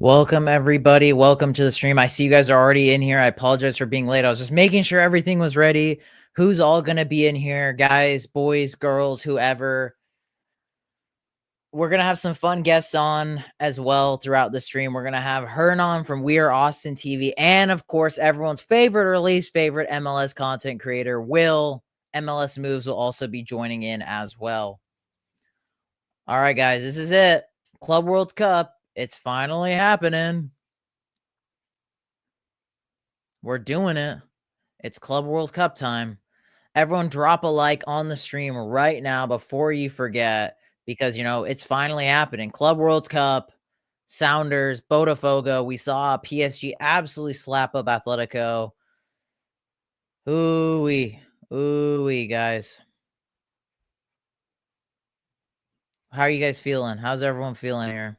Welcome, everybody. Welcome to the stream. I see you guys are already in here. I apologize for being late. I was just making sure everything was ready. Who's all going to be in here? Guys, boys, girls, whoever. We're going to have some fun guests on as well throughout the stream. We're going to have Hernan from We Are Austin TV. And, of course, everyone's favorite or least favorite MLS content creator, Will. MLS Moves will also be joining in as well. All right, guys, this is it. Club World Cup. It's finally happening. We're doing it. It's Club World Cup time. Everyone drop a like on the stream right now before you forget, because, it's finally happening. Club World Cup, Sounders, Botafogo. We saw PSG absolutely slap up Atletico. Ooh-wee. Ooh-wee, guys. How are you guys feeling? How's everyone feeling here?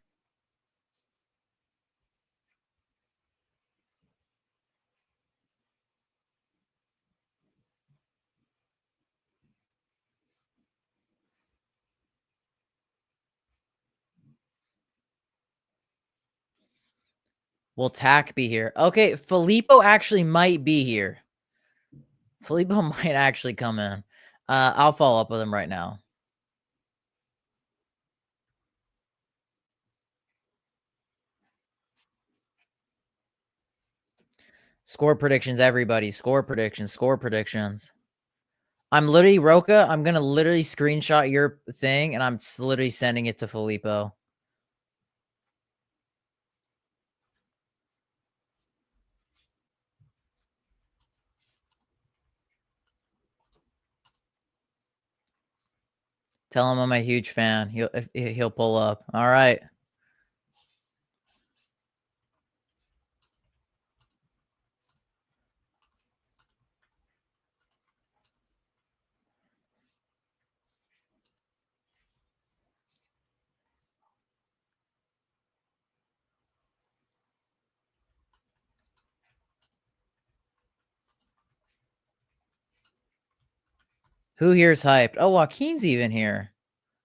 Will Tack be here? Okay, Filippo actually might be here. Filippo might actually come in. I'll follow up with him right now. Score predictions, everybody. Score predictions. Score predictions. I'm literally, Roca, I'm going to literally screenshot your thing, and I'm literally sending it to Filippo. Tell him I'm a huge fan. He'll pull up. All right. Who here is hyped? Oh, Joaquin's even here.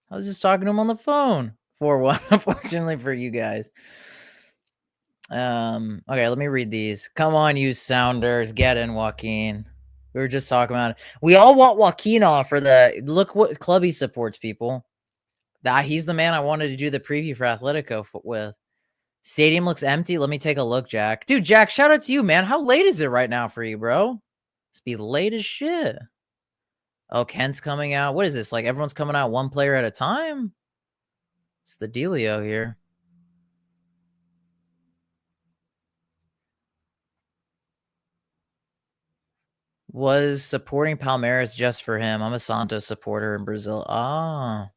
I was just talking to him on the phone. 4-1, unfortunately for you guys. Okay, let me read these. Come on, you Sounders. Get in, Joaquin. We were just talking about it. We all want Joaquin off for the look what club he supports, people. He's the man I wanted to do the preview for Atletico with. Stadium looks empty. Let me take a look, Jack. Dude, Jack, shout out to you, man. How late is it right now for you, bro? Must be late as shit. Oh, Kent's coming out. What is this? Like everyone's coming out one player at a time? It's the dealio here. Was supporting Palmeiras just for him. I'm a Santos supporter in Brazil. Ah.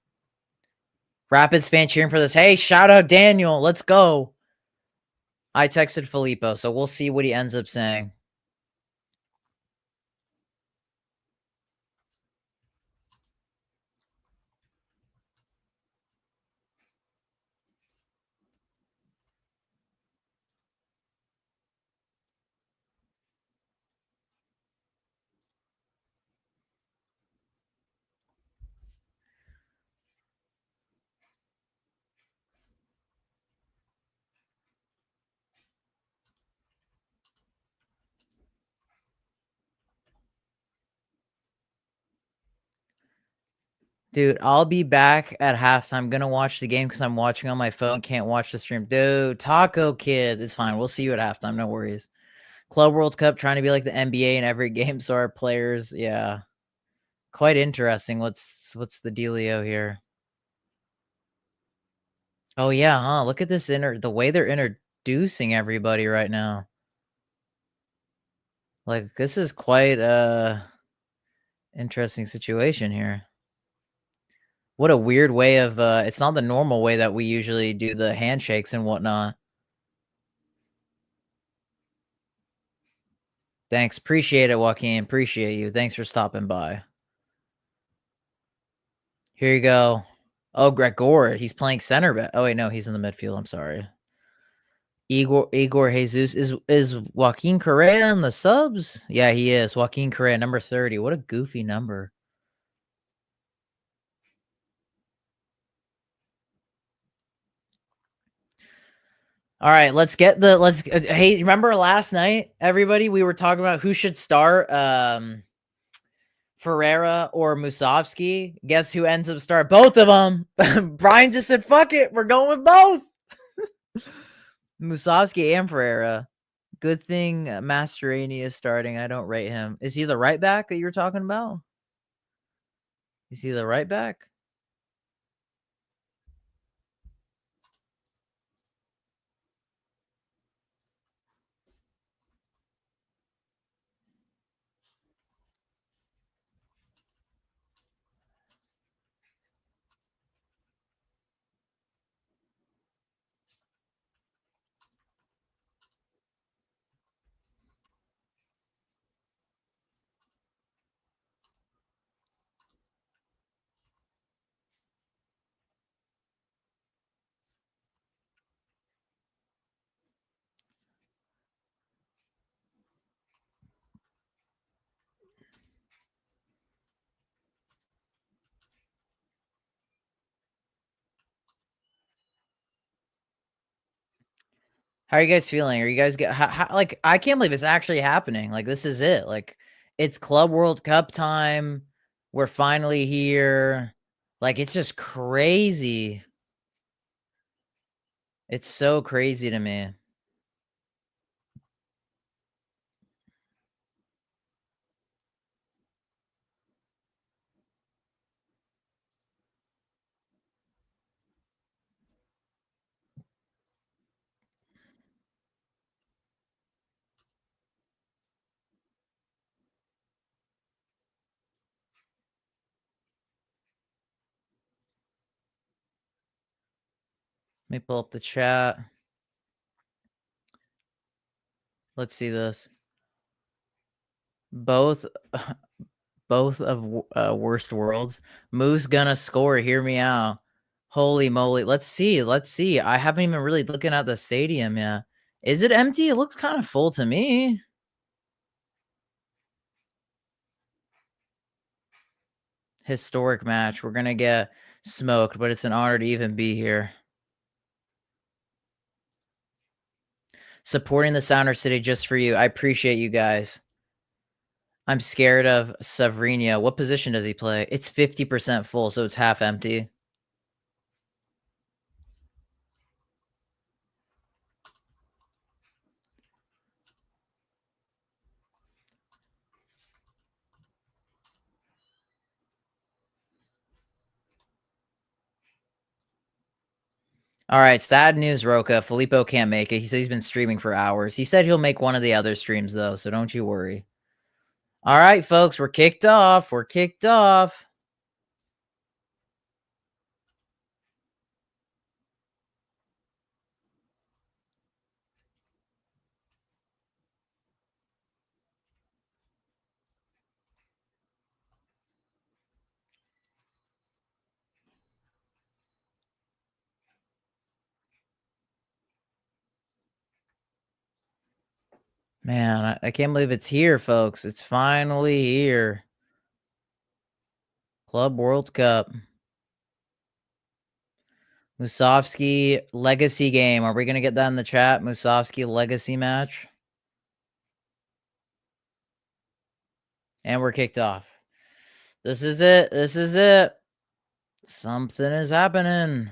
Rapids fan cheering for this. Hey, shout out Daniel. Let's go. I texted Filippo, so we'll see what he ends up saying. Dude, I'll be back at halftime. I'm gonna watch the game because I'm watching on my phone. Can't watch the stream. Dude, Taco Kids. It's fine. We'll see you at halftime. No worries. Club World Cup trying to be like the NBA in every game, so our players, yeah. Quite interesting. What's the dealio here? Oh yeah, huh? Look at this the way they're introducing everybody right now. Like this is quite a interesting situation here. What a weird way of it's not the normal way that we usually do the handshakes and whatnot. Thanks. Appreciate it, Joaquin. Appreciate you. Thanks for stopping by. Here you go. Oh, Gregor. He's playing center back. Oh, wait, no, he's in the midfield. I'm sorry. Igor Jesus. Is Joaquin Correa on the subs? Yeah, he is. Joaquin Correa, number 30. What a goofy number. All right, hey, remember last night, everybody, we were talking about who should start, Ferreira or Musovski. Guess who ends up start both of them? Brian just said, "Fuck it, we're going with both." Musovski and Ferreira. Good thing Mastroeni is starting. I don't rate him. Is he the right back that you were talking about? Is he the right back? How are you guys feeling? Are you guys like, I can't believe it's actually happening. Like, this is it. Like, it's Club World Cup time. We're finally here. Like, it's just crazy. It's so crazy to me. Let me pull up the chat. Let's see this. Both both of worst worlds. Moose gonna score. Hear me out. Holy moly. Let's see. Let's see. I haven't even really looking at the stadium yet. Is it empty? It looks kind of full to me. Historic match. We're gonna get smoked, but it's an honor to even be here. Supporting the Sounder City just for you. I appreciate you guys. I'm scared of Savrino. What position does he play? It's 50% full, so it's half empty. All right, sad news, Roca. Filippo can't make it. He said he's been streaming for hours. He said he'll make one of the other streams, though, so don't you worry. All right, folks, we're kicked off. We're kicked off. Man, I can't believe it's here, folks. It's finally here. Club World Cup. Musovski legacy game. Are we going to get that in the chat? Musovski legacy match. And we're kicked off. This is it. This is it. Something is happening.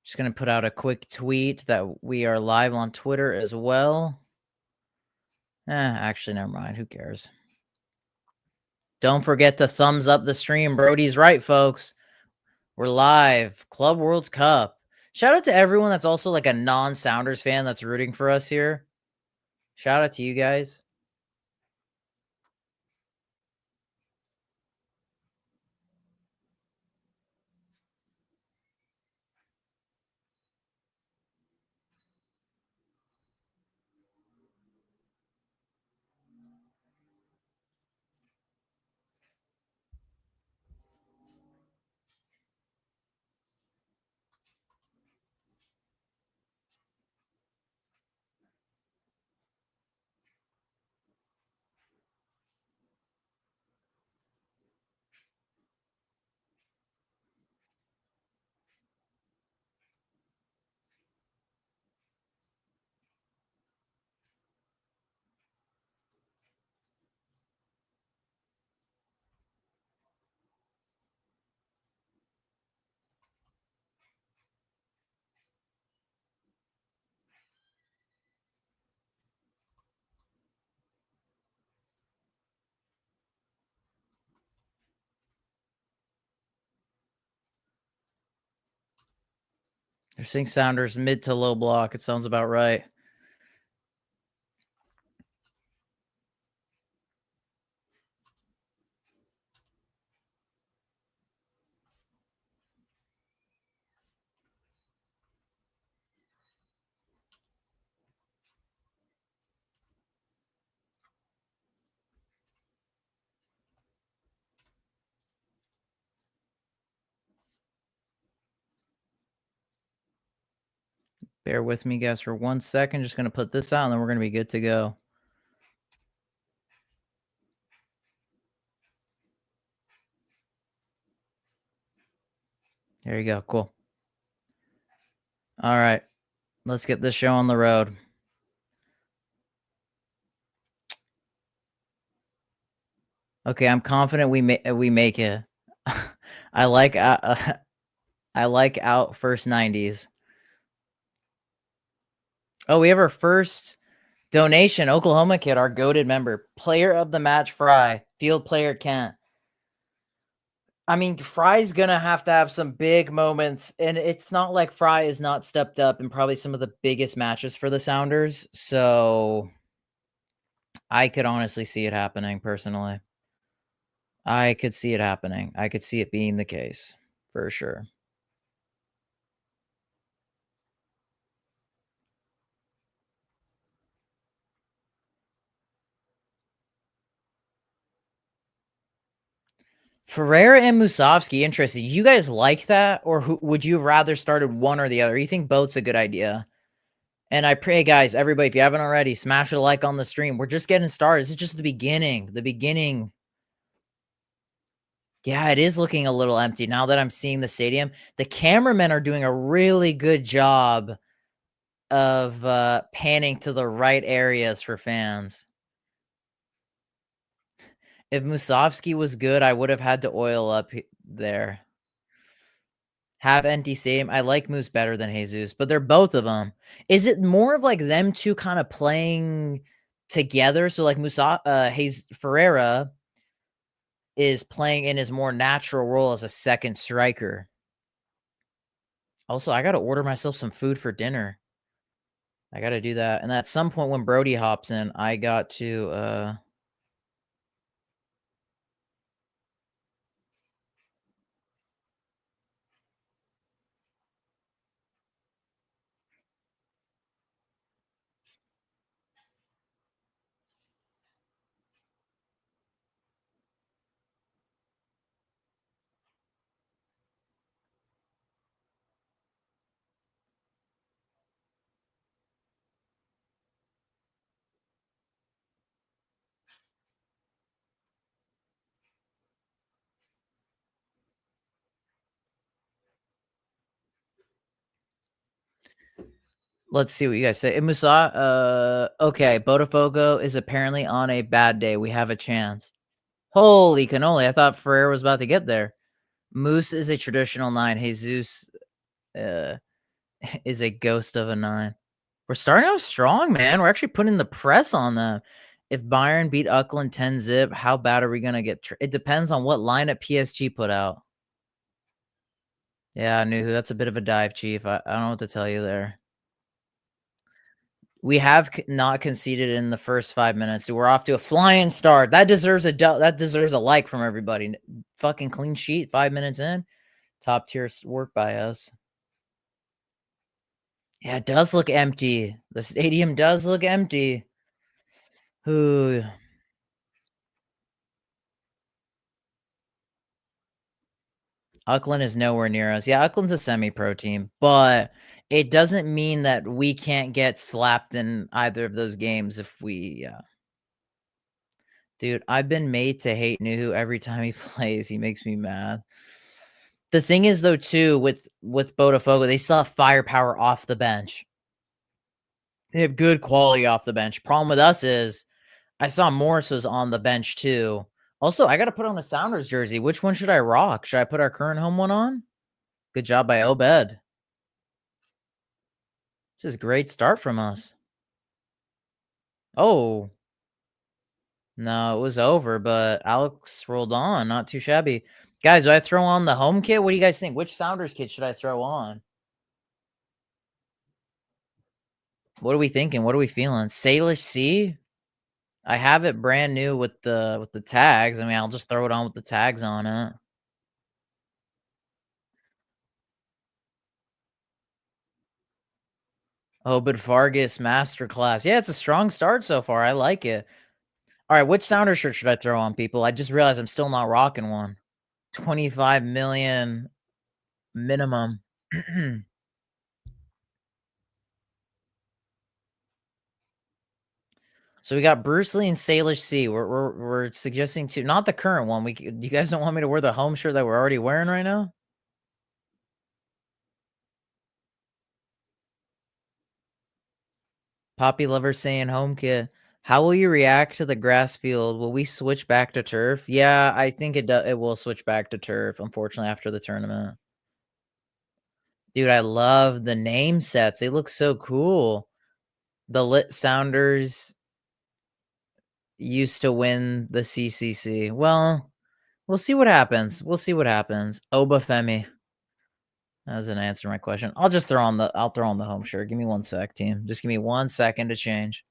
Just going to put out a quick tweet that we are live on Twitter as well. Actually, never mind. Who cares? Don't forget to thumbs up the stream. Brody's right, folks. We're live. Club World Cup. Shout out to everyone that's also like a non-Sounders fan that's rooting for us here. Shout out to you guys. They're saying Sounders mid to low block. It sounds about right. Bear with me, guys, for 1 second. Just gonna put this out, and then we're gonna be good to go. There you go. Cool. All right. Let's get this show on the road. Okay, I'm confident we make it. I like I like out first 90s. Oh, we have our first donation. Oklahoma kid, our goated member, player of the match, Fry. Field player Kent. I mean, Fry's gonna have to have some big moments, and it's not like Fry has not stepped up in probably some of the biggest matches for the Sounders. So I could honestly see it happening personally. I could see it happening. I could see it being the case for sure. Ferreira and Musovsky, interesting. You guys like that, or would you rather started one or the other? You think both's a good idea? And I pray, guys, everybody, if you haven't already, smash a like on the stream. We're just getting started. This is just the beginning. The beginning. Yeah, it is looking a little empty now that I'm seeing the stadium. The cameramen are doing a really good job of panning to the right areas for fans. If Musovsky was good, I would have had to oil up there. Have empty stadium. I like Moose better than Jesus, but they're both of them. Is it more of like them two kind of playing together? So like Ferreira is playing in his more natural role as a second striker. Also, I gotta order myself some food for dinner. I gotta do that. And at some point when Brody hops in, I got to let's see what you guys say. Okay, Botafogo is apparently on a bad day. We have a chance. Holy cannoli. I thought Ferrer was about to get there. Moose is a traditional 9. Jesus uh, is a ghost of a 9. We're starting off strong, man. We're actually putting the press on them. If Bayern beat Uckland 10 zip, how bad are we gonna get? It depends on what lineup PSG put out. Yeah, I knew that's a bit of a dive, Chief. I don't know what to tell you there. We have not conceded in the first 5 minutes. We're off to a flying start. That deserves a like from everybody. Fucking clean sheet. 5 minutes in, top tier work by us. Yeah, it does look empty. The stadium does look empty. Ooh. Uckland is nowhere near us. Yeah, Uckland's a semi-pro team, but it doesn't mean that we can't get slapped in either of those games if we Dude, I've been made to hate Nuhu every time he plays. He makes me mad. The thing is though too with Botafogo, they still have firepower off the bench. They have good quality off the bench. Problem with us is I saw Morris was on the bench too. Also, I gotta put on a Sounders jersey. Which one should I rock? Should I put our current home one on? Good job by Obed. This is a great start from us. Oh. No, it was over, but Alex rolled on. Not too shabby. Guys, do I throw on the home kit? What do you guys think? Which Sounders kit should I throw on? What are we thinking? What are we feeling? Salish Sea? I have it brand new with the tags. I mean, I'll just throw it on with the tags on it. Obed Vargas Masterclass. Yeah, it's a strong start so far. I like it. All right, which Sounder shirt should I throw on people? I just realized I'm still not rocking one. 25 million minimum. So we got Bruce Lee and Salish Sea. We're suggesting to not the current one. You guys don't want me to wear the home shirt that we're already wearing right now? Poppy Lover saying home kit. How will you react to the grass field? Will we switch back to turf? Yeah, I think it will switch back to turf, unfortunately, after the tournament. Dude, I love the name sets. They look so cool. The Lit Sounders used to win the CCC. Well, we'll see what happens. We'll see what happens. Obafemi. That doesn't answer my question. I'll throw on the home shirt. Give me 1 sec, team. Just give me 1 second to change.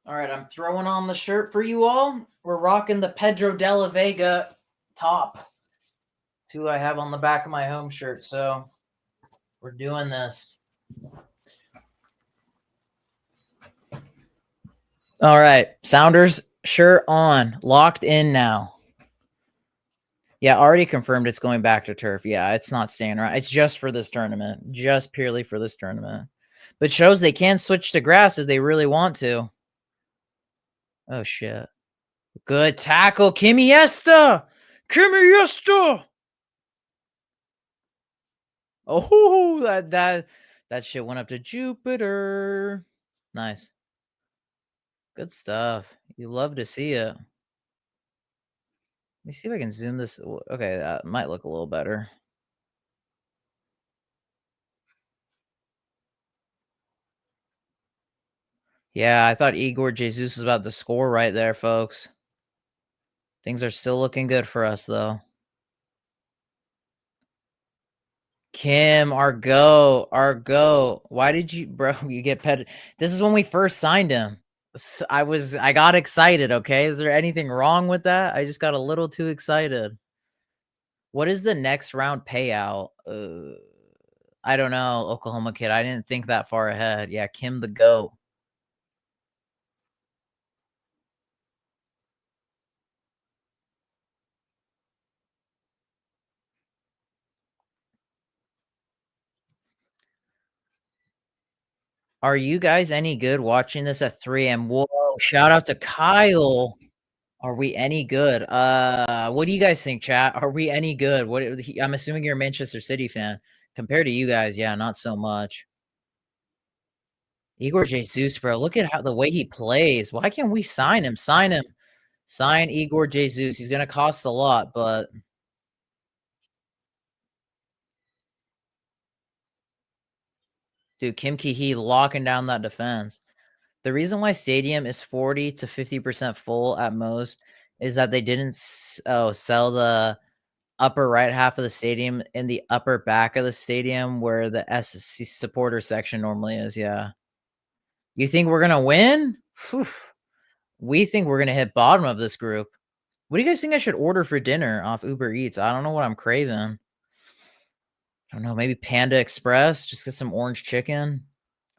All right, I'm throwing on the shirt for you all. We're rocking the Pedro de la Vega top. It's who I have on the back of my home shirt. So we're doing this. All right, Sounders shirt on, locked in now. Yeah, already confirmed it's going back to turf. Yeah, it's not staying around. It's just for this tournament, just purely for this tournament. But shows they can switch to grass if they really want to. Oh shit! Good tackle, Kimiesta. Kimiesta. Oh, that shit went up to Jupiter. Nice. Good stuff. You love to see it. Let me see if I can zoom this. Okay, that might look a little better. Yeah, I thought Igor Jesus was about to score right there, folks. Things are still looking good for us, though. Kim, our go, our go. Why did you, bro? You get pet. This is when we first signed him. I got excited. Okay, is there anything wrong with that? I just got a little too excited. What is the next round payout? I don't know, Oklahoma kid. I didn't think that far ahead. Yeah, Kim the goat. Are you guys any good watching this at 3 AM? Whoa, shout out to Kyle. Are we any good? What do you guys think, chat? Are we any good? I'm assuming you're a Manchester City fan. Compared to you guys, yeah, not so much. Igor Jesus, bro. Look at how the way he plays. Why can't we sign him? Sign him. Sign Igor Jesus. He's gonna cost a lot, but dude, Kim Ki-hee locking down that defense. The reason why stadium is 40 to 50% full at most is that they didn't sell the upper right half of the stadium in the upper back of the stadium where the SC supporter section normally is. Yeah. You think we're gonna win? Phew. We think we're gonna hit bottom of this group. What do you guys think I should order for dinner off Uber Eats? I don't know what I'm craving. I don't know. Maybe Panda Express. Just get some orange chicken.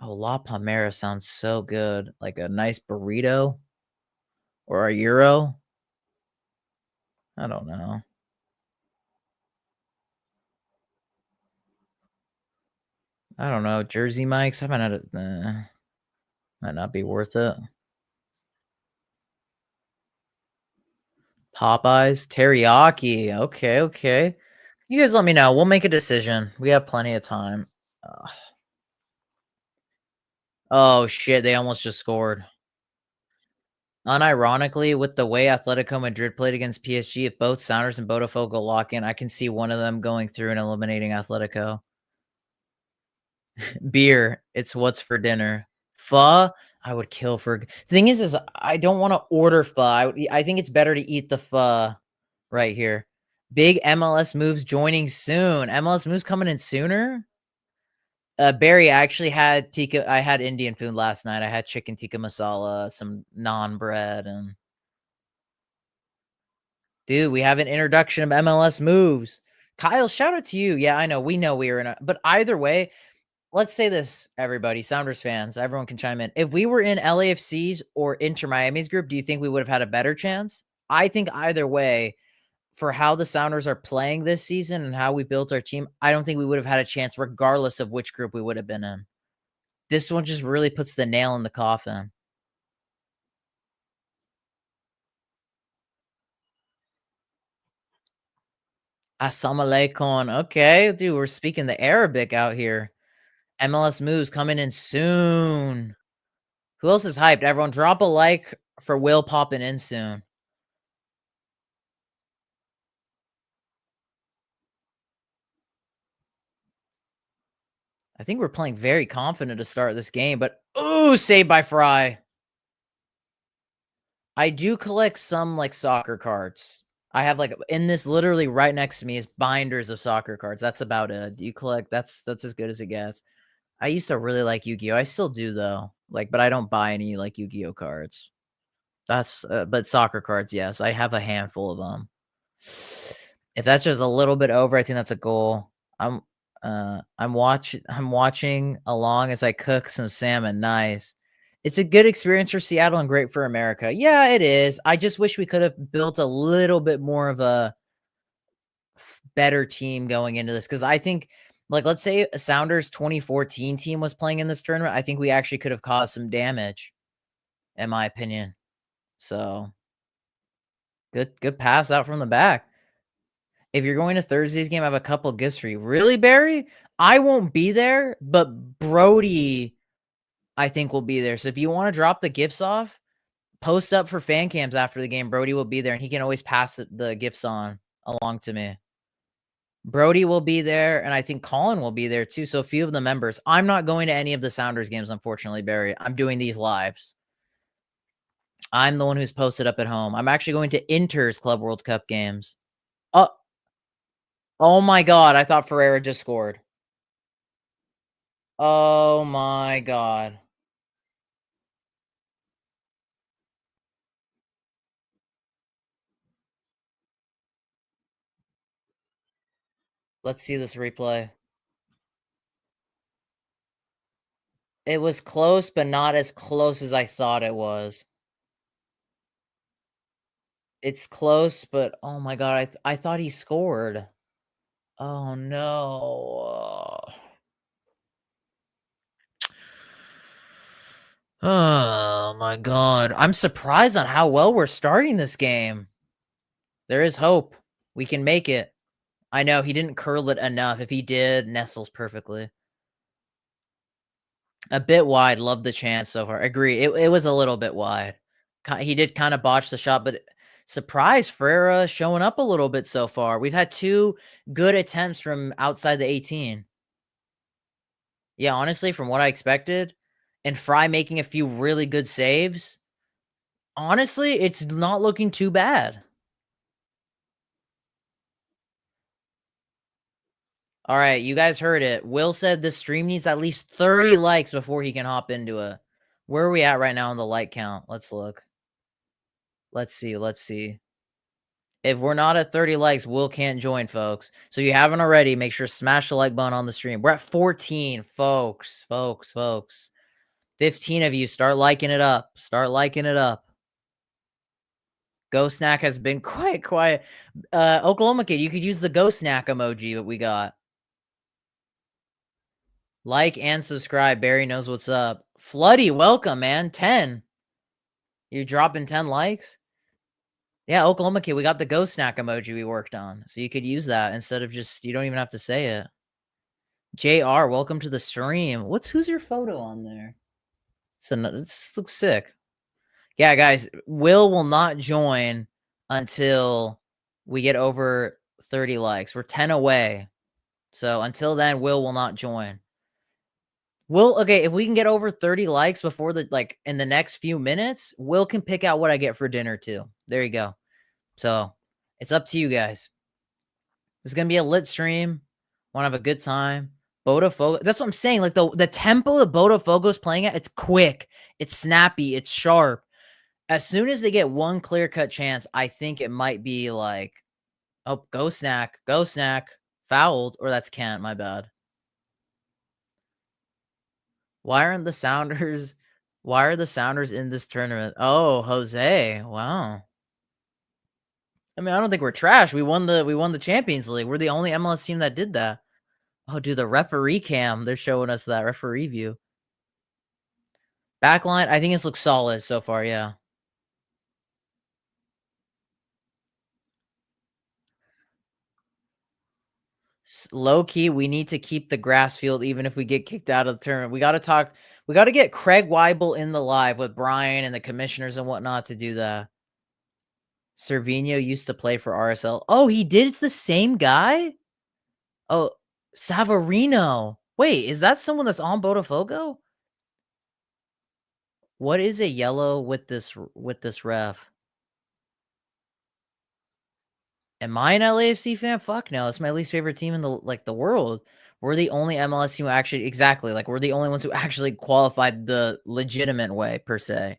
Oh, La Palmera sounds so good. Like a nice burrito or a euro. I don't know. I don't know. Jersey Mike's. I might not. Might not be worth it. Popeyes, teriyaki. Okay, okay. You guys let me know. We'll make a decision. We have plenty of time. Ugh. Oh shit! They almost just scored. Unironically, with the way Atletico Madrid played against PSG, if both Sounders and Botafogo lock in, I can see one of them going through and eliminating Atletico. Beer, it's what's for dinner. Pho, I would kill for thing is I don't wanna order pho. I think it's better to eat the pho right here. Big MLS moves joining soon. MLS moves coming in sooner? Barry, I had Indian food last night. I had chicken tikka masala, some naan bread, and dude, we have an introduction of MLS moves. Kyle, shout out to you. Yeah, I know. We know we were in a but either way, let's say this, everybody, Sounders fans, everyone can chime in. If we were in LAFC's or Inter Miami's group, do you think we would have had a better chance? I think either way, for how the Sounders are playing this season and how we built our team, I don't think we would have had a chance regardless of which group we would have been in. This one just really puts the nail in the coffin. Assalamu alaikum. Okay, dude, we're speaking the Arabic out here. MLS moves coming in soon. Who else is hyped? Everyone drop a like for Will popping in soon. I think we're playing very confident to start this game, but ooh, saved by Fry. I do collect some like soccer cards. I have like in this literally right next to me is binders of soccer cards. That's about it. Do you collect? That's as good as it gets. I used to really like Yu-Gi-Oh! I still do though. Like, but I don't buy any like Yu-Gi-Oh! Cards. But soccer cards, yes. I have a handful of them. If that's just a little bit over, I think that's a goal. I'm I'm watching along as I cook some salmon. Nice. It's a good experience for Seattle and great for America. Yeah, it is. I just wish we could have built a little bit more of a better team going into this because I think, like, let's say a Sounders 2014 team was playing in this tournament. I think we actually could have caused some damage, in my opinion. So good pass out from the back. If you're going to Thursday's game, I have a couple gifts for you. Really, Barry? I won't be there, but Brody, I think, will be there. So if you want to drop the gifts off, post up for fan cams after the game. Brody will be there, and he can always pass the gifts on along to me. Brody will be there, and I think Colin will be there too. So a few of the members. I'm not going to any of the Sounders games, unfortunately, Barry. I'm doing these lives. I'm the one who's posted up at home. I'm actually going to Inter's Club World Cup games. Oh, oh my God. I thought Ferreira just scored. Oh my God. Let's see this replay. It was close, but not as close as I thought it was. It's close, but oh my God, I thought he scored. Oh no. Oh my God. I'm surprised on how well we're starting this game. There is hope. We can make it. I know he didn't curl it enough. If he did, nestles perfectly. A bit wide. Love the chance so far. Agree. It was a little bit wide. He did kind of botch the shot, but surprise, Ferreira showing up a little bit so far. We've had two good attempts from outside the 18. Yeah, honestly, from what I expected, and Fry making a few really good saves, honestly, it's not looking too bad. All right, you guys heard it. Will said this stream needs at least 30 likes before he can hop into it. Where are we at right now on the like count? Let's look. Let's see. Let's see. If we're not at 30 likes, Will can't join, folks. So you haven't already, make sure to smash the like button on the stream. We're at 14, folks. 15 of you, start liking it up. Start liking it up. Go Snack has been quite quiet. Oklahoma Kid, you could use the Go Snack emoji that we got. Like and subscribe. Barry knows what's up. Floody, welcome, man. 10. You dropping 10 likes? Yeah, Oklahoma Kid, we got the Go Snack emoji we worked on. So you could use that instead of just, you don't even have to say it. JR, welcome to the stream. Who's your photo on there? So this looks sick. Yeah, guys, Will not join until we get over 30 likes. We're 10 away. So until then, Will not join. Will okay, if we can get over 30 likes before the like in the next few minutes, Will can pick out what I get for dinner too. There you go. So it's up to you guys. It's gonna be a lit stream. Wanna have a good time. Botafogo. That's what I'm saying. Like the tempo that Botafogo's playing at, it's quick, it's snappy, it's sharp. As soon as they get one clear cut chance, I think it might be like, oh, go snack, fouled, or that's Kent, my bad. Why aren't the Sounders why are the Sounders in this tournament? Oh, Jose. Wow. I mean, I don't think we're trash. We won the Champions League. We're the only MLS team that did that. Oh, dude, the referee cam. They're showing us that referee view. Backline, I think this looks solid so far, yeah. Low key, we need to keep the grass field even if we get kicked out of the tournament. We gotta get Craig Weibel in the live with Brian and the commissioners and whatnot to do that. Cervinho used to play for RSL. Oh, he did? It's the same guy? Oh, Savarino. Wait, is that someone that's on Botafogo? What is a yellow with this ref? Am I an LAFC fan? Fuck no. It's my least favorite team in the world. We're the only MLS team who actually exactly, like, we're the only ones who actually qualified the legitimate way, per se.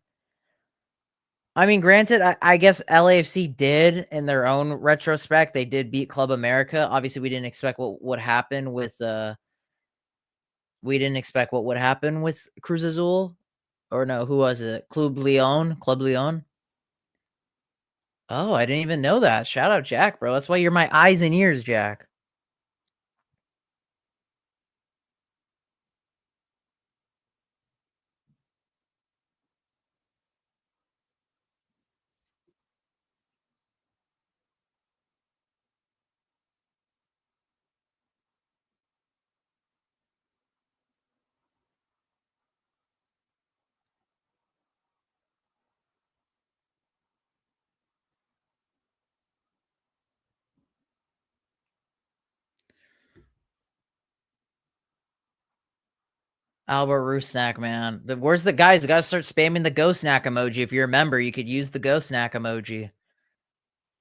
I mean, granted, I guess LAFC did in their own retrospect, they did beat Club America. Obviously, we didn't expect what would happen with, we didn't expect what would happen with Cruz Azul. Or no, who was it? Club Leon? Oh, I didn't even know that. Shout out Jack, bro. That's why you're my eyes and ears, Jack. Albert Rusnak, man. Where's the guys? You gotta start spamming the go snack emoji. If you remember, you could use the go snack emoji.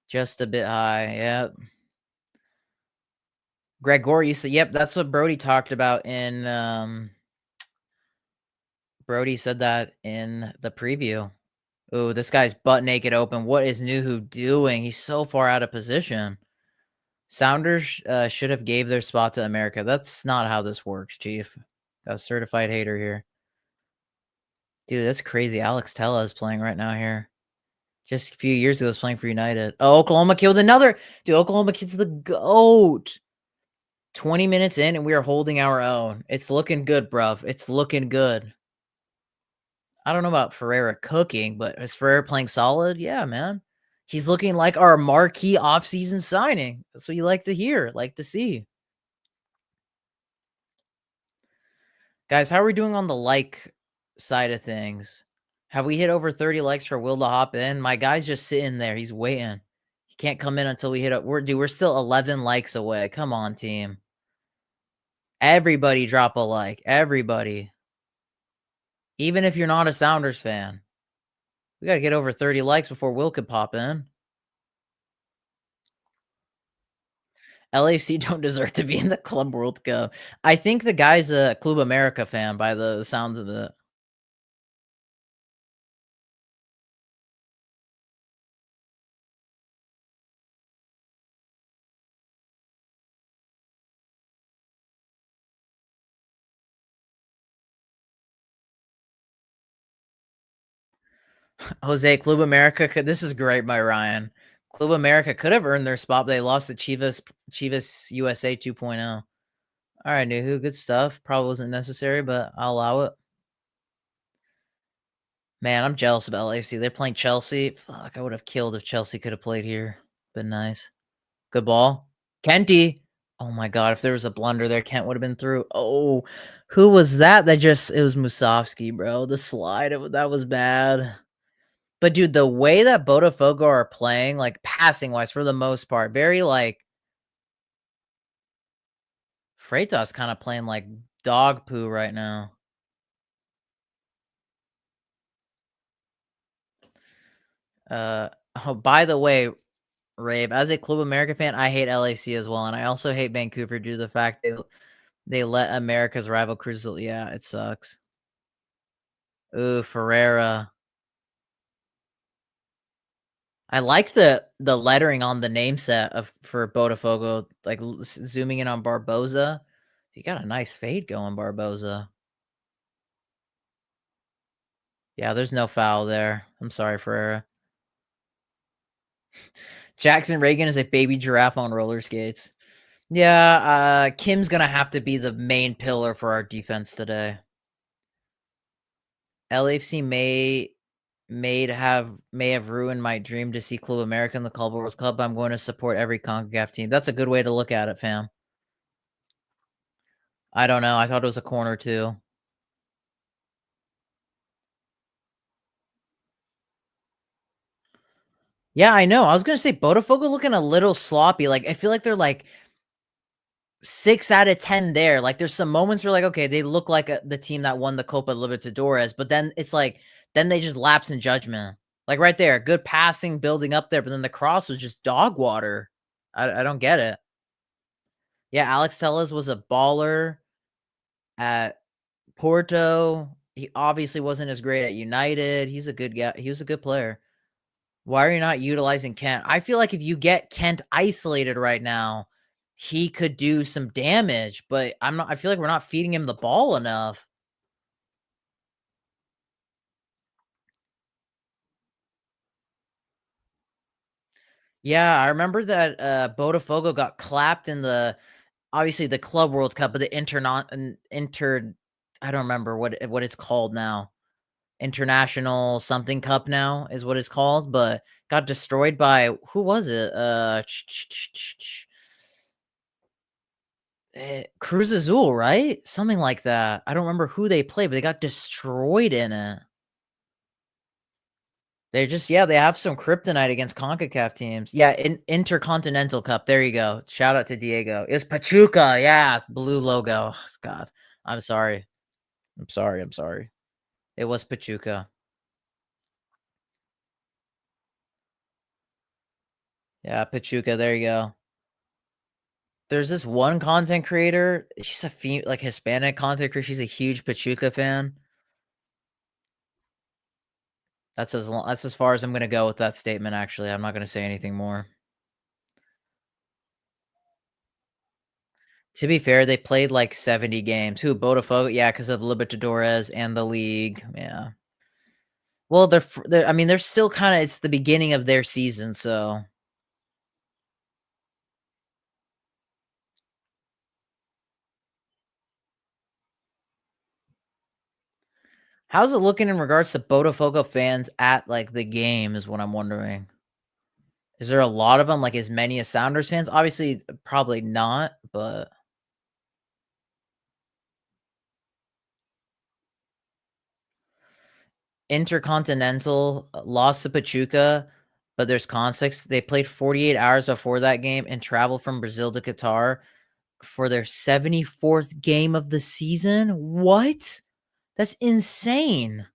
Just a bit high. Yep. Gregor used to, yep, that's what Brody talked about in Brody said that in the preview. Ooh, this guy's butt naked open. What is Nuhu doing? He's so far out of position. Sounders should have gave their spot to America. That's not how this works, Chief. Got a certified hater here. Dude, that's crazy. Alex Tella is playing right now here. Just a few years ago, was playing for United. Oh, Oklahoma killed another. Dude, Oklahoma Kid's the GOAT. 20 minutes in, and we are holding our own. It's looking good, bruv. It's looking good. I don't know about Ferreira cooking, but is Ferreira playing solid? Yeah, man. He's looking like our marquee offseason signing. That's what you like to hear, like to see. Guys, how are we doing on the like side of things? Have we hit over 30 likes for Will to hop in? My guy's just sitting there. He's waiting. He can't come in until we hit up. We're still 11 likes away. Come on, team. Everybody drop a like. Everybody. Even if you're not a Sounders fan. We gotta get over 30 likes before Will could pop in. LAFC don't deserve to be in the Club World Cup. I think the guy's a Club America fan by the sounds of it. Jose, Club America could, this is great by Ryan. Club America could have earned their spot, but they lost to Chivas USA 2.0. All right, Nuhu, good stuff. Probably wasn't necessary, but I'll allow it. Man, I'm jealous about LAFC. They're playing Chelsea. Fuck, I would have killed if Chelsea could have played here. Been nice. Good ball. Kenty. Oh my god, if there was a blunder there, Kent would have been through. Oh, who was that? That just, it was Musovski, bro. The slide, that was bad. But dude, the way that Botafogo are playing, like, passing-wise for the most part, very, like Freitas kinda playing like dog poo right now. Uh, oh, by the way, Rabe, as a Club America fan, I hate LAC as well, and I also hate Vancouver due to the fact they let America's rival yeah, it sucks. Ooh, Ferreira. I like the lettering on the name set of for Botafogo, like, zooming in on Barboza. You got a nice fade going, Barboza. Yeah, there's no foul there. I'm sorry, Ferreira. Jackson Reagan is a baby giraffe on roller skates. Yeah, Kim's gonna have to be the main pillar for our defense today. LAFC may have ruined my dream to see Club America in the Club World Cup. I'm going to support every CONCACAF team. That's a good way to look at it, fam. I don't know. I thought it was a corner too. Yeah, I know. I was gonna say Botafogo looking a little sloppy. Like I feel like they're like 6 out of 10 there. Like there's some moments where like, okay, they look like the team that won the Copa Libertadores, but then it's like then they just lapse in judgment. Like right there, good passing, building up there, but then the cross was just dog water. I don't get it. Yeah, Alex Telles was a baller at Porto. He obviously wasn't as great at United. He's a good guy. He was a good player. Why are you not utilizing Kent? I feel like if you get Kent isolated right now, he could do some damage, but I feel like we're not feeding him the ball enough. Yeah, I remember that Botafogo got clapped in the obviously the Club World Cup, but the inter I don't remember what it's called now. International something cup now is what it's called, but got destroyed by who was it? Cruz Azul, right? Something like that. I don't remember who they played, but they got destroyed in it. They just yeah, they have some kryptonite against CONCACAF teams. Yeah, Intercontinental Cup. There you go. Shout out to Diego. It's Pachuca. Yeah, blue logo. God, I'm sorry. I'm sorry. I'm sorry. It was Pachuca. Yeah, Pachuca. There you go. There's this one content creator. She's a like Hispanic content creator. She's a huge Pachuca fan. That's as far as I'm gonna go with that statement. Actually, I'm not gonna say anything more. To be fair, they played like 70 games. Who Botafogo? Yeah, because of Libertadores and the league. Yeah. Well, they're I mean, they're still kinda it's the beginning of their season, so how's it looking in regards to Botafogo fans at, like, the game is what I'm wondering. Is there a lot of them? Like, as many as Sounders fans? Obviously, probably not, but Intercontinental lost to Pachuca, but there's context. They played 48 hours before that game and traveled from Brazil to Qatar for their 74th game of the season? What? That's insane.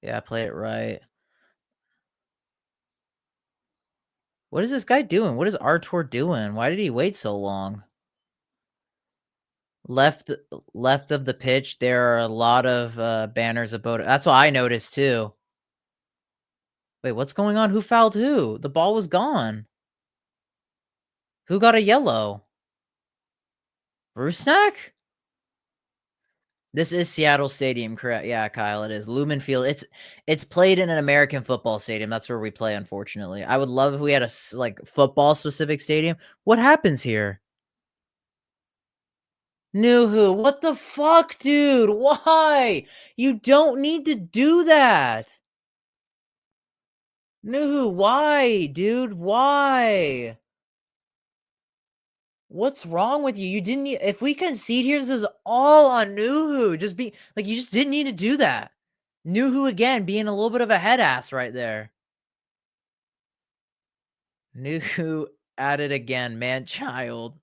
Yeah, play it right. What is this guy doing? What is Artur doing? Why did he wait so long? Left left of the pitch, there are a lot of, banners about it. That's what I noticed too. Wait, what's going on? Who fouled who? The ball was gone. Who got a yellow? Rusnak? This is Seattle Stadium, correct? Yeah, Kyle, it is. Lumen Field. It's played in an American football stadium. That's where we play, unfortunately. I would love if we had like football specific stadium. What happens here? Nuhu, what the fuck, dude? Why? You don't need to do that. Nuhu, why, dude? Why? What's wrong with you? You didn't need, if we concede here, this is all on Nuhu. Just be like, you just didn't need to do that. Nuhu again being a little bit of a head ass right there. Nuhu at it again, man child.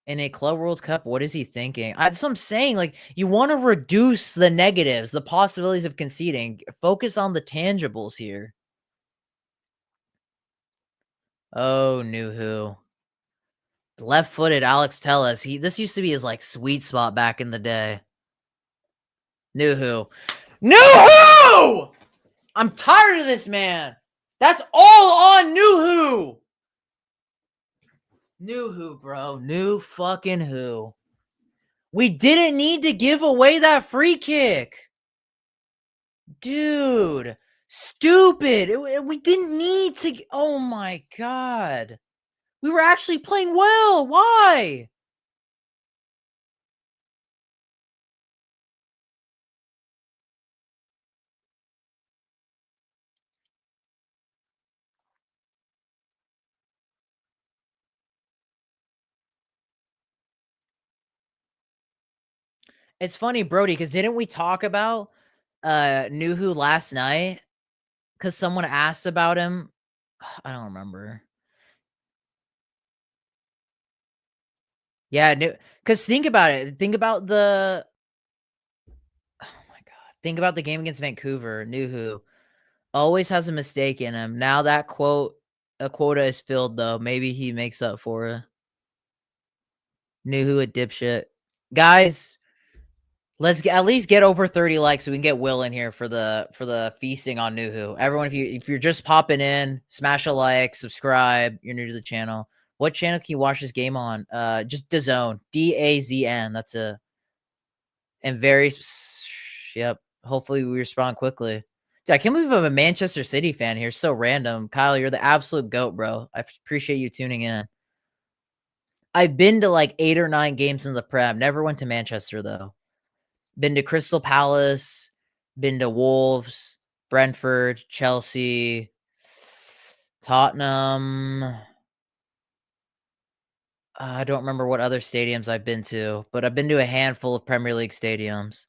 In a Club World Cup, what is he thinking? That's what I'm saying. Like, you want to reduce the negatives, the possibilities of conceding. Focus on the tangibles here. Oh, Nuhu. Left-footed Alex Telles. This used to be his like sweet spot back in the day. Nuhu. Nuhu! I'm tired of this man. That's all on Nuhu. Nuhu, bro. New fucking who. We didn't need to give away that free kick. Dude. Stupid. We didn't need to. Oh my God. We were actually playing well. Why? It's funny, Brody, because didn't we talk about Nuhu last night? Because someone asked about him. I don't remember. Yeah, because think about it. Think about the. Oh my God. Think about the game against Vancouver. Nuhu always has a mistake in him. Now that a quota is filled though. Maybe he makes up for it. Nuhu a dipshit. Guys, let's at least get over 30 likes so we can get Will in here for the feasting on Nuhu. Everyone, if you're just popping in, smash a like, subscribe. You're new to the channel. What channel can you watch this game on? Just DAZN. DAZN. That's a yep. Hopefully we respond quickly. Dude, I can't believe I'm a Manchester City fan here. So random. Kyle, you're the absolute GOAT, bro. I appreciate you tuning in. I've been to like 8 or 9 games in the Prem. Never went to Manchester though. Been to Crystal Palace, been to Wolves, Brentford, Chelsea, Tottenham. I don't remember what other stadiums I've been to, but I've been to a handful of Premier League stadiums.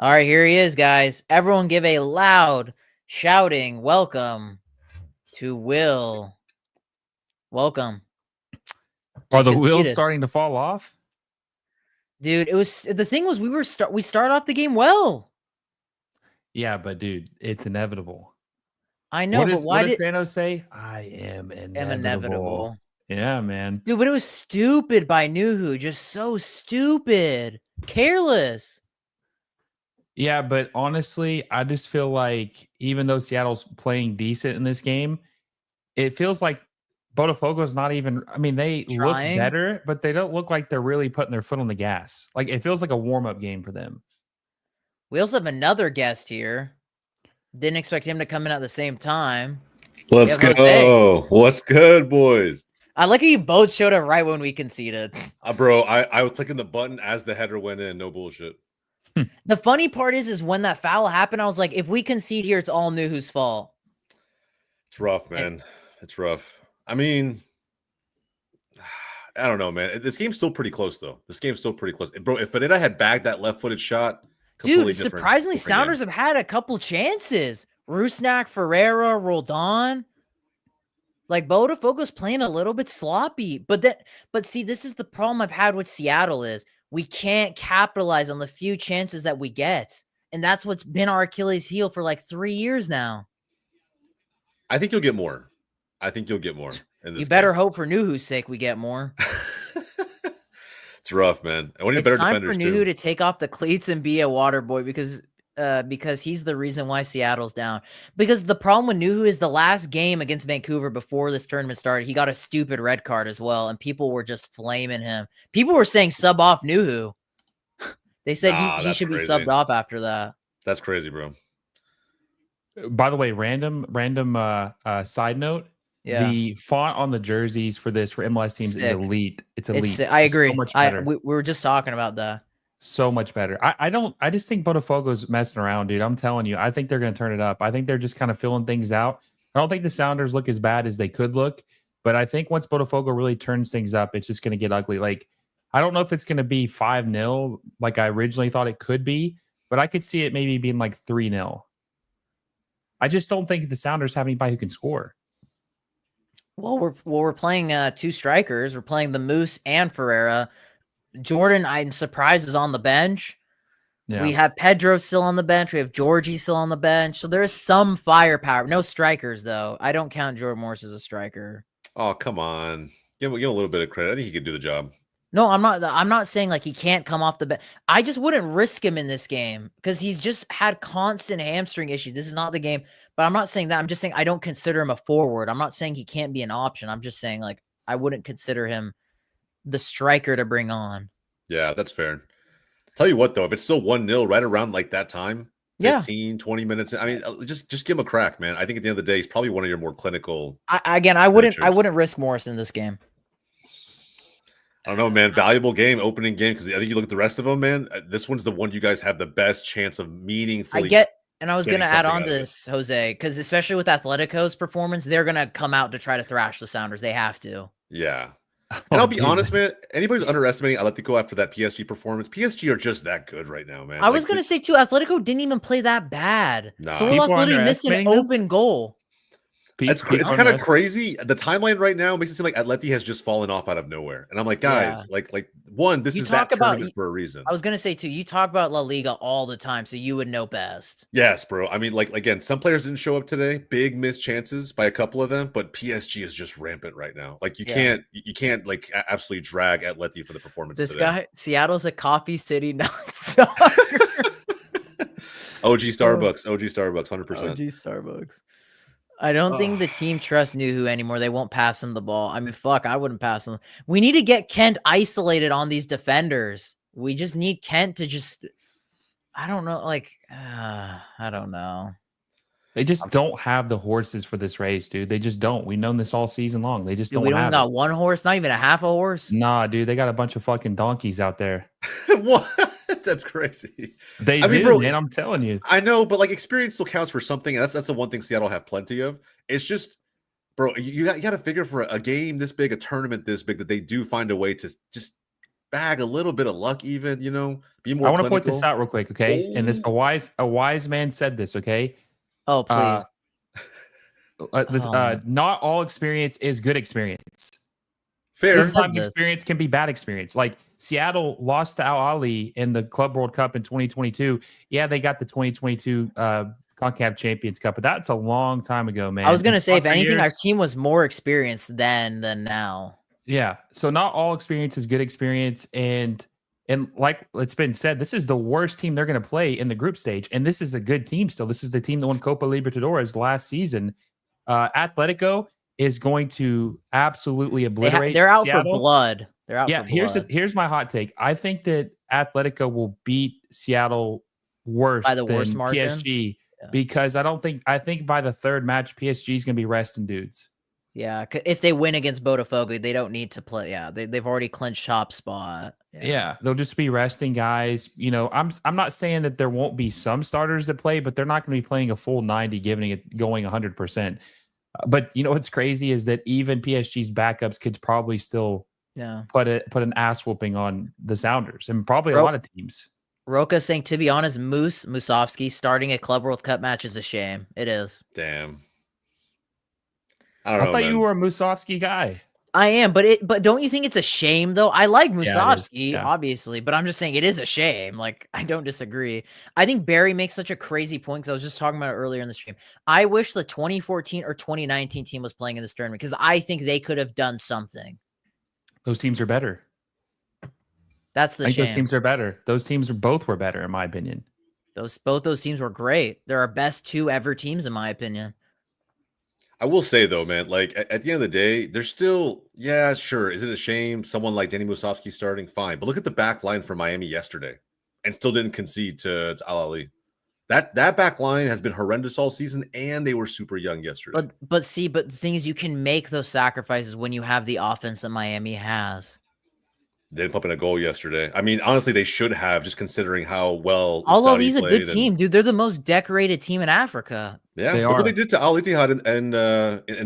All right, here he is, guys. Everyone give a loud shouting welcome to Will. Welcome. Are the wheels starting to fall off? Dude, the thing was we started off the game well. Yeah, but dude, it's inevitable. I know, but why did Thanos say? I am inevitable. Yeah, man. Dude, but it was stupid by Nuhu. Just so stupid. Careless. Yeah, but honestly, I just feel like even though Seattle's playing decent in this game, it feels like Botafogo's not even. I mean, they look better, but they don't look like they're really putting their foot on the gas. Like it feels like a warm-up game for them. We also have another guest here. Didn't expect him to come in at the same time. Let's go. What's good, boys? I like how you both showed up right when we conceded. Bro, I was clicking the button as the header went in. No bullshit. The funny part is when that foul happened, I was like, if we concede here, it's all Nuhu's fault. It's rough, man. It's rough. I mean, I don't know, man. This game's still pretty close, though. This game's still pretty close. Bro, if Vanetta had bagged that left-footed shot, dude, surprisingly, Sounders have had a couple chances. Rusnak, Ferreira, Roldan. Like, Botafogo's playing a little bit sloppy. But see, this is the problem I've had with Seattle is we can't capitalize on the few chances that we get. And that's what's been our Achilles heel for like 3 years now. I think you'll get more. I think you'll get more. In this you better hope for Nuhu's sake we get more. It's rough, man. I want it's better time for Nuhu to take off the cleats and be a water boy because he's the reason why Seattle's down. Because the problem with Nuhu is the last game against Vancouver before this tournament started, he got a stupid red card as well, and people were just flaming him. People were saying sub off Nuhu. They said he should be subbed off after that. That's crazy, bro. By the way, random side note. Yeah. The font on the jerseys for MLS teams is elite. It's elite. I agree. So much better. We were just talking about that. So much better. I just think Botafogo's messing around, dude. I'm telling you. I think they're going to turn it up. I think they're just kind of filling things out. I don't think the Sounders look as bad as they could look. But I think once Botafogo really turns things up, it's just going to get ugly. Like, I don't know if it's going to be 5-0 like I originally thought it could be, but I could see it maybe being like 3-0. I just don't think the Sounders have anybody who can score. Well, we're playing 2 strikers. We're playing the Moose and Ferreira. Jordan, I'm surprised, is on the bench. Yeah. We have Pedro still on the bench. We have Georgie still on the bench. So there is some firepower. No strikers, though. I don't count Jordan Morris as a striker. Oh, come on. Give him a little bit of credit. I think he could do the job. No, I'm not saying like he can't come off the bench. I just wouldn't risk him in this game because he's just had constant hamstring issues. This is not the game. But I'm not saying that. I'm just saying I don't consider him a forward. I'm not saying he can't be an option. I'm just saying like I wouldn't consider him the striker to bring on. Yeah, that's fair. Tell you what, though, if it's still 1-0 right around like that time, 15, 20 minutes, I mean, just give him a crack, man. I think at the end of the day, he's probably one of your more clinical. I wouldn't risk Morris in this game. I don't know, man. Valuable game, opening game, because I think you look at the rest of them, man. This one's the one you guys have the best chance of meaningfully. And I was going to add on to this, Jose, because especially with Atletico's performance, they're going to come out to try to thrash the Sounders. They have to. Yeah. And I'll be honest, man. Anybody who's underestimating Atletico after that PSG performance, PSG are just that good right now, man. I was going to say, too, Atletico didn't even play that bad. Nah. Solak literally missed an open goal. It's kind of crazy. The timeline right now makes it seem like Atleti has just fallen off out of nowhere. And I'm like, guys, like one, this is that tournament for a reason. I was going to say, too, you talk about La Liga all the time, so you would know best. Yes, bro. I mean, like, again, some players didn't show up today. Big missed chances by a couple of them, but PSG is just rampant right now. Like, you can't like absolutely drag Atleti for the performance this today. Guy, Seattle's a coffee city, not soccer. OG Starbucks, 100%. OG Starbucks. I don't think the team trusts Nuhu anymore. They won't pass him the ball. I mean, fuck, I wouldn't pass him. We need to get Kent isolated on these defenders. We just need Kent to just, I don't know, like, I don't know. They just don't have the horses for this race, dude. They just don't. We've known this all season long. They just don't have it. We don't got one horse, not even a half a horse? Nah, dude, they got a bunch of fucking donkeys out there. What? That's crazy. I mean, bro, man, I'm telling you. I know, but like experience still counts for something. And that's the one thing Seattle have plenty of. It's just, bro, you got to figure for a game this big, a tournament this big, that they do find a way to just bag a little bit of luck, even, you know, be more. I want to point this out real quick, okay? Oh. And this a wise man said this, okay? Oh, please. Not all experience is good experience. Fair. Sometimes experience can be bad experience. Like Seattle lost to Al Ahly in the Club World Cup in 2022. Yeah, they got the 2022 CONCACAF Champions Cup, but that's a long time ago, man. I was going to say, if anything, our team was more experienced then than now. Yeah. So not all experience is good experience. And like it's been said, this is the worst team they're going to play in the group stage. And this is a good team still. This is the team that won Copa Libertadores last season. Atletico is going to absolutely obliterate. They're out Seattle. for blood. They're out for blood. Here's my hot take. I think that Atletico will beat Seattle worse by the than worst margin? PSG because I think by the third match, PSG is going to be resting dudes. Yeah, if they win against Botafogo, they don't need to play. Yeah, they've already clinched top spot. Yeah, they'll just be resting guys. You know, I'm not saying that there won't be some starters that play, but they're not going to be playing a full 90, going 100%. But you know what's crazy is that even PSG's backups could probably still put an ass whooping on the Sounders and probably a lot of teams. Roca saying, to be honest, Musovski starting a Club World Cup match is a shame. It is. Damn. I thought you were a Musovski guy. I am, but don't you think it's a shame though? I like Musovski, obviously, but I'm just saying it is a shame. Like, I don't disagree. I think Barry makes such a crazy point because I was just talking about it earlier in the stream. I wish the 2014 or 2019 team was playing in this tournament because I think they could have done something. Those teams are better. That's the shame. Those teams are better. Those teams both were better, in my opinion. Both those teams were great. They're our best 2 ever teams, in my opinion. I will say though, man, like at the end of the day, there's still, sure. Is it a shame someone like Danny Musovski starting? Fine. But look at the back line for Miami yesterday and still didn't concede to Al Ahly. That back line has been horrendous all season, and they were super young yesterday. But the thing is, you can make those sacrifices when you have the offense that Miami has. They didn't pump in a goal yesterday. I mean, honestly, they should have, just considering how well Al-Ahly's Ustadi a good played. team, dude. They're the most decorated team in Africa. Yeah, They look what are. they did to Al Ittihad in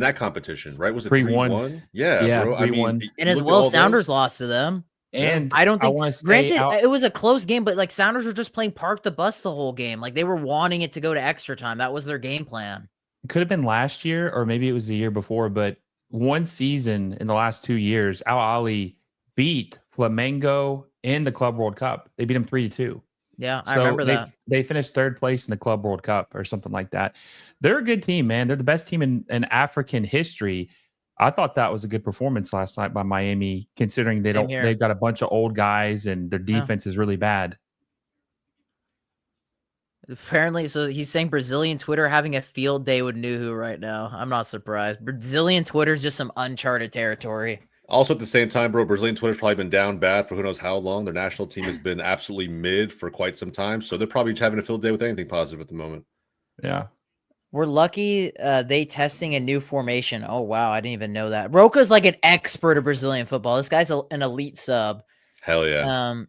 that competition, right? Was it 3-1. 3-1? Yeah, Yeah, bro. I mean, 3-1. And you as look at well, all them. Sounders lost to them. And I don't think. want to say Granted, it was a close game, but like Sounders were just playing park the bus the whole game. Like they were wanting it to go to extra time. That was their game plan. It could have been last year, or maybe it was the year before. But one season in the last 2 years, Al Ahly beat Flamengo in the Club World Cup. They beat them 3-2. Yeah, So I remember that. They finished third place in the Club World Cup or something like that. They're a good team, man. They're the best team in African history. I thought that was a good performance last night by Miami, considering they've got a bunch of old guys and their defense is really bad. Apparently, so he's saying Brazilian Twitter having a field day with Nuhu right now. I'm not surprised. Brazilian Twitter is just some uncharted territory. Also, at the same time, bro, Brazilian Twitter's probably been down bad for who knows how long. Their national team has been absolutely mid for quite some time. So they're probably just having a field day with anything positive at the moment. Yeah. We're lucky they testing a new formation. Oh, wow. I didn't even know that. Roca's like an expert of Brazilian football. This guy's an elite sub. Hell yeah.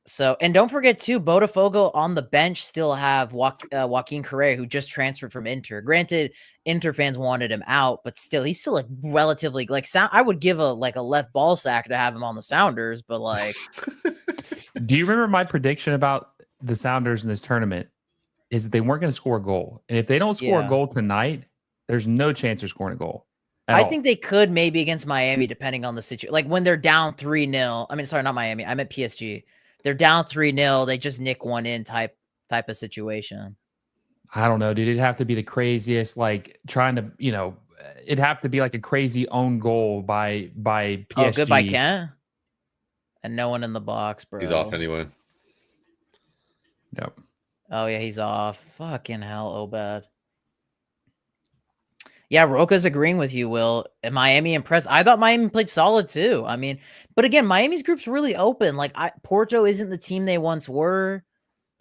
So, and don't forget too, Botafogo on the bench still have Joaquin Correa, who just transferred from Inter. Granted, Inter fans wanted him out, but still, he's still like relatively like sound. I would give a left ball sack to have him on the Sounders, but like, do you remember my prediction about the Sounders in this tournament? Is that they weren't going to score a goal, and if they don't score a goal tonight, there's no chance they're scoring a goal. I think they could maybe against Miami, depending on the situation. Like when they're down 3-0. I mean, sorry, not Miami. I meant PSG. They're down 3-0. They just nick one in type of situation. I don't know, dude. It'd have to be the craziest, like trying to, it'd have to be like a crazy own goal by PSG. Oh, good by Kent. And no one in the box, bro. He's off anyway. Yep. Oh yeah, he's off. Fucking hell, Obed. Yeah, Roca's agreeing with you, Will. And Miami impressed. I thought Miami played solid too. I mean, but again, Miami's group's really open. Like Porto isn't the team they once were.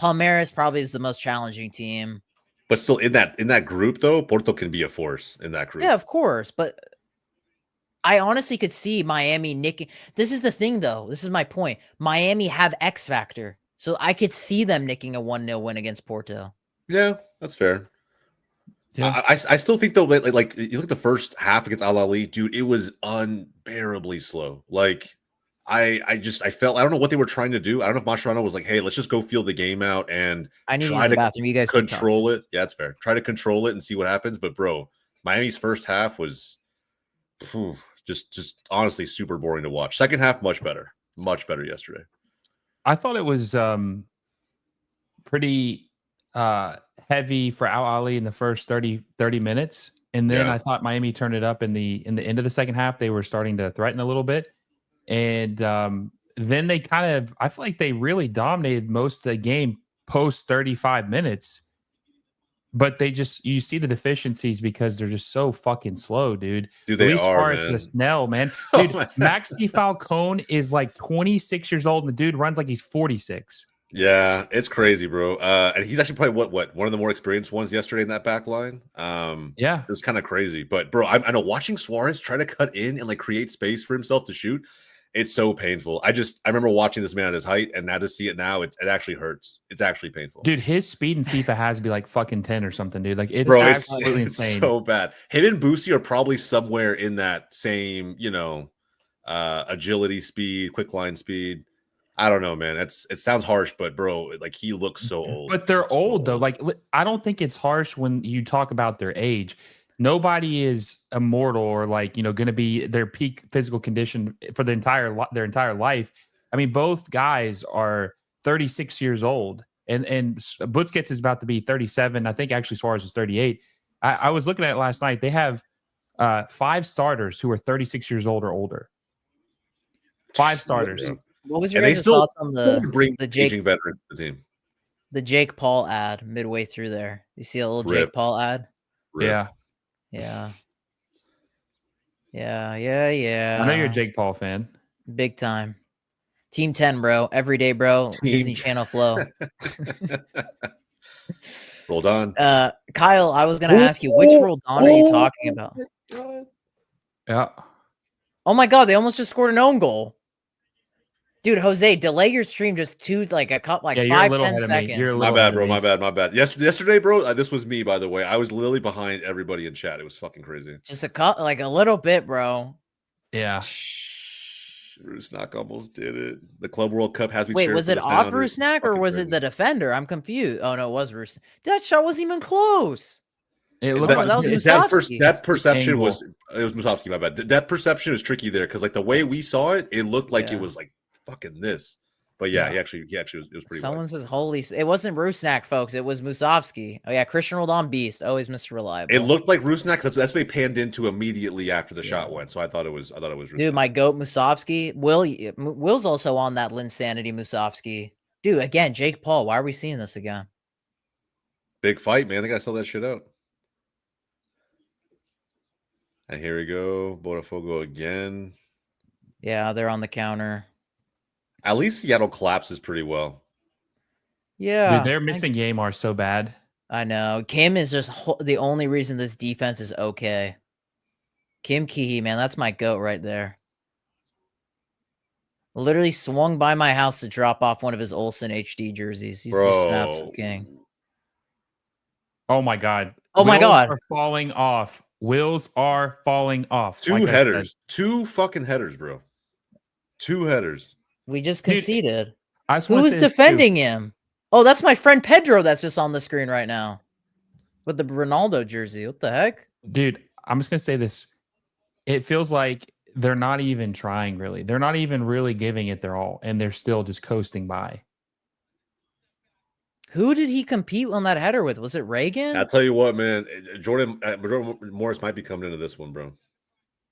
Palmeiras probably is the most challenging team. But still, in that group though, Porto can be a force in that group. Yeah, of course. But I honestly could see Miami nicking. This is the thing, though. This is my point. Miami have X factor, so I could see them nicking a 1-0 win against Porto. Yeah, that's fair. Yeah. I still think though, like you look at the first half against Al Ahly, dude, it was unbearably slow. Like I felt, I don't know what they were trying to do. I don't know if Mascherano was like, hey, let's just go feel the game out and I need to use the bathroom. You guys control it. Yeah, that's fair. Try to control it and see what happens. But bro, Miami's first half was just honestly super boring to watch. Second half, much better yesterday. I thought it was pretty heavy for Al Ahly in the first 30 minutes. And then I thought Miami turned it up in the end of the second half. They were starting to threaten a little bit. And then they I feel like they really dominated most of the game post 35 minutes. But you see the deficiencies because they're just so fucking slow, dude. Dude, they are, man. Snell, man. Dude, Maxi Falcone is like 26 years old, and the dude runs like he's 46. Yeah, it's crazy, bro. And he's actually probably what one of the more experienced ones yesterday in that back line. Yeah, it was kind of crazy. But bro, I know watching Suarez try to cut in and like create space for himself to shoot, it's so painful. I remember watching this man at his height, and now to see it now, it actually hurts. It's actually painful. Dude, his speed in FIFA has to be like fucking 10 or something, dude. Like it's absolutely insane. So bad. Him and Boosie are probably somewhere in that same, agility speed, quick line speed. I don't know, man. It sounds harsh, but bro, like he looks so old. But they're old though. Like I don't think it's harsh when you talk about their age. Nobody is immortal or like, going to be their peak physical condition for their entire life. I mean, both guys are 36 years old and Busquets is about to be 37. I think actually Suarez is 38. I was looking at it last night. They have 5 starters who are 36 years old or older. 5 starters. What was your guys' thoughts on the Jake veteran to the team? The Jake Paul ad midway through there? You see a little Rip. Jake Paul ad? Rip. Yeah. I know you're a Jake Paul fan. Big time. Team 10, bro. Every day, bro. Disney Channel flow. Roll on. Kyle, I was going to ask you, which Roldan are you talking about? Yeah. Oh my God, they almost just scored an own goal. Dude, Jose, delay your stream just to like a couple, like Yeah, you're a 5, little 10 ahead of me. seconds. You're a My little bad, ahead bro. of me. My bad. Yesterday, bro. This was me, by the way. I was literally behind everybody in chat. It was fucking crazy. Just like a little bit, bro. Yeah. Rusnak almost did it. The Club World Cup has me. Wait, cheering was for it the off Sounders. It's Rusnak or fucking was it crazy. the defender? I'm confused. Oh no, it was Rusnak. That shot wasn't even close. It looked that was it's Musovski. That perception angle. was Musovski. My bad. That perception was tricky there because like the way we saw it, it looked like Yeah. it was like fucking this. But yeah, he actually was. It was pretty. Someone wide. says, "Holy!" It wasn't Rusnak, folks. It was Musovski. Oh yeah, Christian Roldan beast, always Mr. Reliable. It looked like Rusnak. That's what they panned into immediately after the shot went. So I thought it was. Rusnak. Dude, my goat Musovski. Will's also on that Linsanity Musovski. Dude, again, Jake Paul. Why are we seeing this again? Big fight, man. They gotta sell that shit out. And here we go, Botafogo again. Yeah, they're on the counter. At least Seattle collapses pretty well. Yeah, dude, their missing game are so bad. I know. Kim is just the only reason this defense is okay. Kim Keehee, man, that's my goat right there. Literally swung by my house to drop off one of his Olsen HD jerseys. He's just an absolute king. Oh my god. Oh my god. Are falling off. Wheels are falling off. Two headers. Two fucking headers, bro. Two headers. We just conceded. Dude, who is defending him? Oh, that's my friend Pedro that's just on the screen right now. With the Ronaldo jersey. What the heck? Dude, I'm just going to say this. It feels like they're not even trying, really. They're not even really giving it their all, and they're still just coasting by. Who did he compete on that header with? Was it Reagan? I'll tell you what, man. Jordan Morris might be coming into this one, bro.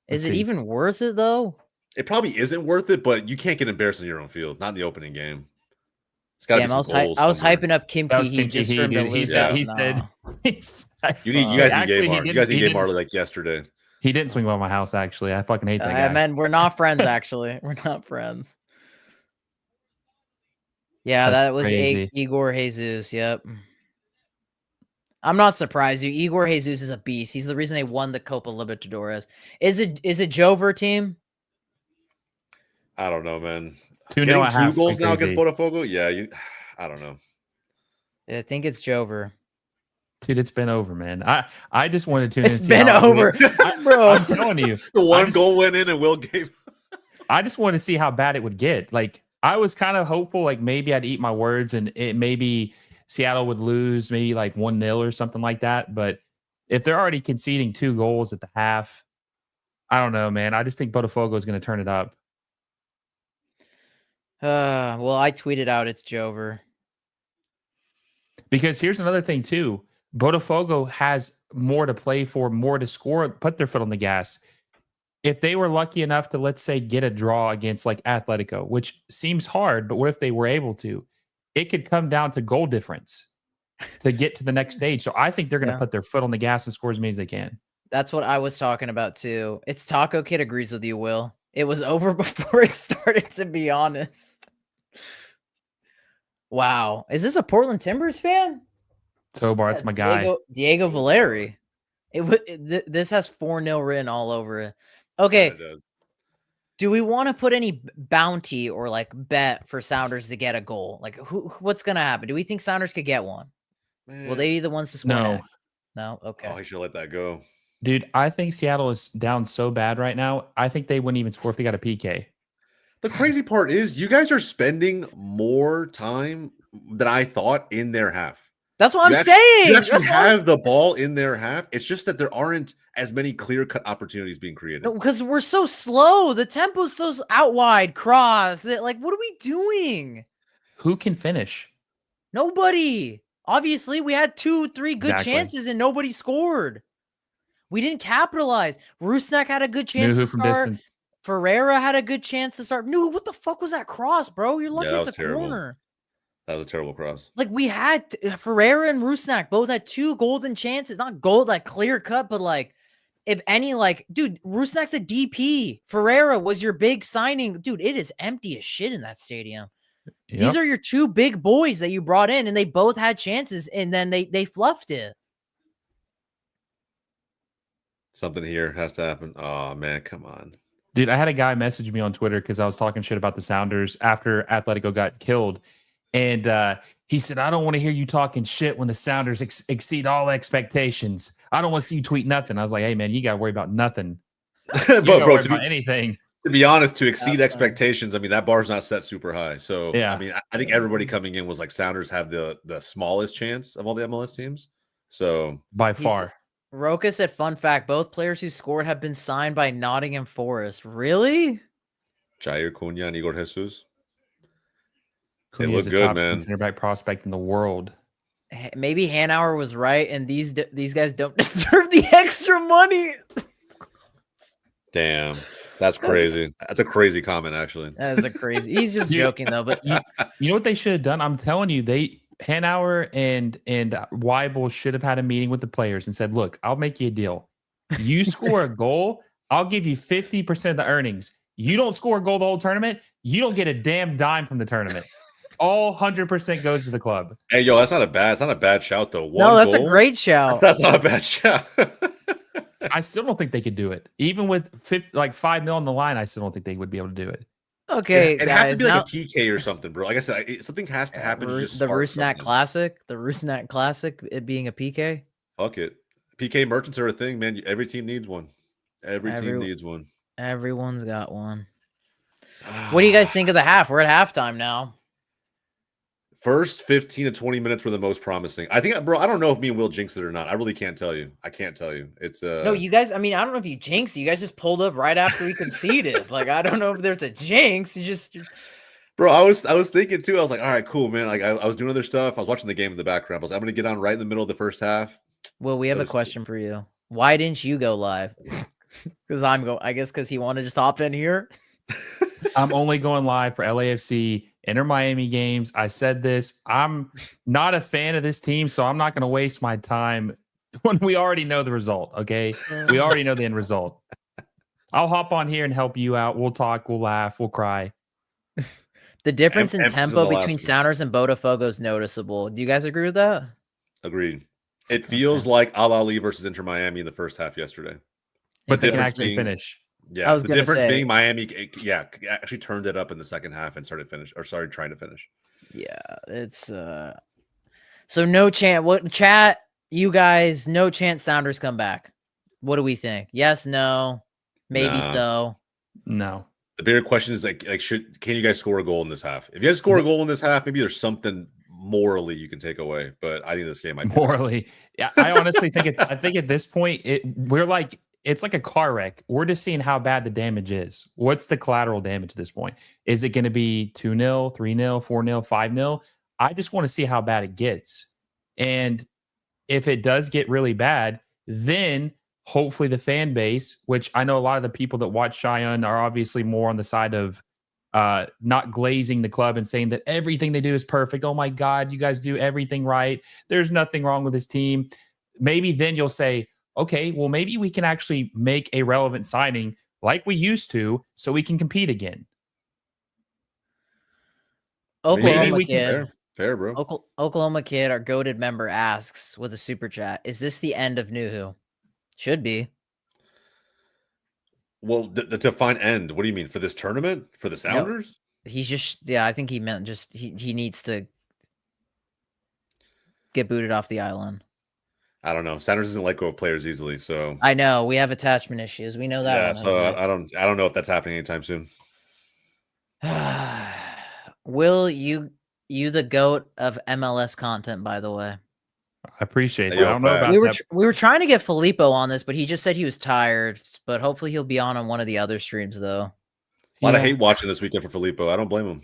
Is it even worth it, though? It probably isn't worth it, but you can't get embarrassed in your own field. Not in the opening game. It's got to be some goals. I was hyping up Kim Keehee just for him to lose out. He said, you guys need Gaymar. You guys need Gaymar like yesterday. He didn't swing by my house, actually. I fucking hate that guy. Man, we're not friends, actually. We're not friends. Yeah, that was Igor Jesus. Yep. I'm not surprised. Igor Jesus is a beast. He's the reason they won the Copa Libertadores. Is it Jover team? I don't know, man. 2-0 Getting 2 goals now against Botafogo? Yeah, I don't know. I think it's Jover. Dude, it's been over, man. I just wanted to tune in. It's been over, bro. I'm telling you. The one goal went in and Will gave. I just wanted to see how bad it would get. Like, I was kind of hopeful, like maybe I'd eat my words and it maybe Seattle would lose, maybe like 1-0 or something like that. But if they're already conceding 2 goals at the half, I don't know, man. I just think Botafogo is going to turn it up. Well, I tweeted out it's Jover. Because here's another thing too. Botafogo has more to play for, more to score, put their foot on the gas. If they were lucky enough to, let's say, get a draw against like Atletico, which seems hard, but what if they were able to? It could come down to goal difference to get to the next stage. So I think they're going to put their foot on the gas and score as many as they can. That's what I was talking about too. It's Taco Kid agrees with you, Will. It was over before it started, to be honest. Wow. Is this a Portland Timbers fan? Tobar, it's my guy. Diego Valeri. This has 4-0 written all over it. Okay. Do we want to put any bounty or like bet for Sounders to get a goal? Like what's going to happen? Do we think Sounders could get one? Man. Will they be the ones to score? No. Next? No? Okay. Oh, I should let that go. Dude, I think Seattle is down so bad right now. I think they wouldn't even score if they got a PK. The crazy part is you guys are spending more time than I thought in their half. That's what I'm saying. You actually have the ball in their half. It's just that there aren't as many clear-cut opportunities being created. No, because we're so slow. The tempo's so out wide, cross. Like, what are we doing? Who can finish? Nobody. Obviously, we had 2-3 good chances and nobody scored. We didn't capitalize. Rusnak had a good chance to start. Ferreira had a good chance to start. No, what the fuck was that cross, bro? You're lucky it's a corner. That was a terrible cross. Like, we had Ferreira and Rusnak both had 2 golden chances. Not gold, like clear cut, but like, if any, like, dude, Rusnak's a DP. Ferreira was your big signing. Dude, it is empty as shit in that stadium. Yep. These are your 2 big boys that you brought in, and they both had chances, and then they fluffed it. Something here has to happen. Oh, man, come on. Dude, I had a guy message me on Twitter because I was talking shit about the Sounders after Atletico got killed. And he said, I don't want to hear you talking shit when the Sounders exceed all expectations. I don't want to see you tweet nothing. I was like, hey, man, you got to worry about nothing. You But bro, about anything. To be honest, to exceed expectations, I mean, that bar's not set super high. So, yeah. I mean, I think everybody coming in was like Sounders have the smallest chance of all the MLS teams. So, by far. Roca said, fun fact, both players who scored have been signed by Nottingham Forest. Really? Jair Cunha and Igor Jesus. They look good, man. Center back prospect in the world. Maybe Hanauer was right, and these guys don't deserve the extra money. Damn, that's crazy. That's a crazy comment, actually. That is a crazy. He's just joking though. But you know what they should have done? I'm telling you, Hanauer and Weibel should have had a meeting with the players and said, "Look, I'll make you a deal. You score a goal, I'll give you 50% of the earnings. You don't score a goal the whole tournament, you don't get a damn dime from the tournament." All 100% goes to the club. Hey, yo, that's not a bad shout though. No, that's a great shout. That's not a bad shout. I still don't think they could do it. Even with $5 million on the line, I still don't think they would be able to do it. Okay, it has to be like a PK or something, bro. Like I said, something has to happen. The Rusnak Classic, it being a PK. Fuck it, PK merchants are a thing, man. Every team needs one. Every team needs one. Everyone's got one. What do you guys think of the half? We're at halftime now. First 15 to 20 minutes were the most promising. I think, bro, I don't know if me and Will jinxed it or not. I really can't tell you. I can't tell you. It's no, you guys. I mean, I don't know if you jinxed. You guys just pulled up right after we conceded. Like, I don't know if there's a jinx. Bro, I was thinking too. I was like, all right, cool, man. Like, I was doing other stuff. I was watching the game in the background. I was like, I'm gonna get on right in the middle of the first half. Well, we have a question for you. Why didn't you go live? Because I guess because he wanted to just hop in here. I'm only going live for LAFC Inter Miami games. I said this. I'm not a fan of this team, so I'm not going to waste my time when we already know the result. Okay, we already know the end result. I'll hop on here and help you out. We'll talk. We'll laugh. We'll cry. The difference in tempo between Sounders and Botafogo is noticeable. Do you guys agree with that? Agreed. It feels like Al Ahly versus Inter Miami in the first half yesterday, but they can actually finish. Yeah, the difference being Miami, actually turned it up in the second half and trying to finish. Yeah, it's so no chance. What chat? You guys, no chance. Sounders come back. What do we think? Yes, no, maybe so. No. The bigger question is can you guys score a goal in this half? If you guys score a goal in this half, maybe there's something morally you can take away. But I think this game might be morally. Yeah, I honestly think I think at this point it's like a car wreck. We're just seeing how bad the damage is. What's the collateral damage at this point? Is it going to be 2-0, 3-0, 4-0, 5-0? I just want to see how bad it gets. And if it does get really bad, then hopefully the fan base, which I know a lot of the people that watch Cheyenne are obviously more on the side of not glazing the club and saying that everything they do is perfect. Oh my God, you guys do everything right. There's nothing wrong with this team. Maybe then you'll say, okay, well, maybe we can actually make a relevant signing like we used to so we can compete again. Oklahoma Kid. Fair, bro. Oklahoma Kid, our goated member, asks with a super chat, is this the end of Nuhu? Should be. Well, the define end, what do you mean? For this tournament? For the Sounders? No, he's just, I think he meant just he needs to get booted off the island. I don't know. Sounders doesn't let go of players easily, so I know we have attachment issues. We know that. Yeah, so I don't know if that's happening anytime soon. Will you the goat of MLS content, by the way? I appreciate it. I don't know about we were trying to get Filippo on this, but he just said he was tired. But hopefully he'll be on one of the other streams though. A lot of hate watching this weekend for Filippo. I don't blame him.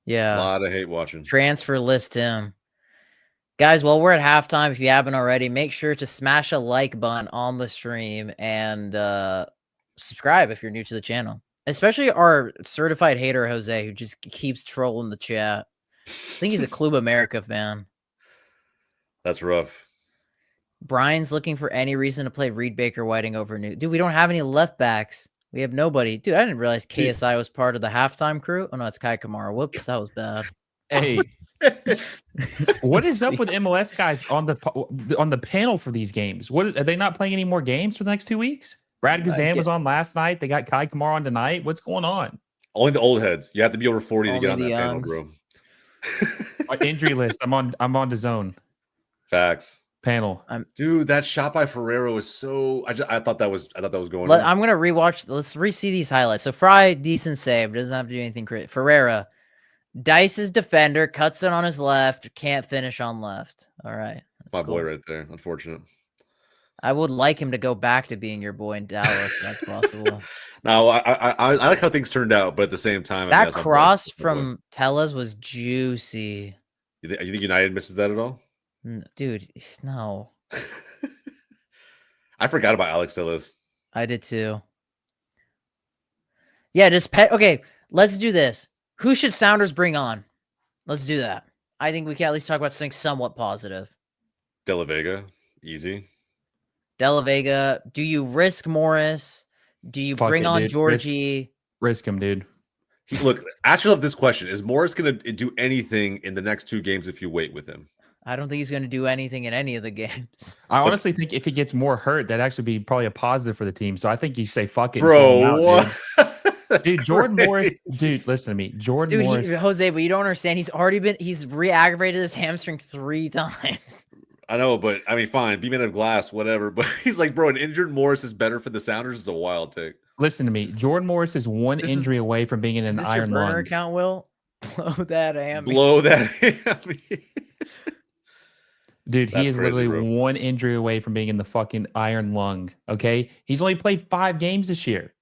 Yeah, a lot of hate watching. Transfer list him. Guys, while we're at halftime, if you haven't already, make sure to smash a like button on the stream and subscribe if you're new to the channel. Especially our certified hater, Jose, who just keeps trolling the chat. I think he's a Club America fan. That's rough. Brian's looking for any reason to play Reed Baker Whiting over New. Dude, we don't have any left backs. We have nobody. Dude, I didn't realize KSI was part of the halftime crew. Oh, no, it's Kai Kamara. Whoops, that was bad. Hey, what is up with MLS guys on the panel for these games? What are they not playing any more games for the next 2 weeks? Brad Guzan was on last night. They got Kai Kamara on tonight. What's going on? Only the old heads. You have to be over 40 to Only get on the that panel, youngs. bro. Injury list. I'm on the zone Facts. panel. Dude, that shot by Ferrero is so. I thought that was going in. I'm gonna rewatch. Let's re-see these highlights. So Fry, decent save, doesn't have to do anything crazy. Ferreira, Dice's defender, cuts it on his left, can't finish on left. All right, that's my boy right there. Unfortunate. I would like him to go back to being your boy in Dallas. If that's possible. No, I like how things turned out, but at the same time, that cross from Tellez was juicy. You think United misses that at all? Dude, no. I forgot about Alex Tellez. I did too. Yeah, okay, let's do this. Who should Sounders bring on? Let's do that. I think we can at least talk about something somewhat positive. De La Vega, easy. De La Vega, do you risk Morris? Do you bring on Georgie? Risk him, dude. Look, ask yourself this question. Is Morris going to do anything in the next 2 games if you wait with him? I don't think he's going to do anything in any of the games. I honestly think if he gets more hurt, that'd actually be probably a positive for the team. So I think you say fuck it. Bro, what? Dude, Jordan Morris. Dude, listen to me. Jordan Morris. Jose, but you don't understand. He's re-aggravated his hamstring 3 times. I know, but I mean, fine. Be made of glass, whatever. But he's like, bro, an injured Morris is better for the Sounders. It's a wild take. Listen to me. Jordan Morris is one injury away from being in an iron lung. Burner account, Will? Blow that hammy. Blow that hammy. Dude, he is literally one injury away from being in the fucking iron lung. Okay, he's only played 5 games this year.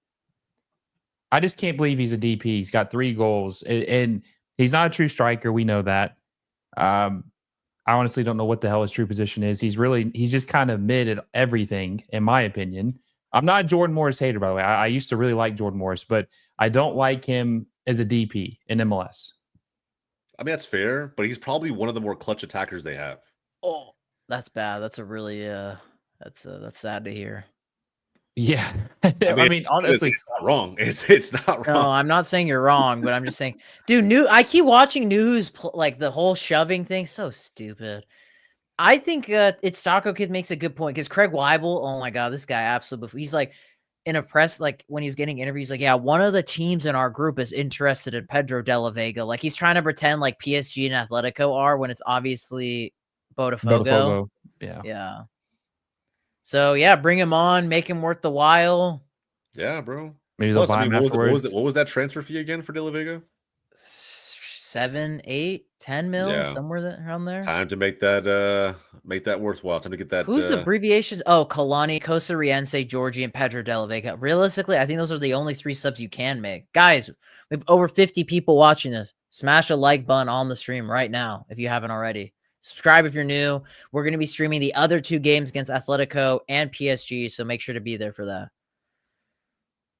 I just can't believe he's a DP. He's got 3 goals, and he's not a true striker. We know that. I honestly don't know what the hell his true position is. He's just kind of mid at everything, in my opinion. I'm not a Jordan Morris hater, by the way. I used to really like Jordan Morris, but I don't like him as a DP in MLS. I mean, that's fair, but he's probably one of the more clutch attackers they have. Oh, that's bad. That's a really that's sad to hear. Yeah, I mean, honestly, it's not wrong. It's not wrong. No, I'm not saying you're wrong, but I'm just saying, dude. I keep watching Nuhu's like the whole shoving thing. So stupid. I think it's Taco Kid makes a good point because Craig Weibel. Oh my god, this guy absolutely. He's like in a press like when he's getting interviews, like yeah, one of the teams in our group is interested in Pedro de la Vega. Like he's trying to pretend like PSG and Atletico are when it's obviously Botafogo. Yeah. So yeah, bring him on, make him worth the while. Yeah, bro. Maybe they'll buy him afterwards. What was that transfer fee again for De La Vega? 7, 8, 10 mil, somewhere around there. Time to make that worthwhile. Time to get that. Who's abbreviations? Oh, Kalani, Costa Riense, Georgie, and Pedro de la Vega. Realistically, I think those are the only 3 subs you can make. Guys, we have over 50 people watching this. Smash a like button on the stream right now if you haven't already. Subscribe if you're new. We're going to be streaming the other 2 games against Atletico and PSG, so make sure to be there for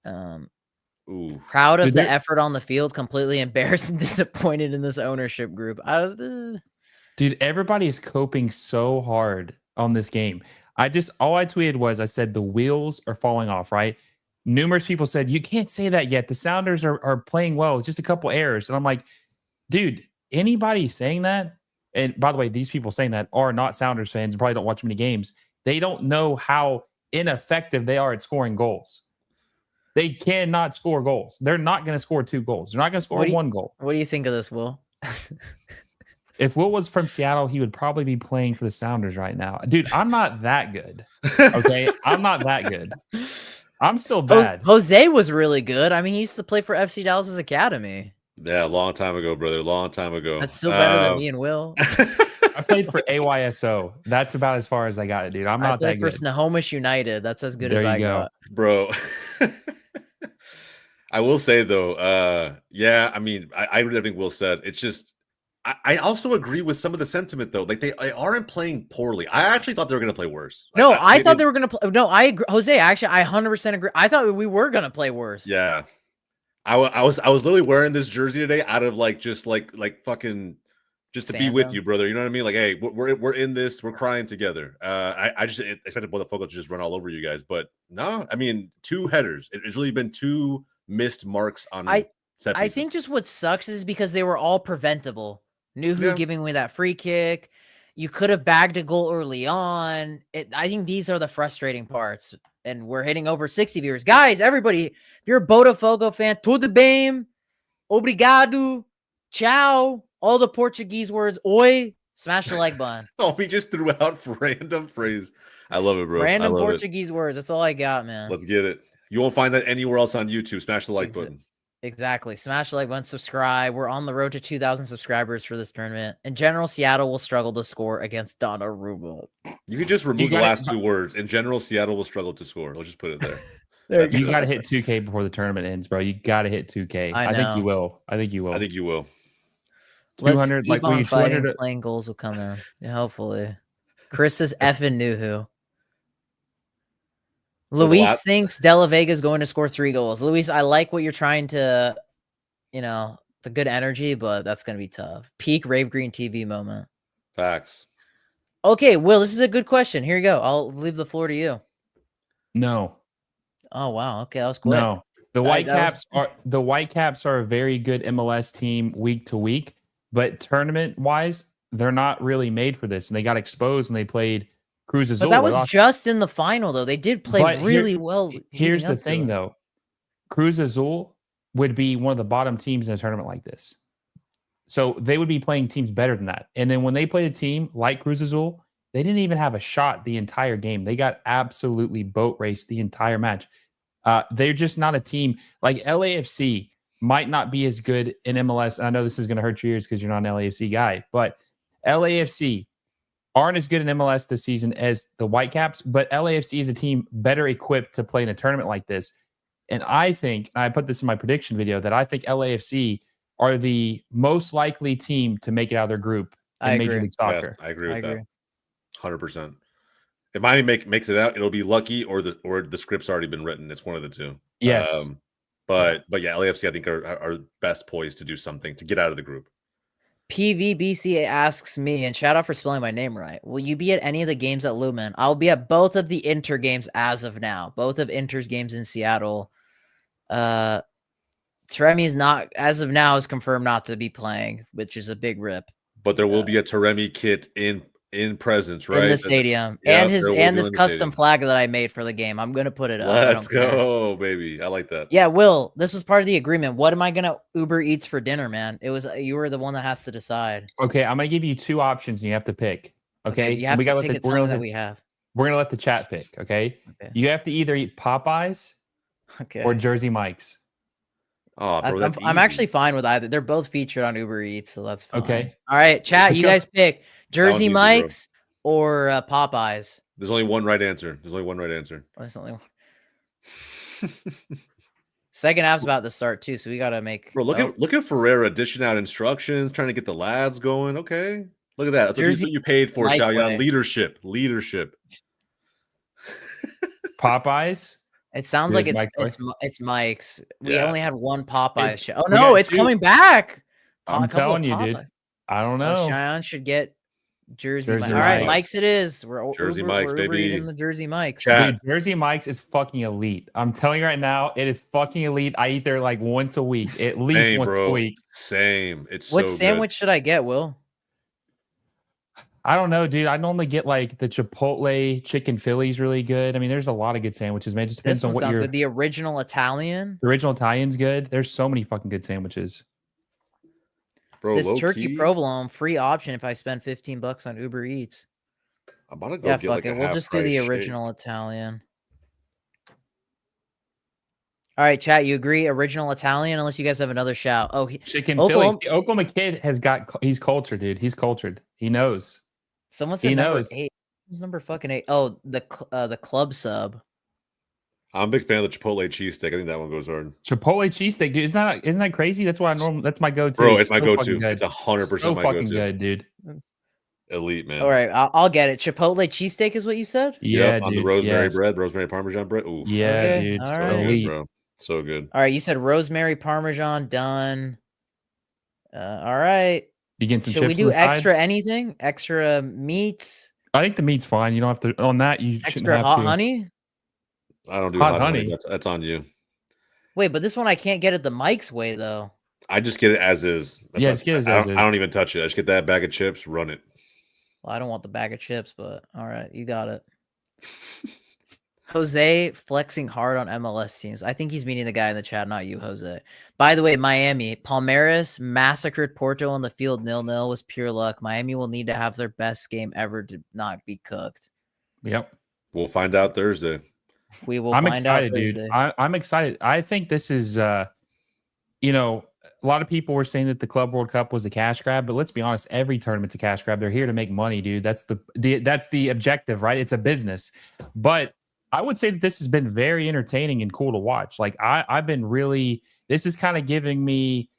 that. Proud of the effort on the field. Completely embarrassed and disappointed in this ownership group. Dude, everybody is coping so hard on this game. All I tweeted was, I said the wheels are falling off, right? Numerous people said, you can't say that yet. The Sounders are playing well. It's just a couple errors. And I'm like, dude, anybody saying that? And by the way, these people saying that are not Sounders fans and probably don't watch many games. They don't know how ineffective they are at scoring goals. They cannot score goals. They're not going to score 2 goals. They're not going to score 1 goal. What do you think of this, Will? If Will was from Seattle, he would probably be playing for the Sounders right now. Dude, I'm not that good. Okay? I'm not that good. I'm still bad. Jose was really good. I mean, he used to play for FC Dallas's academy. Yeah, a long time ago, brother. A long time ago. That's still better than me and Will. I played for AYSO. That's about as far as I got it, dude. I'm not that good. I played for Snohomish United. That's as good as I got. Bro. I will say, though, yeah, I mean, I agree with everything Will said. It's just, I also agree with some of the sentiment, though. Like, they aren't playing poorly. I actually thought they were going to play worse. No, I thought they were going to play. No, I agree. Jose, actually, I 100% agree. I thought we were going to play worse. Yeah. I was literally wearing this jersey today out of just fucking just to be with you, brother. You know what I mean? Like, hey, we're in this. We're crying together. I just expected Botafogo to just run all over you guys, but no. I mean, 2 headers. It's really been 2 missed marks on. I think just what sucks is because they were all preventable. Nuhu giving away that free kick. You could have bagged a goal early on. I think these are the frustrating parts. and we're hitting over 60 viewers. Guys, everybody, if you're a Botafogo fan, tudo bem, obrigado, ciao, all the Portuguese words, oi, smash the like button. Oh, he just threw out random phrase. I love it, bro. Random I love Portuguese words. That's all I got, man. Let's get it. You won't find that anywhere else on YouTube. Smash the like button. Exactly. Smash the like button, subscribe. We're on the road to 2,000 subscribers for this tournament. In general, Seattle will struggle to score against Donnarumma. You could just remove the last 2 words. In general, Seattle will struggle to score. I'll just put it there. You got to hit 2K before the tournament ends, bro. You got to hit 2K. I think you will. I think you will. I think you will. 200, Let's keep on fighting. 200. Playing goals will come in. Yeah, hopefully. Chris is effing new who. Luis thinks De La Vega is going to score 3 goals. Luis, I like what you're trying to, the good energy, but that's going to be tough. Peak Rave Green TV moment. Facts. Okay, Will, this is a good question. Here you go. I'll leave the floor to you. No. Oh, wow. Okay, that was quick. No. The Whitecaps are a very good MLS team week to week, but tournament-wise, they're not really made for this. And they got exposed and they played Cruz Azul. But that was just in the final, though. They did play really well. Here's the thing, though. Cruz Azul would be one of the bottom teams in a tournament like this. So they would be playing teams better than that. And then when they played a team like Cruz Azul, they didn't even have a shot the entire game. They got absolutely boat raced the entire match. They're just not a team. Like LAFC might not be as good in MLS. And I know this is going to hurt your ears because you're not an LAFC guy, but LAFC aren't as good in MLS this season as the Whitecaps, but LAFC is a team better equipped to play in a tournament like this. And I think, and I put this in my prediction video, that I think LAFC are the most likely team to make it out of their group in Major League Soccer. Yeah, I agree with that. 100%. If Miami makes it out, it'll be lucky, or the script's already been written. It's one of the two. Yes. But yeah, LAFC I think are best poised to do something to get out of the group. PVBC asks me, and shout out for spelling my name right, will you be at any of the games at Lumen? I'll be at both of the Inter games as of now. Both of Inter's games in Seattle. Taremi is not, as of now, is confirmed not to be playing, which is a big rip. But there will be a Taremi kit in presence, right? In the stadium. And this custom flag that I made for the game. I'm going to put it up. Let's go, baby. I like that. Yeah, Will, this was part of the agreement. What am I going to Uber Eats for dinner, man? You were the one that has to decide. Okay, I'm going to give you 2 options and you have to pick. Okay, you have to pick something that we have. We're going to let the chat pick, okay? You have to either eat Popeyes or Jersey Mike's. Oh, bro, that's I'm actually fine with either. They're both featured on Uber Eats, so that's fine. Okay. All right, chat, you guys pick Jersey Mike's or Popeyes. There's only one right answer. There's only one. Second half's about to start too, so we gotta make. Bro, look at Ferreira dishing out instructions, trying to get the lads going. Okay, look at that. That's what you paid for, Xiaoyan. Leadership. Popeyes. It sounds like it's Mike's. We only had one Popeyes show. Oh no, no, it's coming back. I'm telling you, dude. I don't know. Xiaoyan should get Jersey Mike's. All right, Mike's it is. We're Jersey Mike's, baby. In the Jersey Mike's. Dude, Jersey Mike's is fucking elite. I'm telling you right now, it is fucking elite. I eat there like once a week, at least once a week. Same. It's what sandwich should I get, Will? I don't know, dude. I normally get like the Chipotle chicken Philly's really good. I mean, there's a lot of good sandwiches, man. It just depends on what you're. The original Italian. The original Italian's good. There's so many fucking good sandwiches. Bro, this turkey provolone free option if I spend $15 on Uber Eats. I'm about to go get like a we'll just do the original Italian. All right, chat. You agree? Original Italian, unless you guys have another shout. Oh, chicken Phillies. The Oklahoma kid he's cultured, dude. He's cultured. He knows. Someone said number 8. Who's number fucking 8? Oh, the club sub. I'm a big fan of the Chipotle cheesesteak. I think that one goes hard. Chipotle cheesesteak, dude. Isn't that crazy? That's that's my go-to. Bro, it's my go-to. It's 100% my fucking good, dude. Elite, man. All right, I'll get it. Chipotle cheesesteak is what you said? Yeah, dude. On the rosemary bread, rosemary Parmesan bread. Ooh. Yeah, dude. All right. Elite, bro. So good. All right, you said rosemary Parmesan done. All right. You get some Should we do extra anything? Extra meat? I think the meat's fine. You don't have to on that. You extra hot honey. I don't do hot honey. That's on you. Wait, but this one I can't get it the Mike's way though. I just get it as is. Just get it as is. I don't even touch it. I just get that bag of chips, run it. Well, I don't want the bag of chips, but all right, you got it. Jose flexing hard on MLS teams. I think he's meaning the guy in the chat, not you, Jose. By the way, Miami, Palmeiras massacred Porto on the field 0-0 was pure luck. Miami will need to have their best game ever to not be cooked. Yep. We'll find out Thursday. We will I'm find excited, out Thursday. dude. I'm excited. I think this is, you know, a lot of people were saying that the Club World Cup was a cash grab, but let's be honest, every tournament's a cash grab. They're here to make money, dude. That's the objective, right? It's a business. But I would say that this has been very entertaining and cool to watch. Like I've been really, this is kind of giving me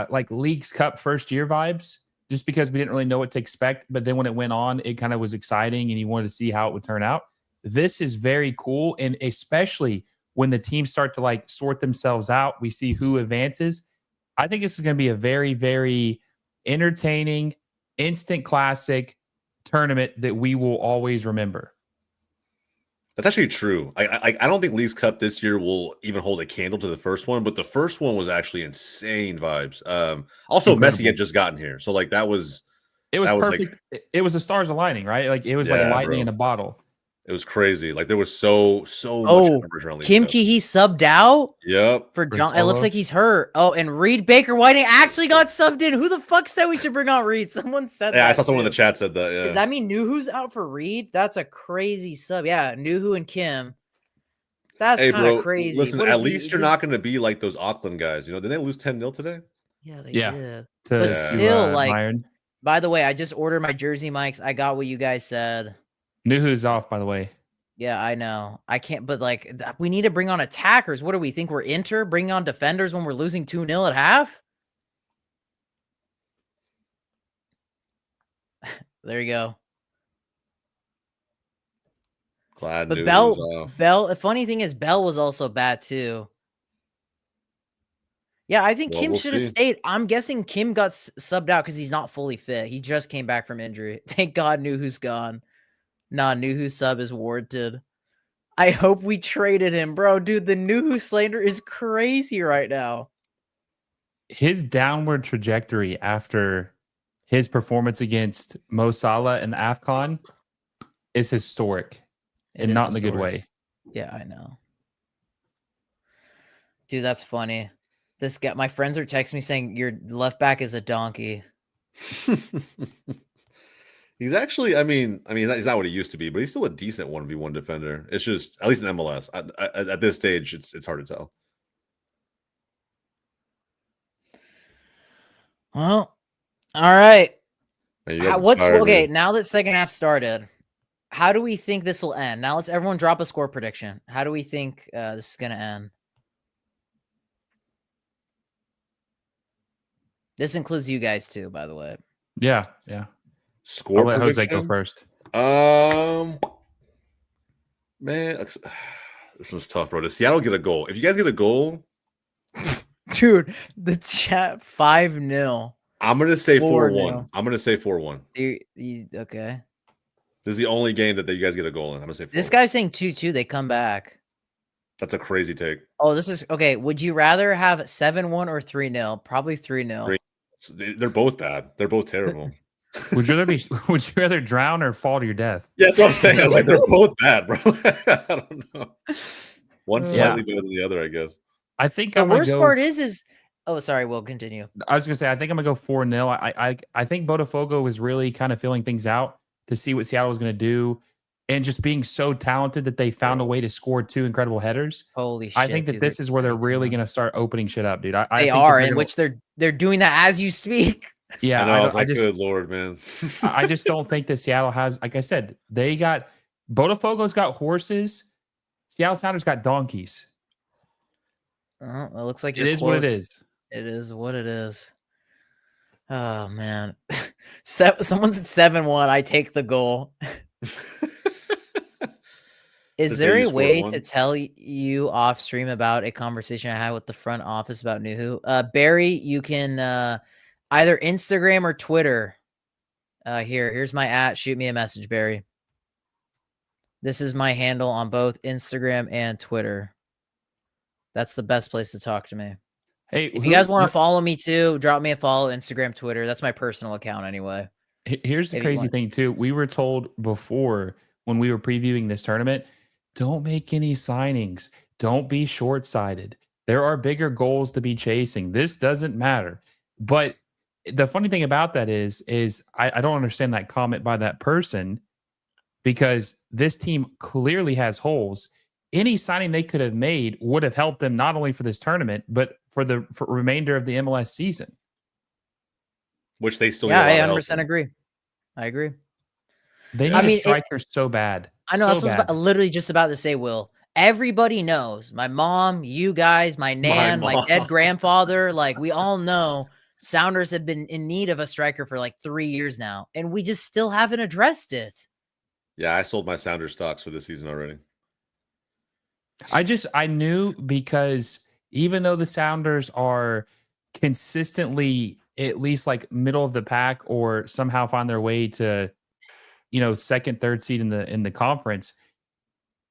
like Leagues Cup first year vibes, just because we didn't really know what to expect. But then when it went on, it kind of was exciting and you wanted to see how it would turn out. This is very cool. And especially when the teams start to like sort themselves out, we see who advances. I think this is going to be a very, very entertaining, instant classic tournament that we will always remember. That's actually true. I don't think Leagues Cup this year will even hold a candle to the first one, but the first one was actually insane vibes. Also, Incredible. Messi had just gotten here, so like it was perfect. Like, it was the stars aligning, right? Like it was like lightning in a bottle. It was crazy. Like there was so much coverage around Leagues Kim Cup. Ki subbed out. Yep. For John, it looks like he's hurt. Oh, and Reed Baker Whiting actually got subbed in. Who the fuck said we should bring on Reed? Someone said that. Yeah, I saw someone in the chat said that. Yeah. Does that mean Nuhu's out for Reed? That's a crazy sub. Yeah, Nuhu and Kim. That's kind of crazy. Listen, at least you're not going to be like those Auckland guys. You know, did they lose 10-0 today? Yeah, they did. But still, like, Bayern. By the way, I just ordered my jersey mics. I got what you guys said. Nuhu's off, by the way. Yeah, I know. I can't, but like, we need to bring on attackers. What do we think? We're Inter? Bring on defenders when we're losing 2-0 at half? There you go. Glad but Bell, the funny thing is, Bell was also bad too. Yeah, I think Kim should have stayed. I'm guessing Kim got subbed out because he's not fully fit. He just came back from injury. Thank God Nuhu's gone. Nah, Nuhu's sub is warranted. I hope we traded him, bro. Dude, the Nuhu slander is crazy right now. His downward trajectory after his performance against Mo Salah in the AFCON is historic. And not in a good way. Yeah, I know. Dude, that's funny. This guy, my friends are texting me saying your left back is a donkey. He's actually, I mean, he's not what he used to be, but he's still a decent 1v1 defender. It's just, at least in MLS, at this stage, it's hard to tell. Well, all right. Okay? Now that second half started, how do we think this will end? Now let's everyone drop a score prediction. How do we think this is going to end? This includes you guys too, by the way. Yeah. Score I'll let prediction? Jose go first. Man, this one's tough, bro. Does Seattle get a goal? If you guys get a goal, dude, the chat 5-0. I'm gonna say 4-1. I'm gonna say 4-1. Okay. This is the only game that you guys get a goal in. I'm gonna say 4-1. This guy's saying 2-2. They come back. That's a crazy take. Oh, this is okay. Would you rather have 7-1 or 3-0? Probably 3-0. They're both bad. They're both terrible. Would you rather drown or fall to your death? Yeah, that's what I'm saying. Like they're both bad, bro. I don't know. One's slightly better than the other, I guess. I think the worst part is oh, sorry, we'll continue. I was gonna say I think I'm gonna go 4-0. I think Botafogo was really kind of filling things out to see what Seattle was gonna do. And just being so talented that they found a way to score 2 incredible headers. Holy shit. I think that this is where they're really going to start opening shit up, dude. They are, in which they're doing that as you speak. Yeah, I just good Lord, man. I just don't think that Seattle has, like I said, Botafogo's got horses. Seattle Sounders got donkeys. It looks like it is what it is. It is what it is. Oh, man. Someone said 7-1. I take the goal. Is there a way to tell you off stream about a conversation I had with the front office about Nuhu? Barry, you can either Instagram or Twitter. Here's my @ shoot me a message, Barry. This is my handle on both Instagram and Twitter. That's the best place to talk to me. Hey, if you guys want to follow me too, drop me a follow. Instagram, Twitter. That's my personal account anyway. Here's the crazy thing too. We were told before when we were previewing this tournament don't make any signings. Don't be short-sighted. There are bigger goals to be chasing. This doesn't matter. But the funny thing about that is I don't understand that comment by that person, because this team clearly has holes. Any signing they could have made would have helped them not only for this tournament, but for the remainder of the MLS season. Which they still I 100% agree. I agree. They need a striker so bad. I know. So I was literally just about to say, Will. Everybody knows. My mom, you guys, my nan, my dead grandfather. Like, we all know Sounders have been in need of a striker for like 3 years now, and we just still haven't addressed it. Yeah, I sold my Sounders stocks for this season already. I knew, because even though the Sounders are consistently at least like middle of the pack or somehow find their way to, second, third seed in the conference,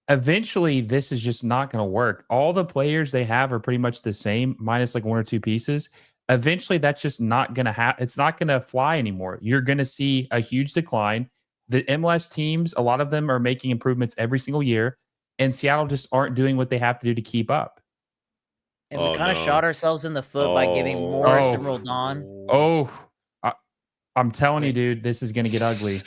eventually this is just not going to work. All the players they have are pretty much the same, minus like one or two pieces. Eventually that's just not going to happen. It's not going to fly anymore. You're going to see a huge decline. The MLS teams, a lot of them are making improvements every single year, and Seattle just aren't doing what they have to do to keep up. And we kind of shot ourselves in the foot by giving Morris and Roldan. I'm telling you, dude, this is going to get ugly.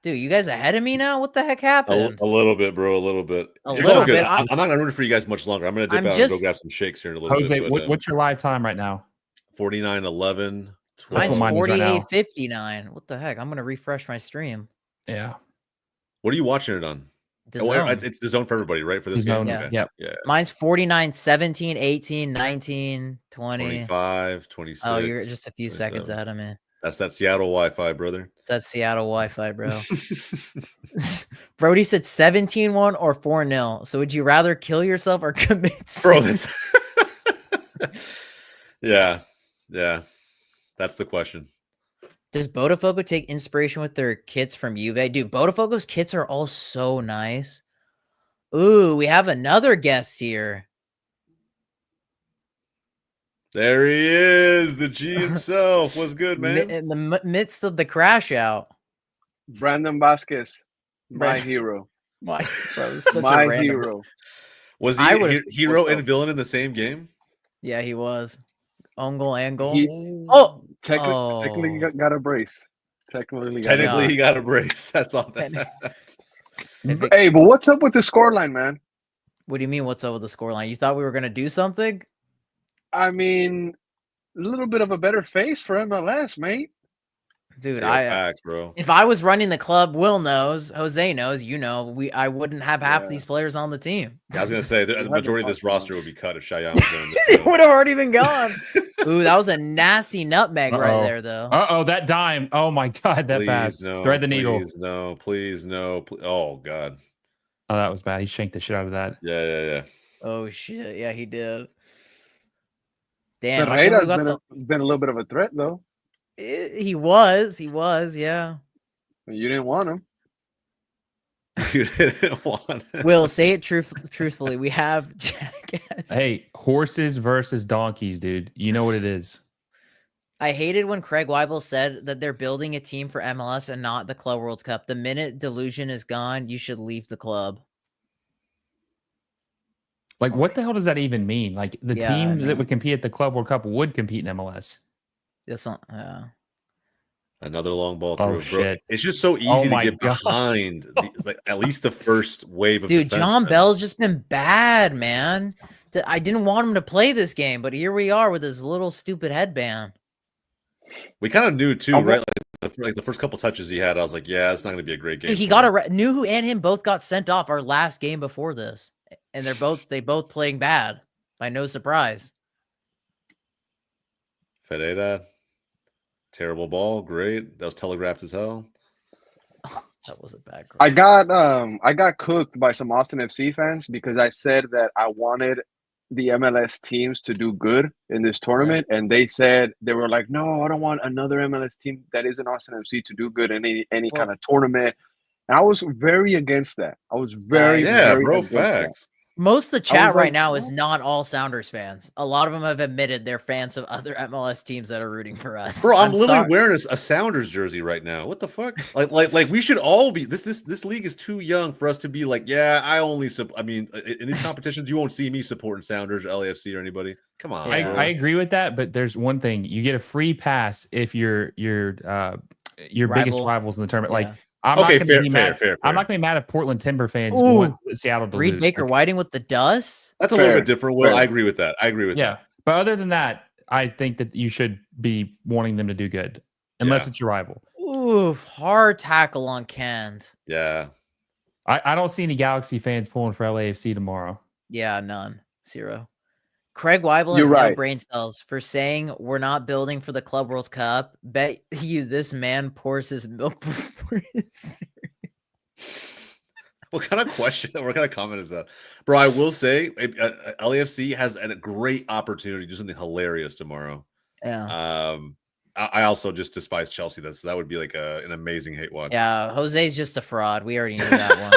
Dude, you guys ahead of me now? What the heck happened? A little bit, bro. A little bit. It's little bit. I'm not going to root for you guys much longer. I'm going to dip out and go grab some shakes here in a little bit. Jose, what's your live time right now? 49:11. Mine's 48:59. What the heck? I'm going to refresh my stream. Yeah. What are you watching it on? It's the zone for everybody, right? For this game? Yeah. Okay. Yeah. Mine's 49, 17, 18, 19, 20. 25, 26. Oh, you're just a few seconds ahead of me. That's that Seattle Wi-Fi, brother. It's that Seattle Wi-Fi, bro. Brody said 17-1 or 4-0. So would you rather kill yourself or commit Bro, that's... Yeah. That's the question. Does Botafogo take inspiration with their kits from Juve? Dude, Botafogo's kits are all so nice. Ooh, we have another guest here. There he is, the G himself. What's good, man? In the midst of the crash out. Brandon Vasquez, my hero. My hero. Was he hero and villain in the same game? Yeah, he was. Own goal and goal. Technically got a brace. Technically, he got a brace. I saw that. Hey, but what's up with the scoreline, man? What do you mean, what's up with the scoreline? You thought we were going to do something? I mean, a little bit of a better face for MLS, mate. Dude, facts, bro. If I was running the club, Will knows, Jose knows, I wouldn't have half these players on the team. Yeah, I was gonna say the majority of this roster would be cut if Cheyenne was doing this. It would have already been gone. Ooh, that was a nasty nutmeg right there, though. That dime. Oh my God, that pass. No, thread the needle. Please no. Oh God. Oh, that was bad. He shanked the shit out of that. Yeah. Oh shit. Yeah, he did. Damn. Ferreira's been a little bit of a threat, though. He was, yeah. You didn't want him. You didn't want him. Will, say it truthfully. We have Jackass. Hey, horses versus donkeys, dude. You know what it is. I hated when Craig Weibel said that they're building a team for MLS and not the Club World Cup. The minute delusion is gone, you should leave the club. Like, what the hell does that even mean? Like, the teams that would compete at the Club World Cup would compete in MLS. That's not. Another long ball through, bro. Shit. It's just so easy to get behind at least the first wave of Dude, John Bell's just been bad, man. I didn't want him to play this game, but here we are with his little stupid headband. We kind of knew too, right? Like the first couple touches he had, I was like, yeah, it's not going to be a great game. He got Nuhu and him both got sent off our last game before this, and they both playing bad. By no surprise. Ferreira, terrible ball. Great. That was telegraphed as hell. That was a bad goal. I got cooked by some Austin FC fans because I said that I wanted the MLS teams to do good in this tournament, and they were like, no, I don't want another MLS team that isn't Austin FC to do good in any kind of tournament. And I was very against that. I was very bro, facts. Most of the chat was right like, now is what? not all Sounders fans. A lot of them have admitted they're fans of other MLS teams that are rooting for us. Bro, I'm literally sorry. wearing a Sounders jersey right now. What the fuck? Like we should all be. This league is too young for us to be like, yeah, I only. I mean, in these competitions, you won't see me supporting Sounders or LAFC or anybody. Come on, Yeah. bro. I agree with that, but there's one thing: you get a free pass if your biggest rivals in the tournament. Yeah. Like I'm Okay, not going to be mad. fair. I'm not going to be mad if Portland Timber fans Ooh, want Seattle to Reed lose. Baker Like, Whiting with the dust. That's a little Fair, bit different. Will, fair. I agree with that. I agree with yeah, that. but other than that, I think that you should be wanting them to do good, unless it's your rival. Ooh, hard tackle on Kent. Yeah. I don't see any Galaxy fans pulling for LAFC tomorrow. Yeah, none. 0. Craig Weibel You're has right. no brain cells for saying we're not building for the Club World Cup. Bet you this man pours his milk before his What kind of question? What kind of comment is that, bro? I will say, LAFC has a great opportunity to do something hilarious tomorrow. Yeah. I also just despise Chelsea. So that would be like an amazing hate watch. Yeah, Jose's just a fraud. We already knew that one.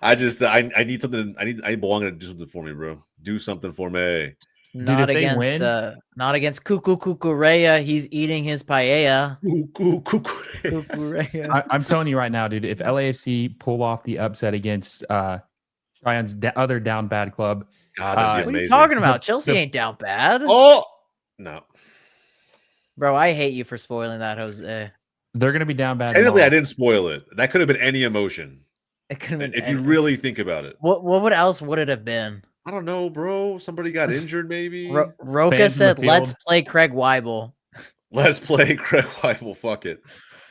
I need something. I need Belong to do something for me, bro. Do something for me. Not if they against win- not against Cuckoo Cucureya. He's eating his paella. Cuckoo. Cucureya. I'm telling you right now, dude. If LAFC pull off the upset against Cheyenne's other down bad club, God, that'd be What are you amazing. talking about? Chelsea ain't down bad. Oh no. Bro, I hate you for spoiling that, Jose. they're gonna be down bad. Technically, tomorrow. I didn't spoil it. That could have been any emotion. It could have been If you really think about it. What else would it have been? I don't know, bro. Somebody got injured, maybe. Roca Fans in the said, "Let's field. play Craig Weibel." Let's play Craig Weibel. Fuck it.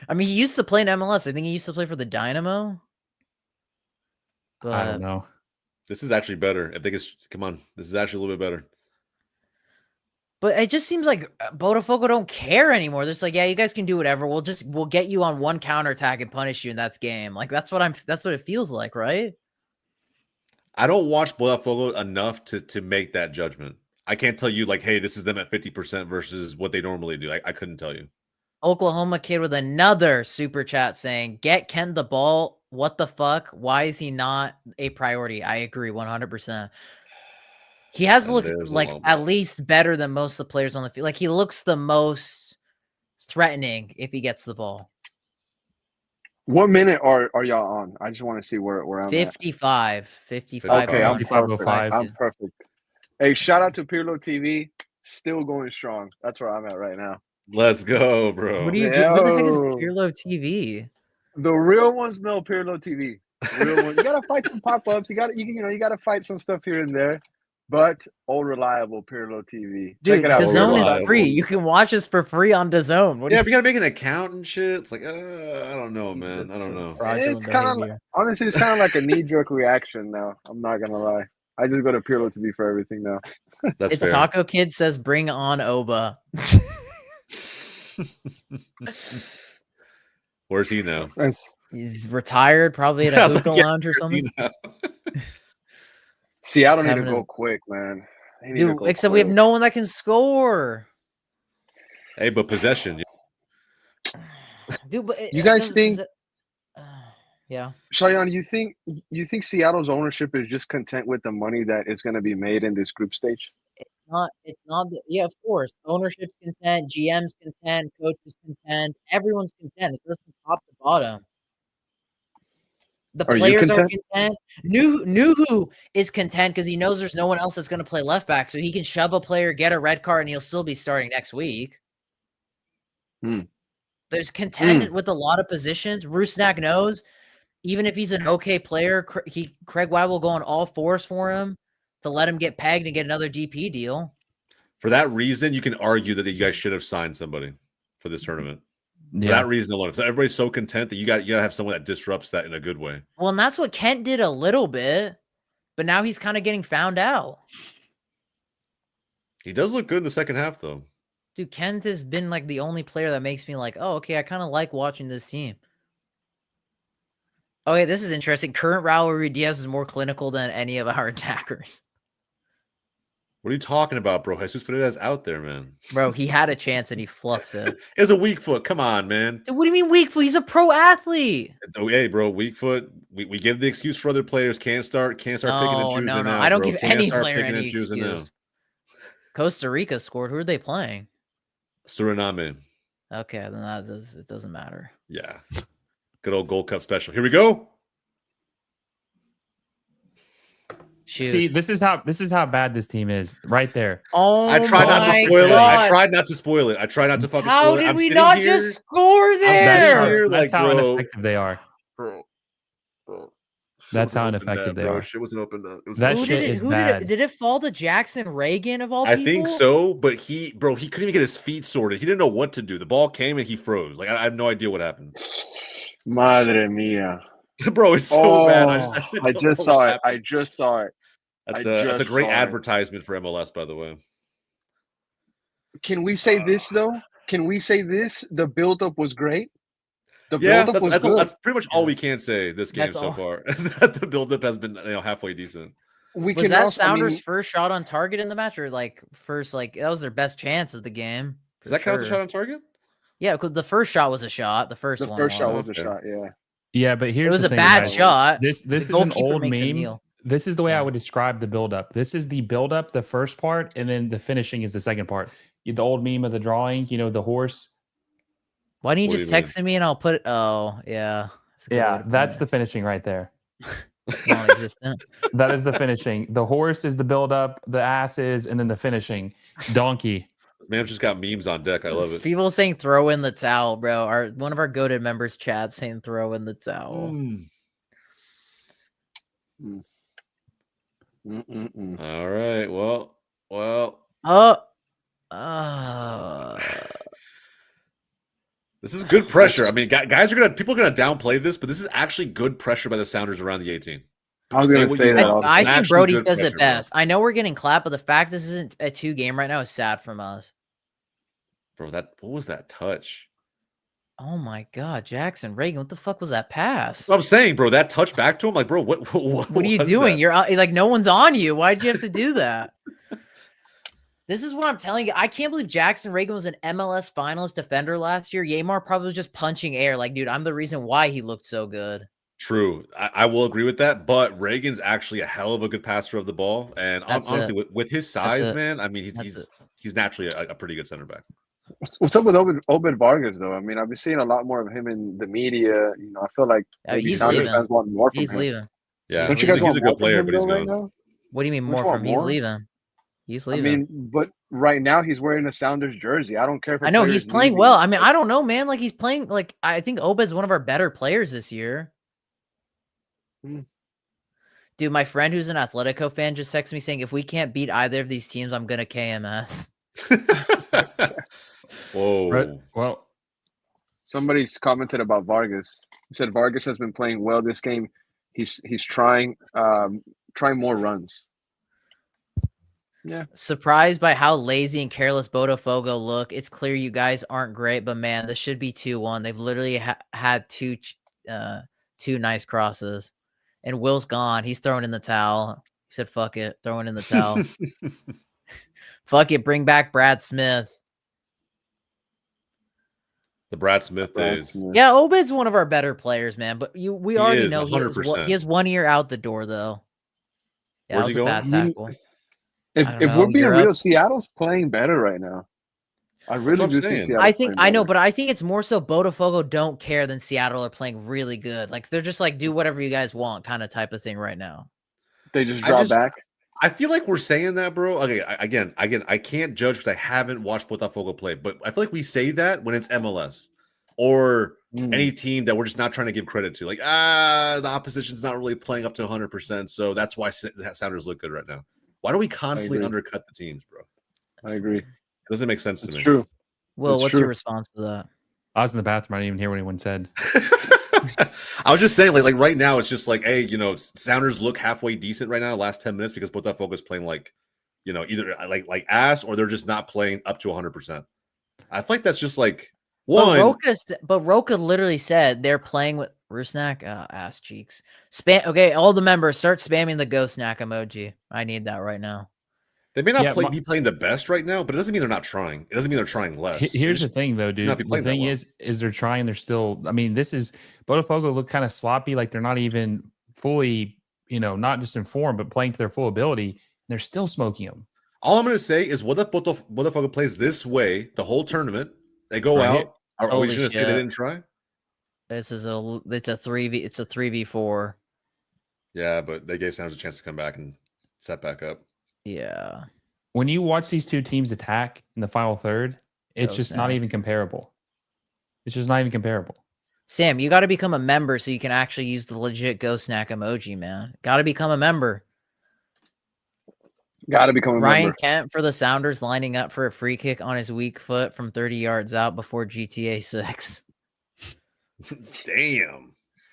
I mean, he used to play in MLS. I think he used to play for the Dynamo. But I don't know. This is actually better. If they could come on, this is actually a little bit better. But it just seems like Botafogo don't care anymore. They're just like, yeah, you guys can do whatever. We'll get you on one counterattack and punish you, and that's game. Like that's what it feels like, right? I don't watch Botafogo enough to make that judgment. I can't tell you like, hey, this is them at 50% versus what they normally do. I couldn't tell you. Oklahoma kid with another super chat saying, "Get Ken the ball. What the fuck? Why is he not a priority?" I agree 100%. He has And looked there's like at least better than most of the players on the field. Like he looks the most threatening if he gets the ball. What minute are y'all on? I just want to see where I'm at. 55. Okay, I'm 55. perfect. I'm perfect. Hey, shout out to Pirlo TV. Still going strong. That's where I'm at right now. Let's go, bro. What do you do? What the heck is Yo. Pirlo TV? The real ones know Pirlo TV. The real ones. You gotta fight some pop-ups. You gotta fight some stuff here and there. But all reliable Pirlo TV. Dude, Check it out. DAZN is reliable. free. You can watch us for free on DAZN. What do Yeah, you but you gotta make an account and shit. It's like, I don't know, man. I don't know. It's kind of honestly, it's kind of like a knee-jerk reaction now. I'm not gonna lie. I just go to Pirlo TV for everything now. That's It's fair. Taco Kid says, "Bring on Oba." Where's he now? He's retired, probably at I a was like, hookah yeah, lounge or where's he something. now? Seattle need to Having his- go quick, man. They need to Dude, go except we have quick. no one that can score. Hey, but possession. Dude, but You guys think? Yeah. Cheyenne, you think Seattle's ownership is just content with the money that is going to be made in this group stage? It's not. Yeah, of course. Ownership's content, GM's content, coaches content, everyone's content. It's just from top to bottom. The Are you players are content? content. Nuhu is content because he knows there's no one else that's going to play left back, so he can shove a player, get a red card, and he'll still be starting next week. There's content with a lot of positions. Rusnak knows, even if he's an okay player, Craig White will go on all fours for him to let him get pegged and get another DP deal. For that reason, you can argue that you guys should have signed somebody for this tournament. Yeah. For that reason alone. So everybody's so content that you got to have someone that disrupts that in a good way. Well, and that's what Kent did a little bit, but now he's kind of getting found out. He does look good in the second half, though. Dude, Kent has been like the only player that makes me like, oh, okay, I kind of like watching this team. Okay, this is interesting. Current Raul Ruiz Diaz is more clinical than any of our attackers. What are you talking about, bro? Jesus Fernandez out there, man. Bro, he had a chance and he fluffed it. He has a weak foot. Come on, man. Dude, what do you mean weak foot? He's a pro athlete. Oh, hey, bro, weak foot. We give the excuse for other players. Can't start picking and choosing No. now. I don't bro. give Can't any start player picking any and choosing now. excuse. Costa Rica scored. Who are they playing? Suriname. Okay, then it doesn't matter. Yeah. Good old Gold Cup special. Here we go. Shoot. See, this is how bad this team is right there. Oh, I tried not to spoil it. I tried not to spoil it. I tried not to fucking How spoil it. did I'm we sitting not here, just score there? That's how bro, ineffective they are. bro. That's how ineffective they are. Shit wasn't open up. That shit is bad. Did it fall to Jackson Reagan of all I people? think so, but he couldn't even get his feet sorted. He didn't know what to do. The ball came and he froze. Like I have no idea what happened. Madre mia. Bro, it's so bad. I just saw it. I just saw it. That's a great advertisement for MLS, by the way. Can we say this though? Can we say this? The buildup was great. The Yeah, buildup was good. that's pretty much all we can say this game so far. Is that the buildup has been halfway decent. Was that Sounders' first shot on target in the match, or that was their best chance of the game? Does that count as a shot on target? Yeah, because the first shot was a shot. The first shot was a shot. Yeah. Yeah, but here's it was the a thing, bad guys. shot. This is an old meme. This is the way I would describe the buildup. This is the buildup, the first part, and then the finishing is the second part. The old meme of the drawing, the horse. Why don't you just text me and I'll put it? Oh, yeah. That's the finishing right there. Non-existent. That is the finishing. The horse is the buildup, the ass is, and then the finishing. Donkey. Man, just got memes on deck. I love it. People saying throw in the towel, bro. One of our goated members chat saying throw in the towel. All right. Well. This is good pressure. I mean, people are gonna downplay this, but this is actually good pressure by the Sounders around the 18. I was gonna say that. I think Brody says it best. I know we're getting clapped, but the fact this isn't a 2 game right now is sad from us. Bro, what was that touch? Oh my god, Jackson Reagan, what the fuck was that pass? I'm saying, bro, that touch back to him, like, bro, what are you doing? You're like, no one's on you. Why'd you have to do that? This is what I'm telling you. I can't believe Jackson Reagan was an MLS finalist defender last year. Yamar probably was just punching air. Like, dude, I'm the reason why he looked so good. True. I will agree with that, but Reagan's actually a hell of a good passer of the ball. And honestly, with his size, man, I mean, he's naturally a pretty good center back. What's up with Obed Vargas, though? I mean, I've been seeing a lot more of him in the media. I feel like he's leaving. Want more from he's him. Leaving. Yeah, don't you guys want he's a good player, but he's right gone. now? What do you mean more from? He's leaving. He's leaving. I mean, but right now he's wearing a Sounders jersey. I don't care if I know he's playing well. I mean, I don't know, man. Like he's playing. Like I think Obed's one of our better players this year. Dude, my friend who's an Atletico fan just texted me saying, if we can't beat either of these teams, I'm gonna KMS. Whoa. Right. Well, somebody's commented about Vargas. He said Vargas has been playing well this game. He's trying more runs. Yeah. Surprised by how lazy and careless Botafogo look. It's clear you guys aren't great, but man, this should be 2-1. They've literally had two nice crosses. And Will's gone. He's throwing in the towel. He said, fuck it. Throwing in the towel. Fuck it. Bring back Brad Smith. The Brad Smith days. Yeah, Obed's one of our better players, man. But we already know he has 1 year out the door, though. Yeah, that was a bad tackle. If we're being real, Seattle's playing better right now. I really do think Seattle's but I think it's more so Botafogo don't care than Seattle are playing really good. Like they're just like, do whatever you guys want kind of type of thing right now. They just draw back. I feel like we're saying that, bro. Okay, again, I can't judge because I haven't watched Botafogo play, but I feel like we say that when it's MLS or any team that we're just not trying to give credit to. Like, the opposition's not really playing up to 100%, so that's why Sounders look good right now. Why do we constantly undercut the teams, bro? I agree. It doesn't make sense to me. It's true. Will, what's your response to that? I was in the bathroom. I didn't even hear what anyone said. I was just saying, like right now, it's just like, hey, Sounders look halfway decent right now. The last 10 minutes because Botafogo is playing like, either like ass or they're just not playing up to 100%. I think that's just like one. But Roca literally said they're playing with Rusnak. Ass cheeks. Okay, all the members start spamming the ghost snack emoji. I need that right now. They may not be playing the best right now, but it doesn't mean they're not trying. It doesn't mean they're trying less. Here's the thing, though, dude. The thing is they're trying. They're still. I mean, this is Botafogo look kind of sloppy, like they're not even fully, not just informed, but playing to their full ability. They're still smoking them. All I'm going to say is, what if Botafogo plays this way the whole tournament? They go out. Are we going to say they didn't try? It's a 3v. It's a 3v4. Yeah, but they gave Sounders a chance to come back and set back up. Yeah. When you watch these two teams attack in the final third, it's just not even comparable. It's just not even comparable. Sam, you got to become a member so you can actually use the legit Go Snack emoji, man. Got to become a member. Got to become a member. Ryan Kent for the Sounders lining up for a free kick on his weak foot from 30 yards out before GTA 6. Damn.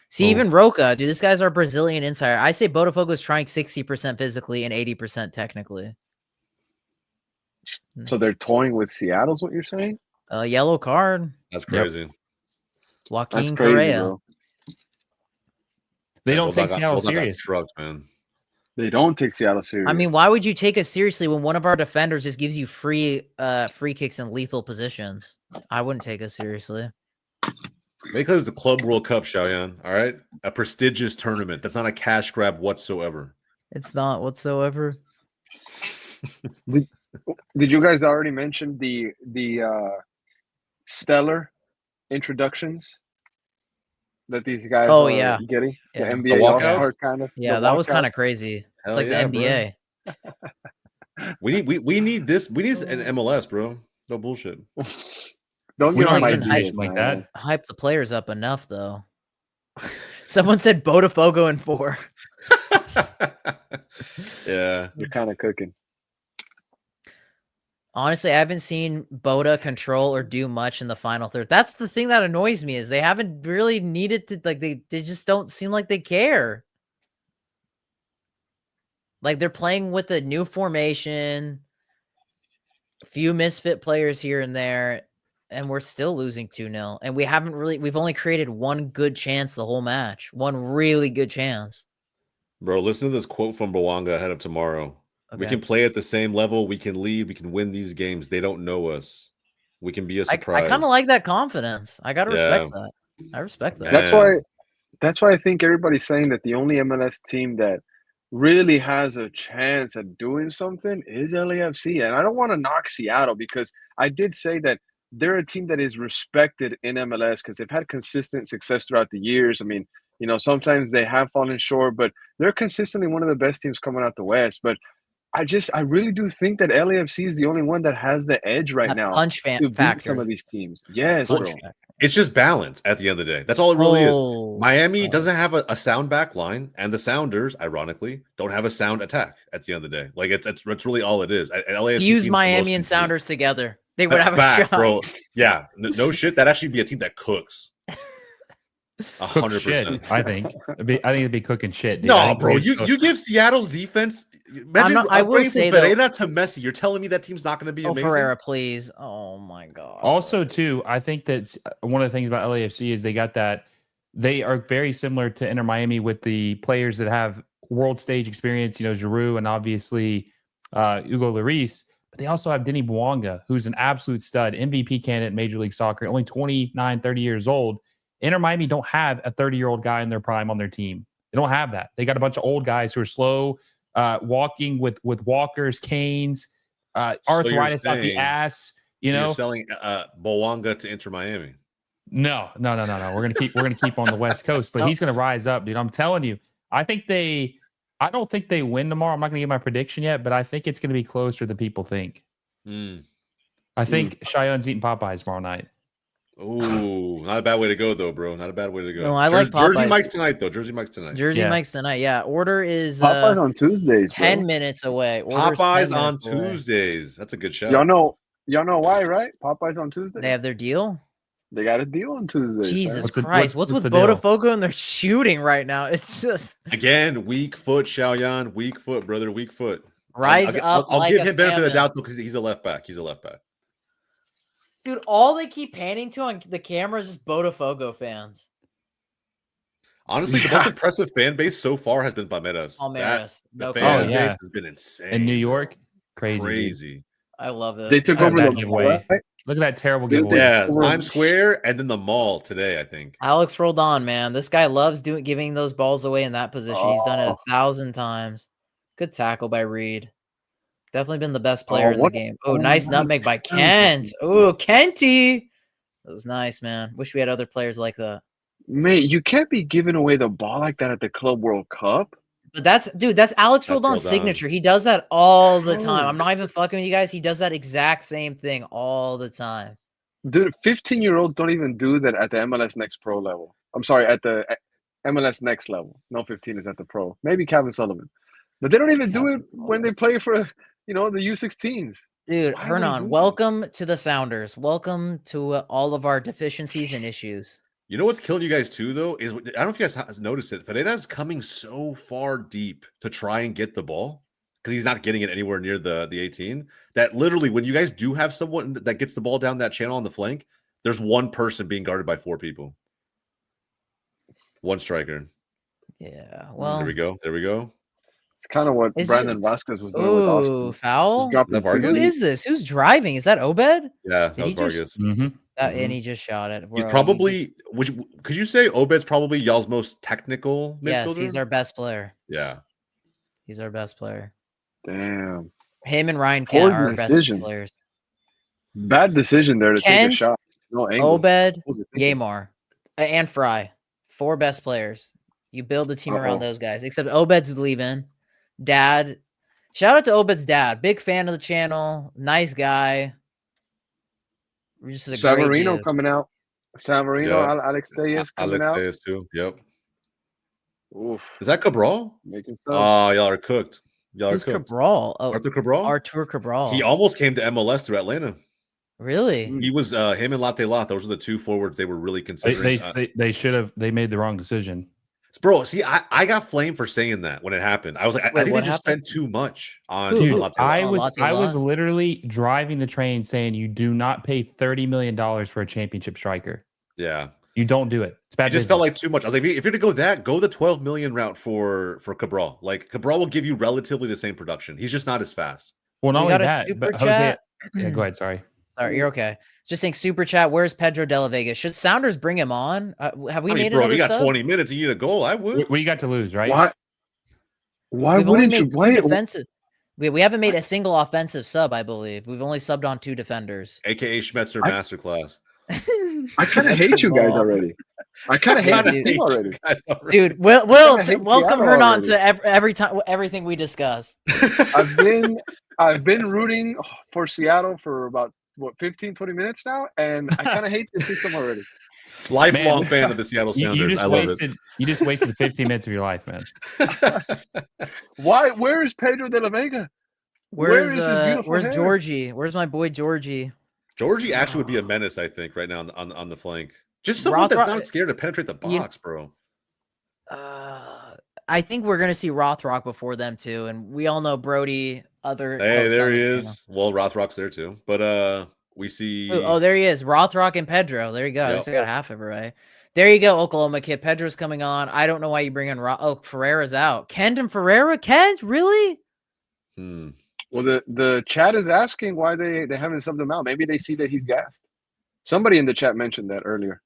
See, even Roca, dude, this guy's our Brazilian insider. I say Botafogo is trying 60% physically and 80% technically. So they're toying with Seattle's what you're saying? Yellow card. That's crazy. Joaquin Correa. Bro. They don't take Seattle serious. Shrugged, man. They don't take Seattle serious. I mean, why would you take us seriously when one of our defenders just gives you free kicks in lethal positions? I wouldn't take us seriously. Because it's the Club World Cup, Xiaoyan. All right, a prestigious tournament. That's not a cash grab whatsoever. It's not whatsoever. Did you guys already mention the stellar introductions that these guys are getting? Yeah. The NBA All-Star kind of. Yeah, that was kind of crazy. It's like the NBA. We need this. We need an MLS, bro. No bullshit. Don't give them ideas like that. Hype the players up enough, though. Someone said Botafogo in 4. Yeah, you're kind of cooking. Honestly, I haven't seen Bota control or do much in the final third. That's the thing that annoys me is they haven't really needed to, like, they just don't seem like they care. Like, they're playing with a new formation, a few misfit players here and there, and we're still losing 2-0. And we've only created one good chance the whole match. One really good chance. Bro, listen to this quote from Bwanga ahead of tomorrow. Okay. We can play at the same level. We can lead. We can win these games. They don't know us. We can be a surprise. I kind of like that confidence. I got to respect that. I respect that. That's why I think everybody's saying that the only MLS team that really has a chance at doing something is LAFC. And I don't want to knock Seattle because I did say that they're a team that is respected in MLS because they've had consistent success throughout the years. I mean, sometimes they have fallen short, but they're consistently one of the best teams coming out the West. But I really do think that LAFC is the only one that has the edge right now to beat some of these teams. Yes, bro. It's just balance at the end of the day. That's all it really is. Miami doesn't have a sound back line, and the Sounders, ironically, don't have a sound attack at the end of the day. Like it's really all it is. LAFC use Miami and Sounders together. They would have a shot, bro. Yeah, no shit. That'd actually be a team that cooks. 100%. I think it'd be cooking shit. Dude. No, bro. You give Seattle's defense. Imagine I will say though, Ferreira to Messi. You're telling me that team's not going to be amazing. Ferreira, please. Oh my god. Also, too, I think that's one of the things about LAFC is they got that. They are very similar to Inter Miami with the players that have world stage experience. Giroud and obviously Hugo Lloris. But they also have Denny Bwanga, who's an absolute stud, MVP candidate in Major League Soccer, only 29, 30 years old. Inter Miami don't have a 30-year-old guy in their prime on their team. They don't have that. They got a bunch of old guys who are slow, walking with walkers, canes, arthritis out the ass. You're selling Bwanga to Inter Miami. No. We're gonna keep on the West Coast, but he's gonna rise up, dude. I'm telling you. I don't think they win tomorrow. I'm not gonna give my prediction yet, but I think it's gonna be closer than people think. I think Cheyenne's eating Popeyes tomorrow night. Ooh, not a bad way to go, though, bro. Not a bad way to go. No, I like Popeyes. Jersey Mike's tonight, though. Jersey Mike's tonight. Yeah, order is Popeyes on Tuesdays. 10 minutes away. Popeyes on Tuesdays. That's a good show. Y'all know why, right? Popeyes on Tuesday. They have their deal. They got a deal on Tuesday. Jesus Christ. What's with Botafogo and they're shooting right now? It's just again, weak foot, Xiaoyan. Weak foot, brother. Weak foot. Rise up. I'll give him benefit of the doubt though, because he's a left back. Dude, all they keep panning to on the camera is just Botafogo fans. Honestly, the most impressive fan base so far has been Palmeiras. The fan base has been insane. In New York? Crazy. I love it. They took I love over that the giveaway. right? Look at that terrible They- giveaway. Yeah, Over- Times Square and then the mall today, I think. Alex rolled on, man. This guy loves giving those balls away in that position. He's done it 1,000 times. Good tackle by Reed. Definitely been the best player in the game. Oh, nice nutmeg by Kent. Oh, Kenty. That was nice, man. Wish we had other players like that. Mate, you can't be giving away the ball like that at the Club World Cup. But that's Alex That's Roldan's Roldan. signature. He does that all the time. Bro. I'm not even fucking with you guys. He does that exact same thing all the time. Dude, 15-year-olds don't even do that at the MLS Next Pro level. I'm sorry, at the MLS Next level. No, 15 is at the Pro. Maybe Calvin Sullivan. But they don't even do it when they play for, the U16s. Dude, Why would he do Hernan, that? welcome to the Sounders. Welcome to all of our deficiencies and issues. You know what's killing you guys too, though, is I don't know if you guys noticed it. Fereira's coming so far deep to try and get the ball because he's not getting it anywhere near the 18. That literally, when you guys do have someone that gets the ball down that channel on the flank, there's one person being guarded by 4 people. One striker. Yeah, well. There we go. There we go. It's kind of what It's Brandon just- Vasquez was doing with Ooh, Austin. foul? Just dropping Is that Vargas? Who two. is this? Who's driving? Is that Obed? Yeah, Did that was he just- Vargas. Mm-hmm. And he just shot it. He's Bro, probably. Could you say Obed's probably y'all's most technical midfielder? Yes, he's our best player. Yeah. He's our best player. Damn. Him and Ryan Poor Kent are our best decision. players. Bad decision there to take Kent, a shot. No angle. Obed, What was he thinking? Yamar, and Fry. 4 best players. You build a team around Uh-oh. those guys. Except Obed's leaving. Dad. Shout out to Obed's dad. Big fan of the channel. Nice guy. Just a great Savarino dude. coming out. Savarino, Yeah. Alex Tejas coming Alex out. Tejas too. Yep. Oof. Is that Cabral? Making Oh, subs. y'all are cooked. Y'all are Who's cooked. Cabral? Oh, Arthur Cabral? Artur Cabral. He almost came to MLS through Atlanta. Really? He was him and Latte Lot. Those were the 2 forwards they were really considering. They should have. They made the wrong decision. Bro, see, I got flamed for saying that when it happened. I was like, I Wait, think what they just happened? spent too much on Who? Dude, Latte Lot. I Latte was Lot? literally driving the train saying you do not pay $30 million for a championship striker. Yeah. You don't do it. It's bad. It just felt business. like too much. I was like, if you're to go that, go the 12 million route for Cabral. Like Cabral will give you relatively the same production. He's just not as fast. Well, not We got only a that, super but Jose. chat. Yeah, go ahead. Sorry. Sorry, you're okay. Just saying, super chat. Where's Pedro de la Vega? Should Sounders bring him on? Have we I mean, made bro, another you got sub? 20 minutes. You need a goal. I would. What you got to lose, right? Why? Why We've only wouldn't you? made 2 Why? defensive. We haven't made a single offensive sub, I believe. We've only subbed on 2 defenders. AKA Schmetzer I- Masterclass. I kind of hate you guys Ball. already. I kind of hate Kinda this hate team you already. guys already. Dude, Will hate welcome Seattle Hernan already. to every time everything we discuss. I've been rooting for Seattle for about 15, 20 minutes now, and I kind of hate the system already. Lifelong Man, fan of the Seattle You Sounders. just I love wasted. You just wasted 15 minutes of your life, man. it. Why? Where is Pedro de la Vega? Where is his beautiful where's hair? Georgie? Where's my boy Georgie? Georgie actually would be a menace, I think, right now on the flank. Just someone that's not scared to penetrate the box, bro. I think we're gonna see Rothrock before them too, and we all know Brody. Other Hey, hosts there on he the is. channel. Well, Rothrock's there too, but we see. Oh, there he is. Rothrock and Pedro. There you go. At least I got half of it right. There you go, Oklahoma kid. Pedro's coming on. I don't know why you bring in Ferreira's out. Kent and Ferreira? Kent? Really? Well, the chat is asking why they haven't subbed him out. Maybe they see that he's gassed. Somebody in the chat mentioned that earlier.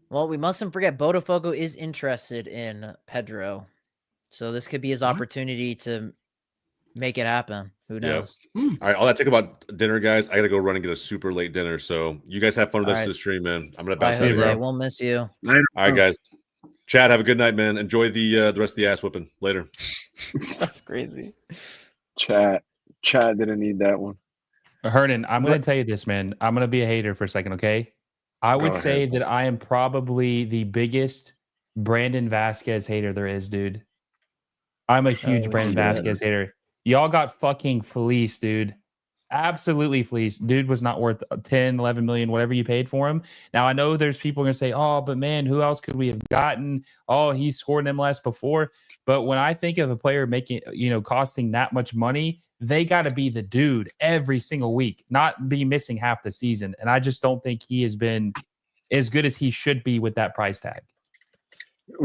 Well, we mustn't forget Botafogo is interested in Pedro. So this could be his opportunity to make it happen. Who knows? All right, all that talk about dinner, guys. I gotta go run and get a super late dinner. So you guys have fun with us to the stream, man. I'm gonna Bye, bounce out. Jose. We'll miss you. All right, guys. Chad, have a good night, man. Enjoy the rest of the ass whipping. Later. That's crazy. Chat didn't need that one. Hernan, I'm going to tell you this, man. I'm going to be a hater for a second, okay? I would say that I am probably the biggest Brandon Vasquez hater there is, dude. I'm a huge Brandon Vasquez hater. Y'all got fucking fleeced, dude. Absolutely fleeced. Dude was not worth 10, 11 million, whatever you paid for him. Now, I know there's people going to say, oh, but man, who else could we have gotten? Oh, he scored in MLS before. But when I think of a player making, costing that much money, they got to be the dude every single week, not be missing half the season. And I just don't think he has been as good as he should be with that price tag.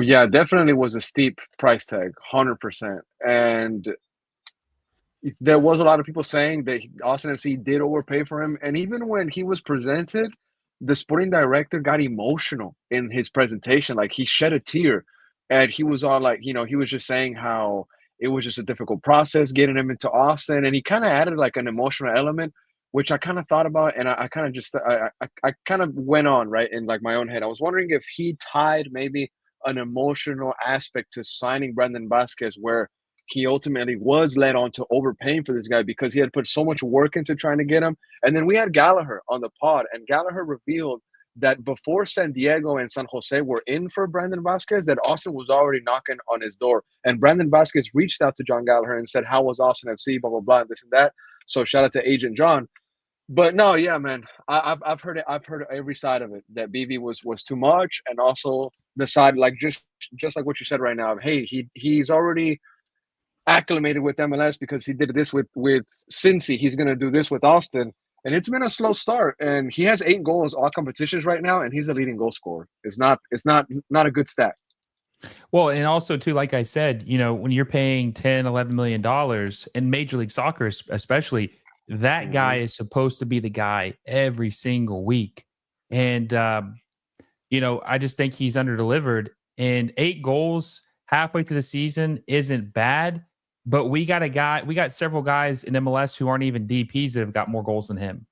Yeah, definitely was a steep price tag, 100%. And there was a lot of people saying that Austin FC did overpay for him. And even when he was presented, the sporting director got emotional in his presentation. Like, he shed a tear, and he was all like, he was just saying how it was just a difficult process getting him into Austin. And he kind of added like an emotional element, which I kind of thought about. And I kind of just, I kind of went on, right, in like my own head. I was wondering if he tied maybe an emotional aspect to signing Brandon Vasquez, where he ultimately was led on to overpaying for this guy because he had put so much work into trying to get him. And then we had Gallagher on the pod, and Gallagher revealed that before San Diego and San Jose were in for Brandon Vasquez, that Austin was already knocking on his door. And Brandon Vasquez reached out to John Gallagher and said, how was Austin FC, blah, blah, blah, and this and that. So shout out to Agent John. But no, yeah, man, I've heard it. I've heard every side of it, that BV was too much, and also the side, like just like what you said right now. Hey, he's already acclimated with MLS because he did this with Cincy. He's gonna do this with Austin, and it's been a slow start. And he has 8 goals all competitions right now, and he's the leading goal scorer. It's not a good stat. Well, and also too, like I said, when you're paying $10-11 million in Major League Soccer, especially, that guy is supposed to be the guy every single week. And I just think he's underdelivered. And 8 goals halfway through the season isn't bad. But we got several guys in MLS who aren't even DPs that have got more goals than him,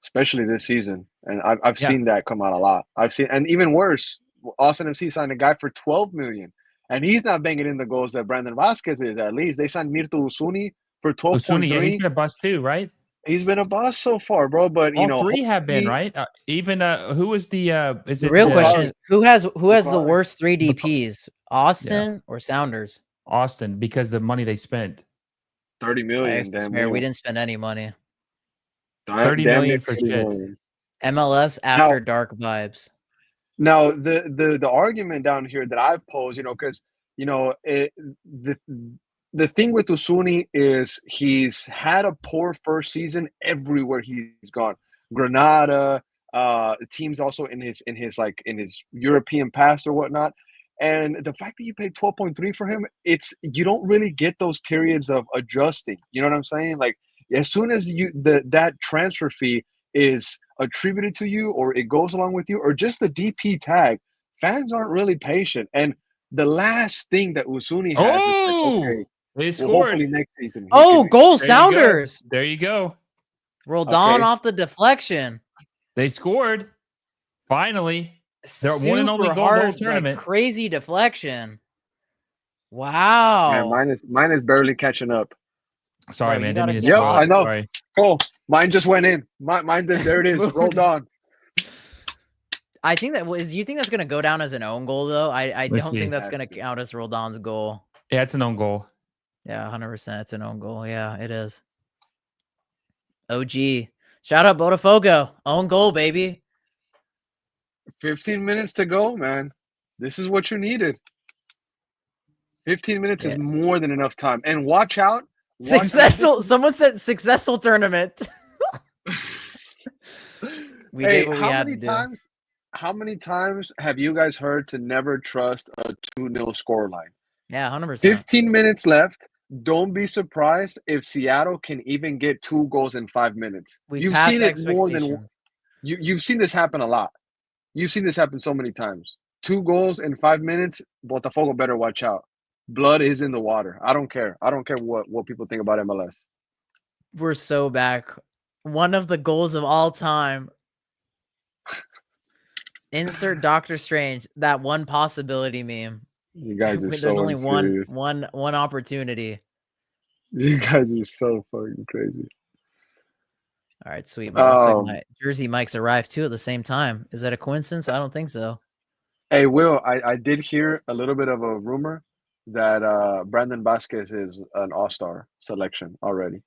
especially this season. And I've seen that come out a lot. And even worse, Austin FC signed a guy for $12 million, and he's not banging in the goals that Brandon Vasquez is. At least they signed Mirto Usuni for 12.3. Yeah, he's been a bust too, right? He's been a bust so far, bro. But all 3 have been, right? Even who was the? Is the it real question? Is who has the worst 3 DPs? Austin or Sounders? Austin, because the money they spent. $30 million. I swear, we didn't spend any money. $30 million for shit. MLS after dark vibes. Now, the argument down here that I've posed, because the thing with Usuni is he's had a poor first season everywhere he's gone. Granada, teams also in his European past or whatnot. And the fact that you paid 12.3 for him, you don't really get those periods of adjusting. You know what I'm saying? Like, as soon as that transfer fee is attributed to you, or it goes along with you, or just the DP tag, fans aren't really patient. And the last thing that Usuni has is like, okay, they scored. Hopefully next season. Goal Sounders. There you go. Roldan off the deflection. They scored. Finally. They're one and only goal the whole tournament. Like, crazy deflection. Wow. Man, mine is barely catching up. Sorry, man. Yep, I know. Sorry. Cool. Mine just went in. Mine there it is. Rolled on. I think you think that's gonna go down as an own goal though? I don't think that's gonna count as Roldan's goal. Yeah, it's an own goal. Yeah, 100%. It's an own goal. Yeah, it is. OG. Shout out Botafogo. Own goal, baby. 15 minutes to go, man. This is what you needed. 15 minutes is more than enough time. And watch out. Successful. Someone said successful tournament. We did what we had to do. How many times have you guys heard to never trust a 2-0 scoreline? Yeah, 100%. 15 minutes left. Don't be surprised if Seattle can even get 2 goals in 5 minutes. You've seen it more than you've seen this happen a lot. You've seen this happen so many times. 2 goals in 5 minutes. Botafogo better watch out. Blood is in the water. I don't care. I don't care what people think about MLS. We're so back. One of the goals of all time. Insert Doctor Strange. That one possibility meme. You guys are There's so only unserious. one opportunity. You guys are so fucking crazy. All right, sweet. Looks like my Jersey Mike's arrived too at the same time. Is that a coincidence? I don't think so. Hey, Will, I did hear a little bit of a rumor that Brandon Vasquez is an all-star selection already.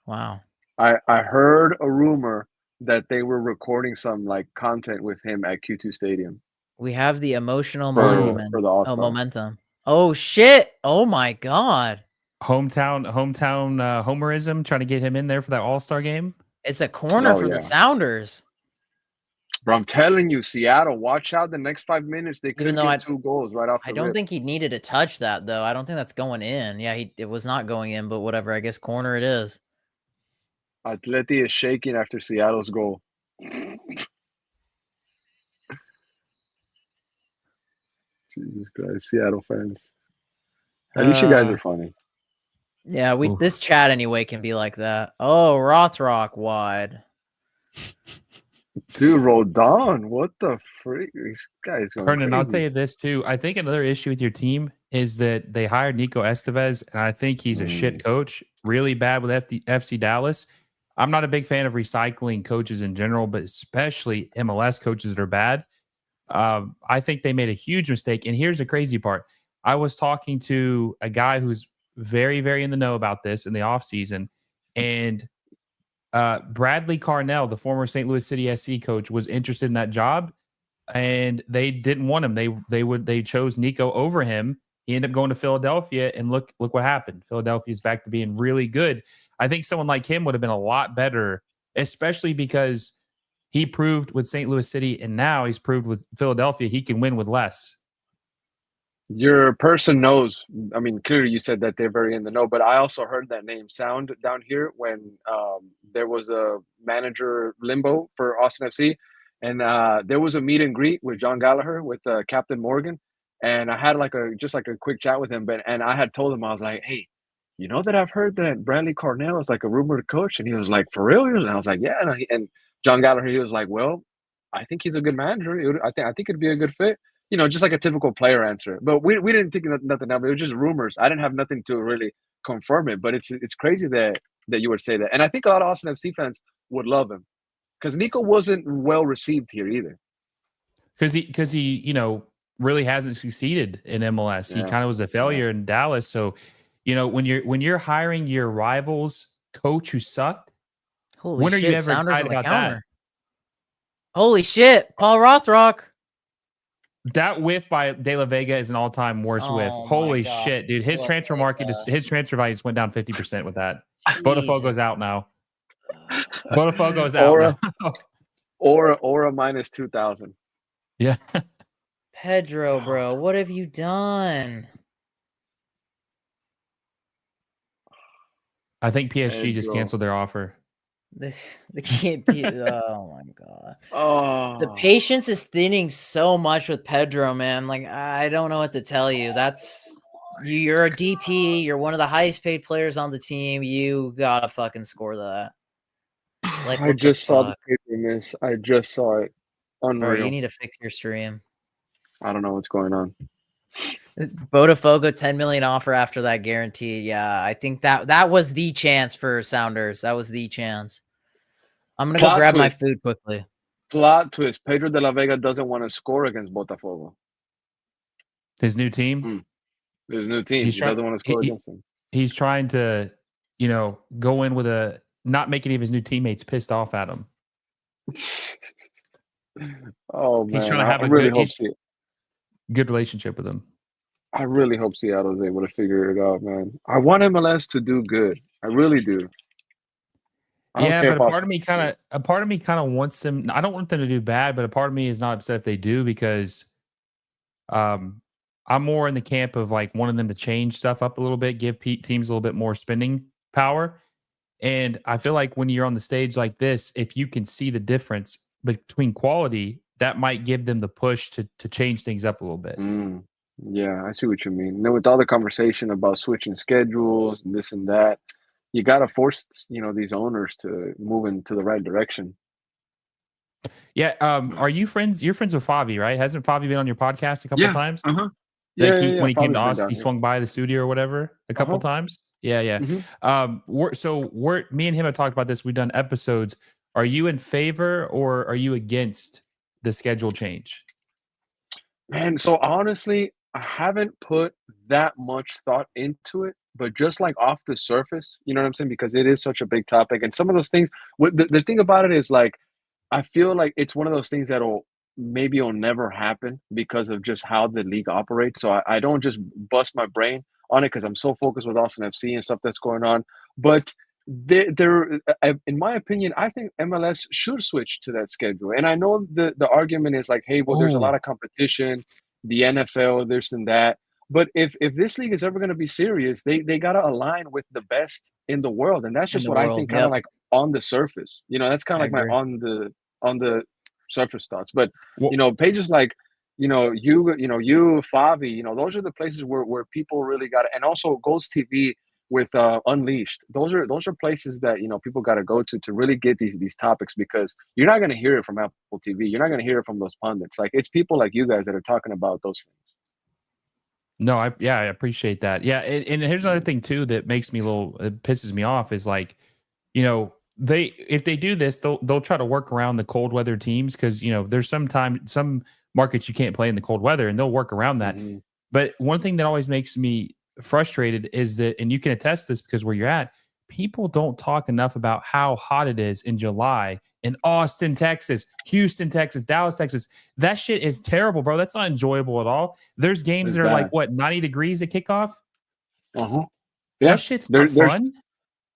Wow. I heard a rumor that they were recording some content with him at Q2 Stadium. We have the emotional monument. For the all-star. Momentum. Oh shit. Oh my god. Hometown homerism, trying to get him in there for that all-star game. It's a corner for the Sounders. Bro, I'm telling you, Seattle, watch out the next 5 minutes. They Even could though get 2 goals right off I the don't rip. think he needed to touch that, though. I don't think that's going in. Yeah, it was not going in, but whatever. I guess corner it is. Atleti is shaking after Seattle's goal. Jesus Christ, Seattle fans. At least you guys are funny. Yeah, this chat anyway can be like that. Oh, Rothrock wide. Dude, Rodon, what the freak? This guy's going Hernan, I'll tell crazy. you this too. I think another issue with your team is that they hired Nico Estevez, and I think he's a shit coach. Really bad with FC Dallas. I'm not a big fan of recycling coaches in general, but especially MLS coaches that are bad. I think they made a huge mistake. And here's the crazy part. I was talking to a guy who's very, very in the know about this in the offseason, and Bradley Carnell, the former St. Louis City SC coach, was interested in that job, and they didn't want him. They chose Nico over him. He ended up going to Philadelphia, and look what happened. Philadelphia's back to being really good. I think someone like him would have been a lot better, especially because he proved with St. Louis City, and now he's proved with Philadelphia he can win with less. Your person knows. I mean, clearly you said that they're very in the know, but I also heard that name sound down here when there was a manager limbo for Austin FC, and there was a meet and greet with John Gallagher with Captain Morgan, and I had just a quick chat with him, and I had told him, I was like, hey, you know that I've heard that Bradley Carnell is like a rumored coach, and he was like, for real? And I was like, yeah, and John Gallagher, he was like, well, I think he's a good manager. I think it'd be a good fit. Just like a typical player answer. But we didn't think nothing of it. It was just rumors. I didn't have nothing to really confirm it. But it's crazy that you would say that. And I think a lot of Austin FC fans would love him because Nico wasn't well received here either. Because he really hasn't succeeded in MLS. Yeah. He kind of was a failure in Dallas. So when you're hiring your rival's coach who sucked, holy when shit, are you ever Sounders excited about that? Holy shit, Paul Rothrock. That whiff by De La Vega is an all-time worst whiff. Holy shit, dude! His transfer market, his transfer value just went down 50% with that. Botafogo's out now. Botafogo's out now. Aura minus 2,000. Yeah. Pedro, bro, what have you done? I think PSG just canceled their offer. They can't be. Oh my god. Oh, the patience is thinning so much with Pedro, man. Like, I don't know what to tell you. You're a DP. You're one of the highest paid players on the team. You gotta fucking score that. Like, I just saw the paper miss. I just saw it. Unreal. Bro, you need to fix your stream. I don't know what's going on. Botafogo 10 million offer after that guarantee. Yeah, I think that was the chance for Sounders. That was the chance. I'm gonna go grab my food quickly. Plot twist: Pedro de la Vega doesn't want to score against Botafogo. His new team. His new team. He doesn't want to score against them. He's trying to, go in with not make any of his new teammates pissed off at him. Oh man, he's trying to have a good relationship with him. I really hope Seattle is able to figure it out, man. I want MLS to do good. I really do. Yeah, but a part of me kind of wants them. I don't want them to do bad, but a part of me is not upset if they do because, I'm more in the camp of like wanting them to change stuff up a little bit, give teams a little bit more spending power. And I feel like when you're on the stage like this, if you can see the difference between quality, that might give them the push to change things up a little bit. Yeah, I see what you mean. And then with all the conversation about switching schedules and this and that, you got to force, these owners to move into the right direction. Yeah. Are you friends? You're friends with Favi, right? Hasn't Favi been on your podcast a couple of times? Uh-huh. When he came to Austin, he swung by the studio or whatever a couple of times. Yeah. Mm-hmm. Me and him have talked about this. We've done episodes. Are you in favor or are you against the schedule change? Man, so honestly, I haven't put that much thought into it, but just like off the surface, you know what I'm saying? Because it is such a big topic. And some of those things, the thing about it is like, I feel like it's one of those things that'll never happen because of just how the league operates. So I don't just bust my brain on it because I'm so focused with Austin FC and stuff that's going on. But in my opinion, I think MLS should switch to that schedule. And I know the argument is like, hey, well, there's a lot of competition, the NFL, this and that. But if this league is ever going to be serious, they got to align with the best in the world, and that's just what I think. Kind of like on the surface, that's kind of like my on the surface thoughts. But pages like you, Favi, those are the places where people really got it, and also Ghost TV with Unleashed. Those are places that people got to go to really get these topics, because you're not going to hear it from Apple TV. You're not going to hear it from those pundits. Like, it's people like you guys that are talking about those things. No, I appreciate that. Yeah, and here's another thing too that makes me it pisses me off is like, if they do this, they'll try to work around the cold weather teams, because there's some markets you can't play in the cold weather, and they'll work around that. Mm-hmm. But one thing that always makes me frustrated is that, and you can attest this because where you're at, people don't talk enough about how hot it is in July in Austin, Texas, Houston, Texas, Dallas, Texas. That shit is terrible, bro. That's not enjoyable at all. There's games that are like, what, 90 degrees at kickoff? Uh-huh. Yeah. That shit's not fun.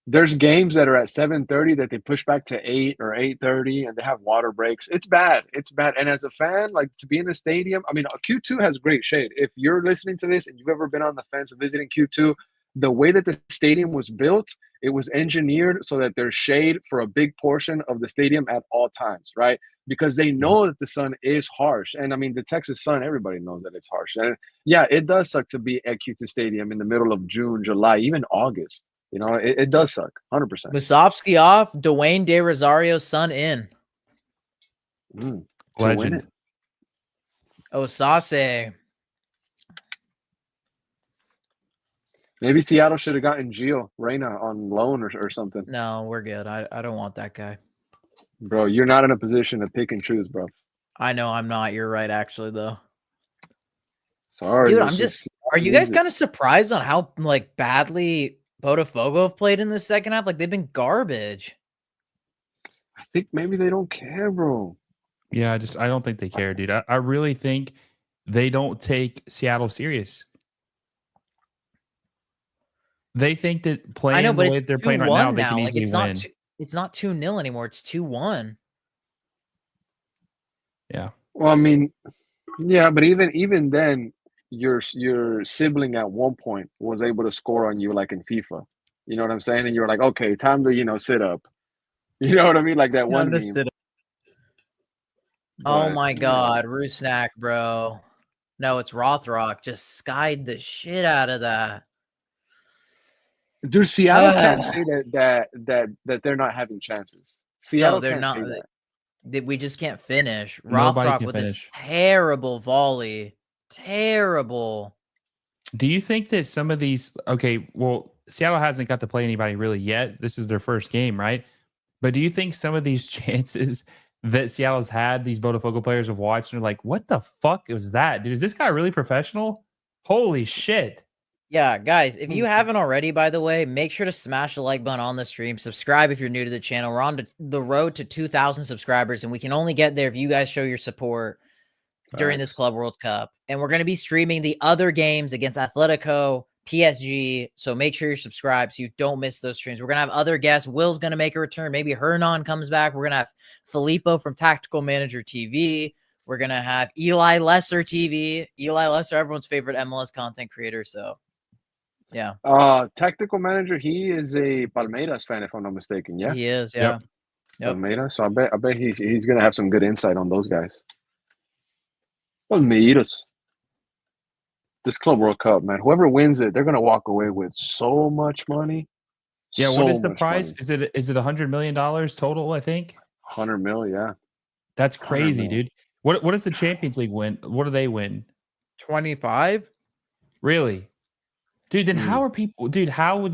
There's games that are at 7:30 that they push back to 8 or 8:30, and they have water breaks. It's bad. It's bad. And as a fan, like, to be in the stadium, I mean, Q2 has great shade. If you're listening to this and you've ever been on the fence of visiting Q2, the way that the stadium was built, it was engineered so that there's shade for a big portion of the stadium at all times, right? Because they know that the sun is harsh. And I mean, the Texas sun, everybody knows that it's harsh. And yeah, it does suck to be at Q2 Stadium in the middle of June, July, even August. It does suck, 100%. Musovski off, Dwayne De Rosario's son in. Legend. Osase. Maybe Seattle should have gotten Gio Reyna on loan or something. No, we're good. I don't want that guy. Bro, you're not in a position to pick and choose, bro. I know I'm not. You're right, actually, though. Sorry. Dude, are you guys kind of surprised on how, like, badly Botafogo have played in the second half? Like, they've been garbage. I think maybe they don't care, bro. Yeah, I don't think they care, dude. I really think they don't take Seattle serious. They think that playing the way they're playing right now, they can easily win. It's not 2-0 anymore. It's 2-1. Yeah. Well, I mean, yeah, but even then, your sibling at one point was able to score on you, like in FIFA. You know what I'm saying? And you're like, okay, time to sit up. You know what I mean? Like that one game. Oh my God, Rusnak, bro. No, it's Rothrock. Just skied the shit out of that. Dude, Seattle can't say that they're not having chances. Seattle, no, they're not. We just can't finish. Rothrock with finish. this terrible volley. Terrible. Do you think that some of these? Okay, well, Seattle hasn't got to play anybody really yet. This is their first game, right? But do you think some of these chances that Seattle's had, these Botafogo players have watched and are like, what the fuck was that? Dude, is this guy really professional? Holy shit. Yeah, guys, if you haven't already, by the way, make sure to smash the like button on the stream. Subscribe if you're new to the channel. We're on the road to 2,000 subscribers, and we can only get there if you guys show your support during this Club World Cup. And we're going to be streaming the other games against Atletico, PSG. So make sure you're subscribed so you don't miss those streams. We're going to have other guests. Will's going to make a return. Maybe Hernan comes back. We're going to have Filippo from Tactical Manager TV. We're going to have Eli Lesser TV. Eli Lesser, everyone's favorite MLS content creator. So, yeah. Tactical Manager, he is a Palmeiras fan, if I'm not mistaken. Yeah, he is. Yeah. Yep. Palmeiras. So I bet he's going to have some good insight on those guys. Palmeiras. This Club World Cup, man. Whoever wins it, they're going to walk away with so much money. Yeah, what is the prize? Money. Is it $100 million total, I think? 100 mil, yeah. That's crazy, dude. What does the Champions League win? What do they win? 25? Really? Dude, then how are people, dude, how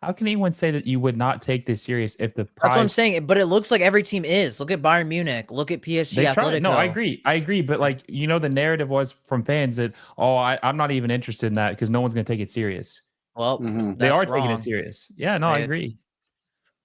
can anyone say that you would not take this serious if the prize? That's what I'm saying, but it looks like every team is. Look at Bayern Munich. Look at PSG. Atletico. No, I agree. But like, the narrative was from fans that, I'm not even interested in that because no one's going to take it serious. Well, they are taking it serious. Yeah, no, I agree.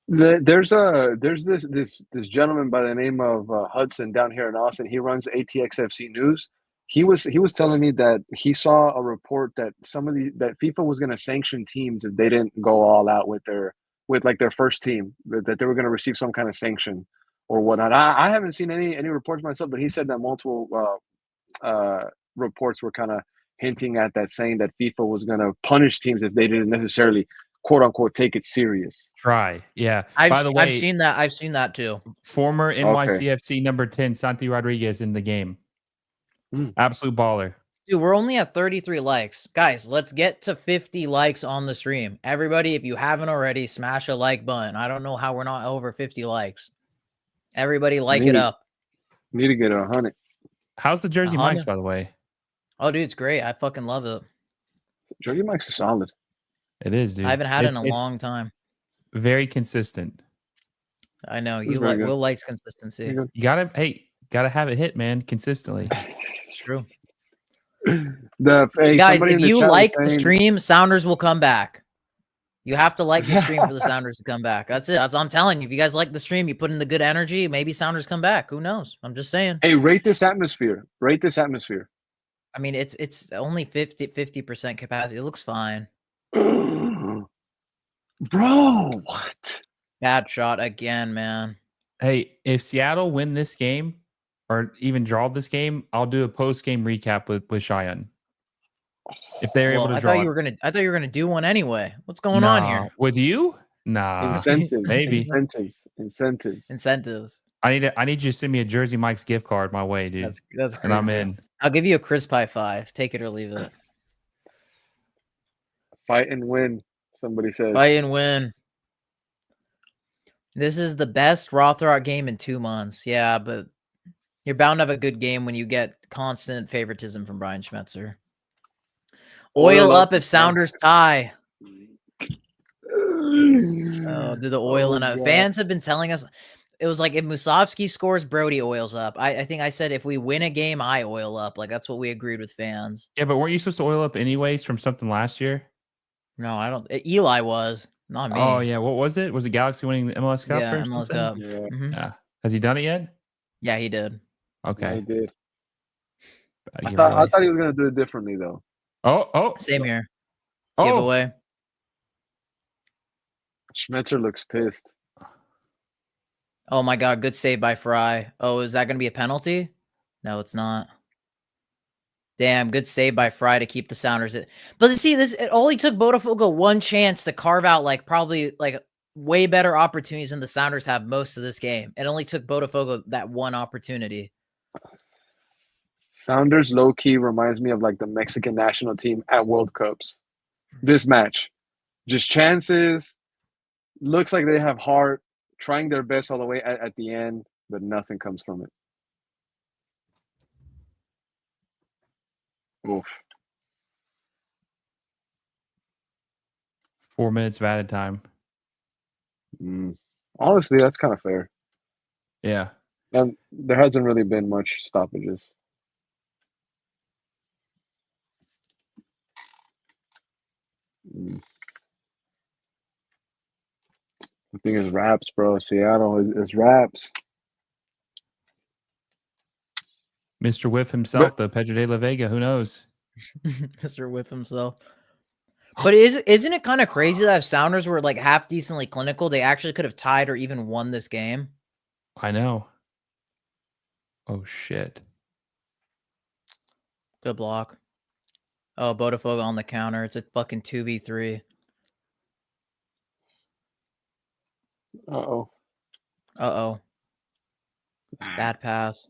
There's this gentleman by the name of Hudson down here in Austin. He runs ATXFC News. He was telling me that he saw a report that that FIFA was going to sanction teams if they didn't go all out with their with like their first team, that they were going to receive some kind of sanction or whatnot. I haven't seen any reports myself, but he said that multiple reports were kind of hinting at that, saying that FIFA was going to punish teams if they didn't necessarily quote unquote take it serious. Try. Yeah. By the I've way, seen that. I've seen that too. former NYCFC number 10, Santi Rodriguez in the game. Absolute baller. Dude, we're only at 33 likes. Guys, let's get to 50 likes on the stream. Everybody, if you haven't already, smash a like button. I don't know how we're not over 50 likes. Everybody like it up. Need to get 100. How's the Jersey 100? Mike's, by the way? Oh, dude, it's great. I fucking love it. Jersey Mike's is solid. It is, dude. I haven't had it in a long time. Very consistent. I know. You like Will likes consistency. You gotta have it hit, man, consistently. It's true. Guys, if you like the stream, Sounders will come back. You have to like the stream for the Sounders to come back. That's it. That's what I'm telling you. If you guys like the stream, you put in the good energy, maybe Sounders come back. Who knows? I'm just saying. Hey, rate this atmosphere. Rate this atmosphere. I mean, it's only 50% capacity. It looks fine. Bro, what? Bad shot again, man. Hey, if Seattle win this game or even draw this game, I'll do a post-game recap with Cheyenne. If they're able to draw. I thought you were gonna do one anyway. What's going on here? With you? Nah. Incentives. Maybe. Incentives. I need you to send me a Jersey Mike's gift card my way, dude. That's crazy. And I'm in. I'll give you a Chris Pie 5. Take it or leave it. Fight and win, somebody says. Fight and win. This is the best Rothrock game in 2 months. Yeah, but you're bound to have a good game when you get constant favoritism from Brian Schmetzer. Oil up if Sounders tie. Oh, do the oil and fans have been telling us. It was like if Musovski scores, Brody oils up. I think I said if we win a game, I oil up. Like that's what we agreed with fans. Yeah, but weren't you supposed to oil up anyways from something last year? No, I don't. Eli was, not me. Oh yeah, what was it? Was it Galaxy winning the MLS Cup or MLS something? Cup. Yeah. Yeah. Has he done it yet? Yeah, he did. Okay. Yeah, he did. I thought he was gonna do it differently though. Oh. Same here. Oh. Giveaway. Schmetzer looks pissed. Oh my God, good save by Fry. Oh, is that going to be a penalty? No, it's not. Damn, good save by Fry to keep the Sounders. But see, it only took Botafogo one chance to carve out probably way better opportunities than the Sounders have most of this game. It only took Botafogo that one opportunity. Sounders low-key reminds me of the Mexican national team at World Cups. This match. Just chances. Looks like they have heart. Trying their best all the way at the end, but nothing comes from it. Oof. 4 minutes of added time. Honestly, that's kind of fair. Yeah. And there hasn't really been much stoppages. The thing is raps, bro. Seattle is raps. Mr. Whiff himself, though, Pedro de la Vega. Who knows? Mr. Whiff himself. But isn't it kind of crazy that if Sounders were half decently clinical, they actually could have tied or even won this game? I know. Oh, shit. Good block. Oh, Botafogo on the counter. It's a fucking 2v3. Uh-oh. Uh-oh. Bad pass.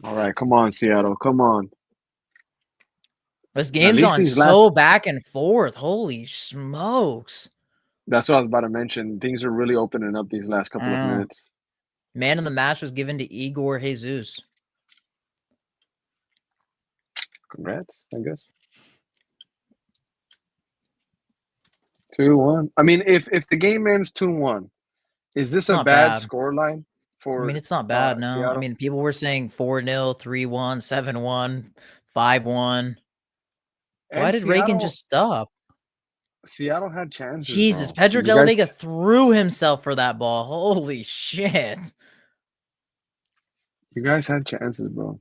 All right, come on, Seattle. Come on. This game's gone so back and forth. Holy smokes. That's what I was about to mention. Things are really opening up these last couple of minutes. Man of the match was given to Igor Jesus. Congrats, I guess. 2-1. I mean, if the game ends 2-1, is this a bad scoreline for? I mean, it's not bad. No, Seattle? I mean, people were saying 4-0, 3-1, 7-1, 5-1. Why did Reagan just stop? Seattle had chances. Jesus, bro. Pedro de la Vega threw himself for that ball. Holy shit! You guys had chances, bro.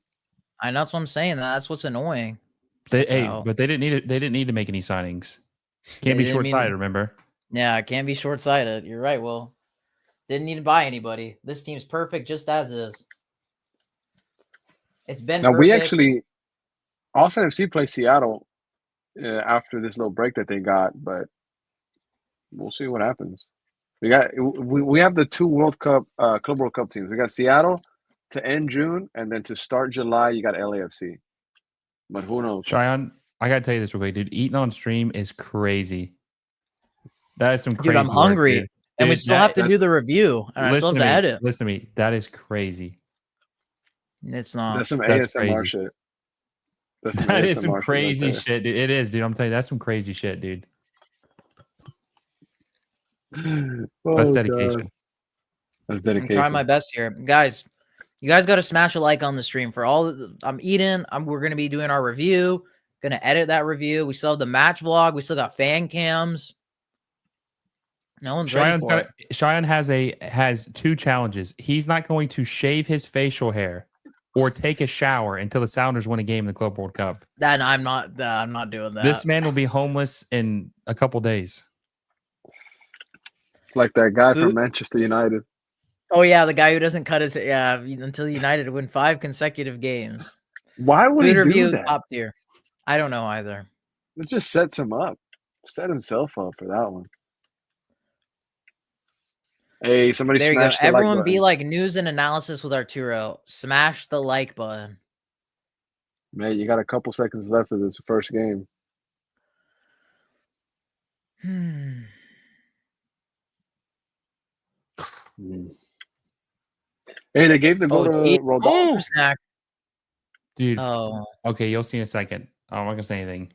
I know that's what I'm saying. That's what's annoying. But they didn't need it. They didn't need to make any signings. Can't be short-sighted, remember? Yeah, it can't be short-sighted. You're right, Will. Didn't need to buy anybody. This team's perfect just as is. It's been Now perfect. we actually Austin FC plays Seattle after this little break that they got, but we'll see what happens. We have the 2 World Cup Club World Cup teams. We got Seattle to end June, and then to start July, you got LAFC. But who knows? Cheyenne, I gotta tell you this real quick, dude. Eating on stream is crazy. That is some crazy. Dude, I'm hungry, work, dude. and we Dude, still have to do the review, and I still have to edit. Listen to me. That is crazy. It's not. That's some That's ASMR crazy. shit. That is some crazy shit, dude. It is, dude. I'm telling you, that's some crazy shit, dude. That's dedication. God. That's dedication. I'm trying my best here, guys. You guys got to smash a like on the stream for all. I'm eating. We're gonna be doing our review. Gonna edit that review. We still have the match vlog. We still got fan cams. No one's ready for it. Cheyenne has 2 challenges. He's not going to shave his facial hair or take a shower until the Sounders win a game in the Club World Cup. Then I'm not doing that. This man will be homeless in a couple days. It's like that guy from Manchester United. Oh yeah, the guy who doesn't cut his until United win 5 consecutive games. Why would he do that? Top tier. I don't know either. It just sets him up. Set himself up for that one. Hey, somebody there you smash go. the Everyone like be button. like news and analysis with Arturo. Smash the like button. Man, you got a couple seconds left of this first game. Hey, they gave the goal to Rodolfo. Snack. Dude. Oh. Okay, you'll see in a second. I'm not gonna say anything.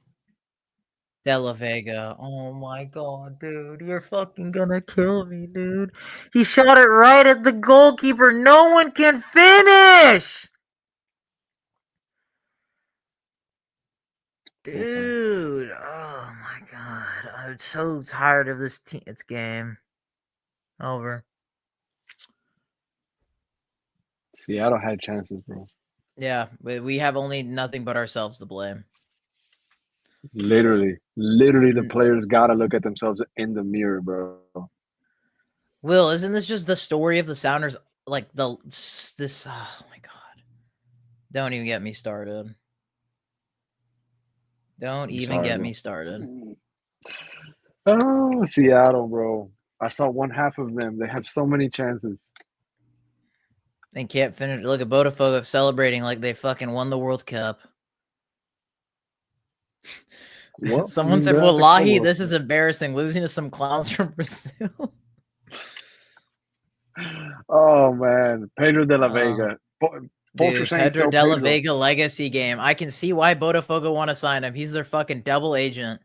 De La Vega. Oh my god, dude. You're fucking gonna kill me, dude. He shot it right at the goalkeeper. No one can finish. Dude. Oh my god. I'm so tired of this game. Over. Seattle had chances, bro. Yeah, we have only nothing but ourselves to blame. Literally, the players gotta look at themselves in the mirror, bro. Will, isn't this just the story of the Sounders? Like this? Oh my god! Don't even get me started. Don't even get me started. Oh, Seattle, bro! I saw one half of them. They had so many chances. They can't finish. Look at Botafogo celebrating like they fucking won the World Cup. What? Someone said, "Wallahi, this is embarrassing. Losing to some clowns from Brazil." Oh man, Pedro de la Vega. Dude, Pedro de la Vega legacy game. I can see why Botafogo want to sign him. He's their fucking double agent.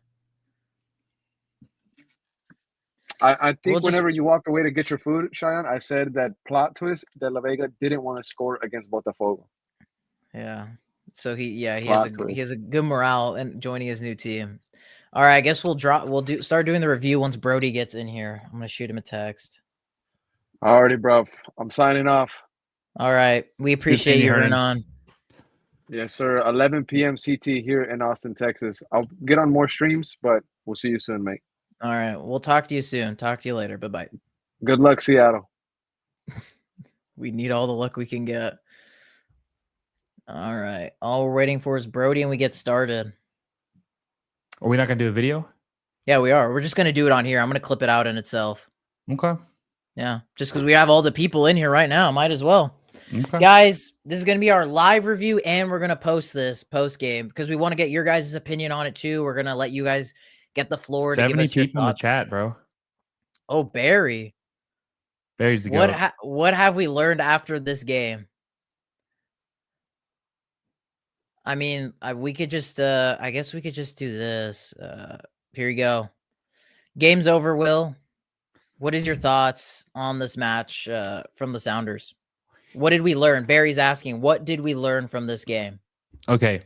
I think whenever you walked away to get your food, Cheyenne, I said that plot twist, De La Vega didn't want to score against Botafogo. Yeah. So he has a good morale and joining his new team. All right, I guess we'll start doing the review once Brody gets in here. I'm gonna shoot him a text. Alrighty, bro. I'm signing off. All right. We appreciate you running on. Yes, sir. 11 p.m. CT here in Austin, Texas. I'll get on more streams, but we'll see you soon, mate. All right. We'll talk to you soon. Talk to you later. Bye-bye. Good luck, Seattle. We need all the luck we can get. All right. All we're waiting for is Brody, and we get started. Are we not going to do a video? Yeah, we are. We're just going to do it on here. I'm going to clip it out in itself. Okay. Yeah. Just because we have all the people in here right now. Might as well. Okay. Guys, this is going to be our live review, and we're going to post this post-game because we want to get your guys' opinion on it, too. We're going to let you guys get the floor to give us your people in the chat, bro. Oh, Barry. Barry's the goat. What have we learned after this game? I mean, we could just I guess we could just do this. Here you go. Game's over, Will. What is your thoughts on this match from the Sounders? What did we learn? Barry's asking, what did we learn from this game? Okay.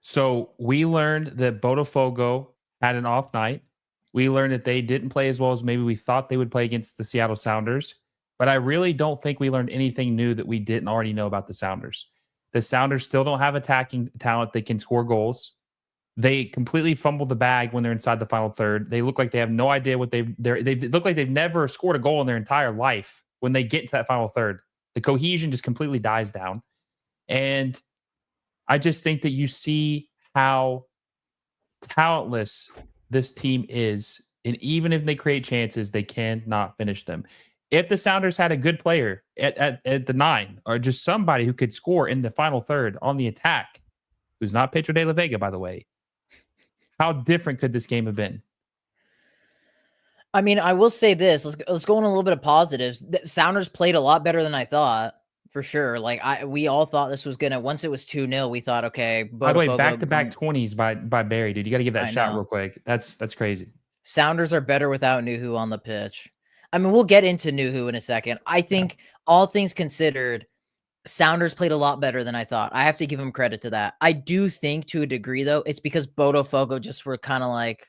So we learned that Botafogo had an off night. We learned that they didn't play as well as maybe we thought they would play against the Seattle Sounders. But I really don't think we learned anything new that we didn't already know about the Sounders. The Sounders still don't have attacking talent that can score goals. They completely fumble the bag when they're inside the final third. They look like they have no idea what they look like they've never scored a goal in their entire life when they get into that final third. The cohesion just completely dies down. And I just think that you see how talentless this team is. And even if they create chances, they cannot finish them. If the Sounders had a good player at the 9 or just somebody who could score in the final third on the attack, who's not Pedro de la Vega, by the way, how different could this game have been? I mean, I will say this. Let's go on a little bit of positives. The Sounders played a lot better than I thought, for sure. Like we all thought this was gonna. Once it was 2-0, we thought, okay. By the way, back-to-back 20s by Barry, dude. You got to give that shot real quick. That's crazy. Sounders are better without Nuhu on the pitch. I mean, we'll get into Nuhu in a second. I think all things considered, Sounders played a lot better than I thought. I have to give them credit to that. I do think to a degree, though, it's because Botafogo just were kind of like,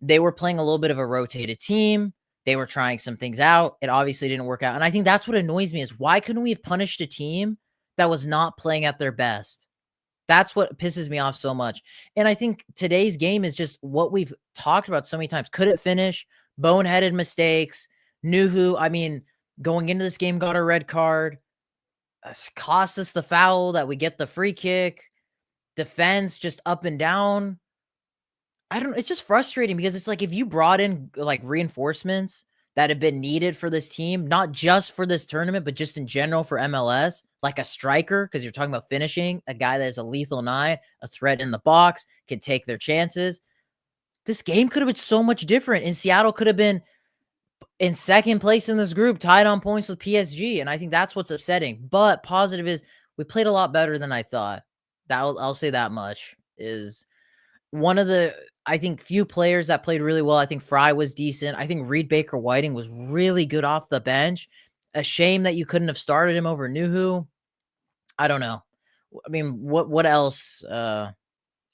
they were playing a little bit of a rotated team. They were trying some things out. It obviously didn't work out. And I think that's what annoys me is why couldn't we have punished a team that was not playing at their best? That's what pisses me off so much. And I think today's game is just what we've talked about so many times. Could it finish? Boneheaded mistakes. Nuhu, I mean, going into this game, got a red card. Cost us the foul that we get the free kick. Defense just up and down. I don't know. It's just frustrating because it's like if you brought in like reinforcements that have been needed for this team, not just for this tournament, but just in general for MLS, like a striker, because you're talking about finishing, a guy that is a lethal 9, a threat in the box, can take their chances. This game could have been so much different. And Seattle could have been in second place in this group, tied on points with PSG. And I think that's what's upsetting. But positive is we played a lot better than I thought. I'll say that much. Is one of the, I think, few players that played really well. I think Fry was decent. I think Reed Baker Whiting was really good off the bench. A shame that you couldn't have started him over Nuhu. I don't know. I mean, what else are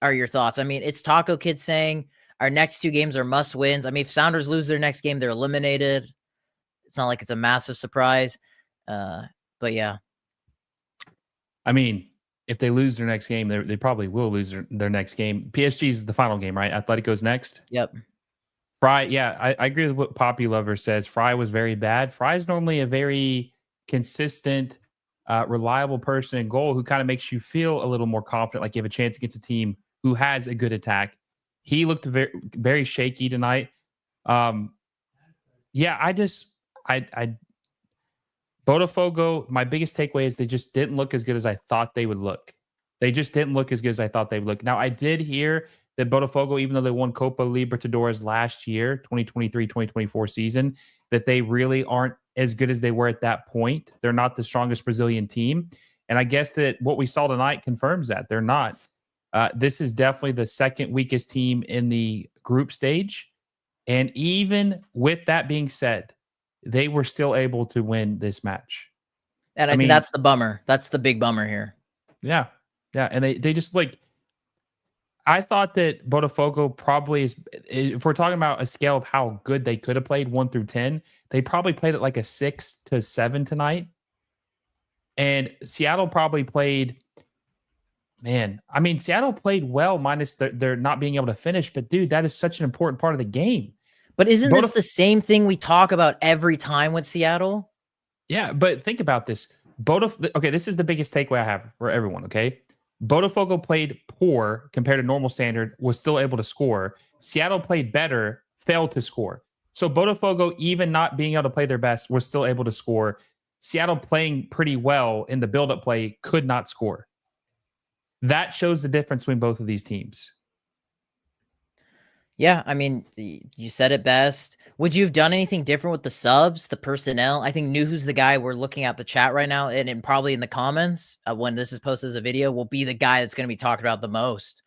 your thoughts? I mean, it's Taco Kid saying our next 2 games are must wins. I mean, if Sounders lose their next game, they're eliminated. It's not like it's a massive surprise. But yeah. I mean, if they lose their next game, they probably will lose their next game. PSG is the final game, right? Atletico's next. Yep. Fry, yeah, I agree with what Poppy Lover says. Fry was very bad. Fry's normally a very consistent, reliable person in goal who kind of makes you feel a little more confident, like you have a chance against a team who has a good attack. He looked very, very shaky tonight. Yeah, Botafogo, my biggest takeaway is they just didn't look as good as I thought they would look. They just didn't look as good as I thought they would look. Now, I did hear that Botafogo, even though they won Copa Libertadores last year, 2023-2024 season, that they really aren't as good as they were at that point. They're not the strongest Brazilian team. And I guess that what we saw tonight confirms that. They're not. This is definitely the second weakest team in the group stage. And even with that being said, they were still able to win this match. And I think that's the bummer. That's the big bummer here. Yeah. Yeah. And they just like, I thought that Botafogo probably is, if we're talking about a scale of how good they could have played 1 through 10, they probably played at like a 6 to 7 tonight. And Seattle probably played, man, I mean, Seattle played well minus their not being able to finish. But dude, that is such an important part of the game. But isn't this the same thing we talk about every time with Seattle? Yeah, but think about this. Okay, this is the biggest takeaway I have for everyone, okay? Botafogo played poor compared to normal standard, was still able to score. Seattle played better, failed to score. So Botafogo, even not being able to play their best, was still able to score. Seattle playing pretty well in the build-up play could not score. That shows the difference between both of these teams. Yeah, I mean, you said it best. Would you have done anything different with the subs, the personnel? I think Nuhu's the guy we're looking at the chat right now, and probably in the comments when this is posted as a video will be the guy that's going to be talked about the most.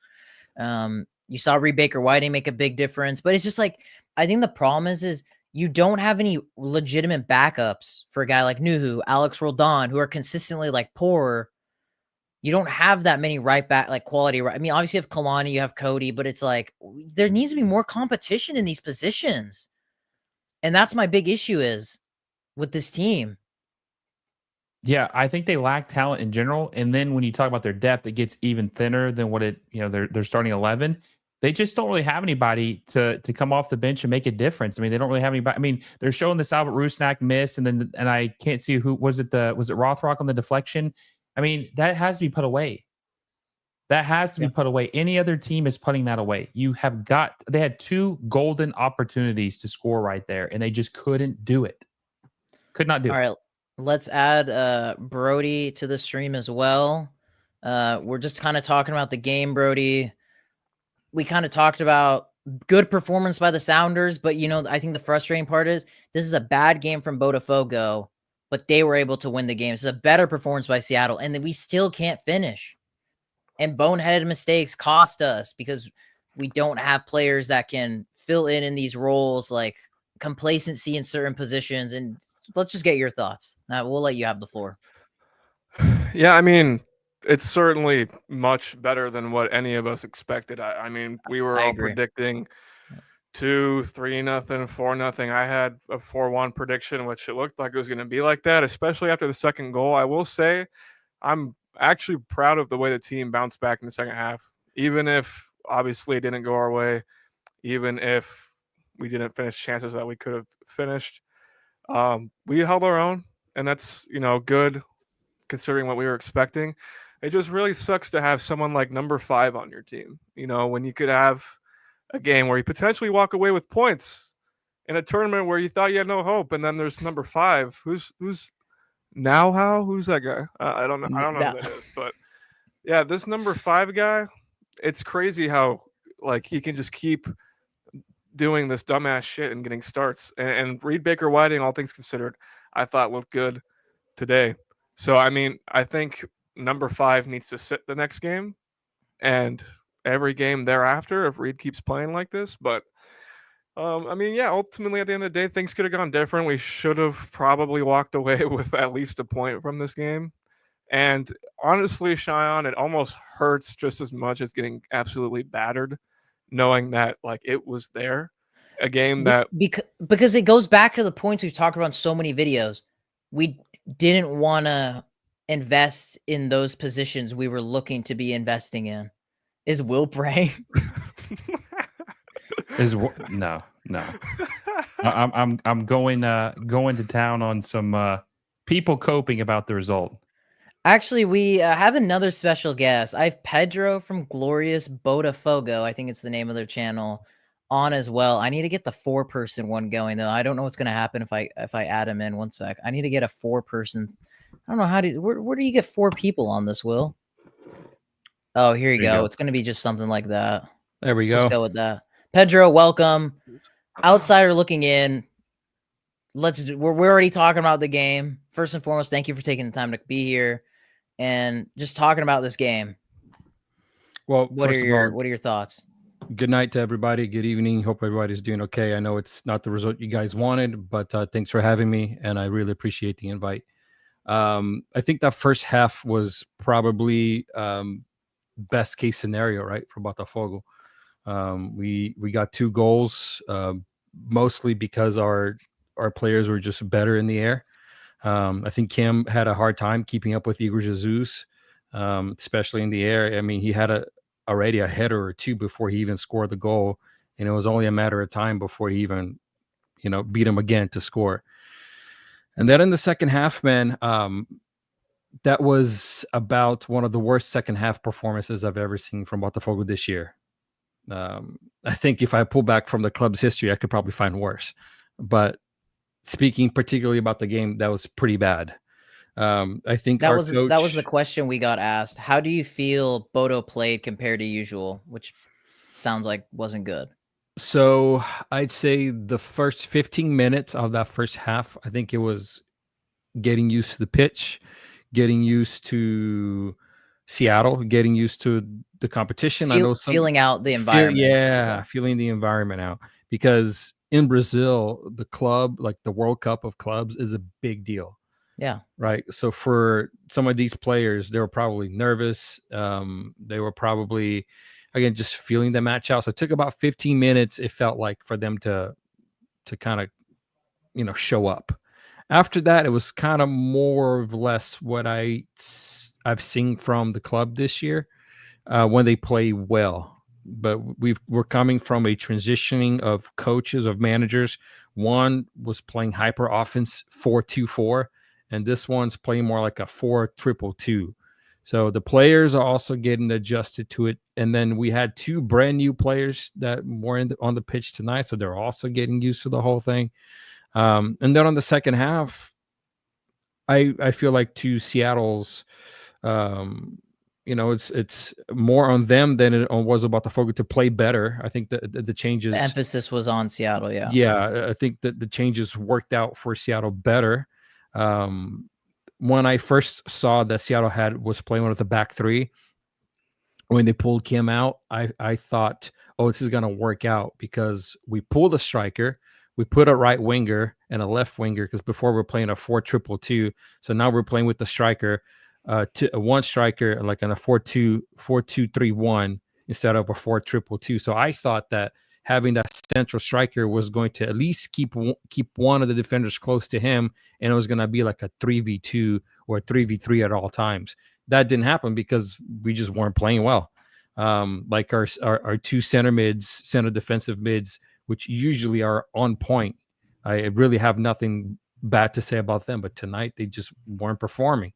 You saw Reed Baker Whiting make a big difference, but it's just like, I think the problem is you don't have any legitimate backups for a guy like Nuhu, Alex Roldan, who are consistently like poor. You don't have that many right back, like quality. I mean, obviously you have Kalani, you have Cody, but it's like there needs to be more competition in these positions. And that's my big issue is with this team. Yeah, I think they lack talent in general. And then when you talk about their depth, it gets even thinner than what their starting 11. They just don't really have anybody to come off the bench and make a difference. I mean, they don't really have anybody. I mean, they're showing this Albert Rusnak miss, and I can't see who was it. Was it Rothrock on the deflection? I mean, that has to be put away. That has to be put away. Any other team is putting that away. They had 2 golden opportunities to score right there, and they just couldn't do it. Could not do it. All right, let's add Brody to the stream as well. We're just kind of talking about the game, Brody. We kind of talked about good performance by the Sounders, but I think the frustrating part is this is a bad game from Botafogo, but they were able to win the game. This is a better performance by Seattle, and then we still can't finish. And boneheaded mistakes cost us because we don't have players that can fill in these roles, like complacency in certain positions. And let's just get your thoughts. We'll let you have the floor. Yeah, I mean, it's certainly much better than what any of us expected. I mean, we were all predicting 2-3-0, 4-0. I had a 4-1 prediction, which it looked like it was going to be like that, especially after the second goal. I will say I'm actually proud of the way the team bounced back in the second half, even if obviously it didn't go our way, even if we didn't finish chances that we could have finished. We held our own, and that's good considering what we were expecting. It just really sucks to have someone like number 5 on your team, when you could have a game where you potentially walk away with points in a tournament where you thought you had no hope, and then there's number 5 who's now how? Who's that guy? I don't know. I don't know who that is. But yeah, this number 5 guy, it's crazy how he can just keep doing this dumbass shit and getting starts. And Reed Baker Whiting, all things considered, I thought looked good today. So I mean, I think number 5 needs to sit the next game and every game thereafter if Reed keeps playing like this. But I mean, yeah, ultimately at the end of the day, things could have gone different. We should have probably walked away with at least a point from this game. And honestly, Cheyenne, it almost hurts just as much as getting absolutely battered, knowing that it was there. A game that because it goes back to the points we've talked about in so many videos. We didn't want to invest in those positions we were looking to be investing in. Is Will praying? No. I'm going to town on some people coping about the result. Actually, we have another special guest. I have Pedro from Glorious Botafogo. I think it's the name of their channel on as well. I need to get the 4-person one going though. I don't know what's going to happen if I add him in. One sec. I need to get a 4-person. I don't know where do you get 4 people on this, Will? Oh, here you go. It's going to be just something like that. There we go. Let's go with that. Pedro, welcome. Outsider looking in. We're already talking about the game. First and foremost, thank you for taking the time to be here and just talking about this game. Well, what are your thoughts? Good night to everybody. Good evening. Hope everybody's doing okay. I know it's not the result you guys wanted, but thanks for having me, and I really appreciate the invite. I think that first half was probably best case scenario, right, for Botafogo. We got 2 goals, mostly because our players were just better in the air. I think Kim had a hard time keeping up with Igor Jesus, especially in the air. I mean, he had already a header or 2 before he even scored the goal, and it was only a matter of time before he even, beat him again to score. And then in the second half, man, that was about one of the worst second half performances I've ever seen from Botafogo this year. I think if I pull back from the club's history, I could probably find worse. But speaking particularly about the game, that was pretty bad. I think that was the question we got asked. How do you feel Bodo played compared to usual, which sounds like wasn't good? So I'd say the first 15 minutes of that first half, I think it was getting used to the pitch, getting used to Seattle, getting used to the competition. Feeling out the environment. Feeling the environment out. Because in Brazil, the club, like the World Cup of clubs, is a big deal. Yeah. Right. So for some of these players, they were probably nervous. They were probably, again, just feeling the match out. So it took about 15 minutes, it felt like, for them to kind of, show up. After that, it was kind of more or less what I've seen from the club this year when they play well. But we're coming from a transitioning of coaches, of managers. One was playing hyper offense 4-2-4, and this one's playing more like a 4-2-2. So the players are also getting adjusted to it. And then we had two brand new players that were on the pitch tonight, so they're also getting used to the whole thing. And then on the second half, I feel like to Seattle's, it's more on them than it was about Botafogo to play better. I think that the changes, the emphasis was on Seattle. Yeah. Yeah. I think that the changes worked out for Seattle better. When I first saw that Seattle was playing with the back three, when they pulled Kim out, I thought, oh, this is going to work out because we pulled a striker, we put a right winger and a left winger, because before we're playing a 4-2-2. So now we're playing with the striker, one striker, like in a 4-2-3-1 instead of a 4-2-2. So I thought that having that central striker was going to at least keep one of the defenders close to him, and it was going to be like a 3v2 or a 3v3 at all times. That didn't happen because we just weren't playing well. Like our two center defensive mids, which usually are on point. I really have nothing bad to say about them, but tonight they just weren't performing.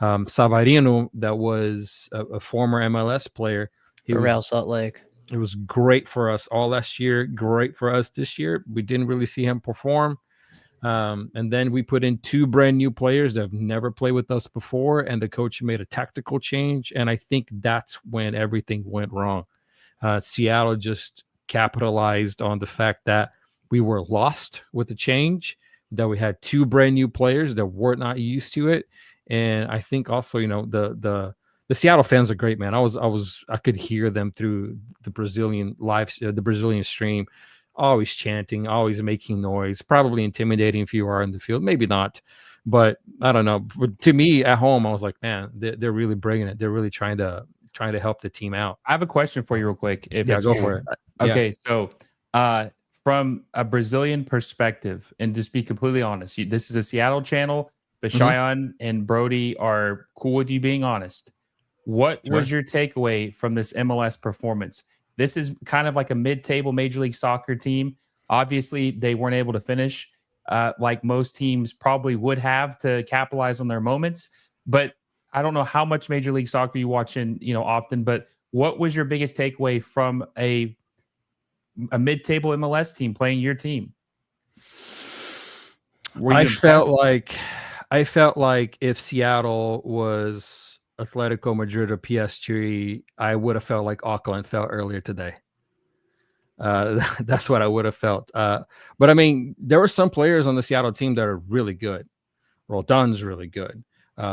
Savarino, that was a former MLS player. For Real Salt Lake. It was great for us all last year, great for us this year. We didn't really see him perform. And then we put in two brand new players that have never played with us before, and the coach made a tactical change. And I think that's when everything went wrong. Seattle just capitalized on the fact that we were lost with the change, that we had two brand new players that were not used to it. And I think also, the Seattle fans are great, man. I could hear them through the Brazilian the Brazilian stream, always chanting, always making noise, probably intimidating if you are in the field, maybe not, but I don't know. But to me at home, I was like, man, they're really bringing it. They're really trying to help the team out. I have a question for you real quick. Go for it. Okay. Yeah. So, from a Brazilian perspective, and just be completely honest, this is a Seattle channel, but Cheyenne and Brody are cool with you being honest. What was your takeaway from this MLS performance? This is kind of like a mid-table Major League Soccer team. Obviously, they weren't able to finish like most teams probably would have to capitalize on their moments. But I don't know how much Major League Soccer you watch often, but what was your biggest takeaway from a mid-table MLS team playing your team? I felt like if Seattle was Atletico Madrid or PSG, I would have felt like Auckland felt earlier today. That's what I would have felt. But I mean, there were some players on the Seattle team that are really good. Roldan's really good.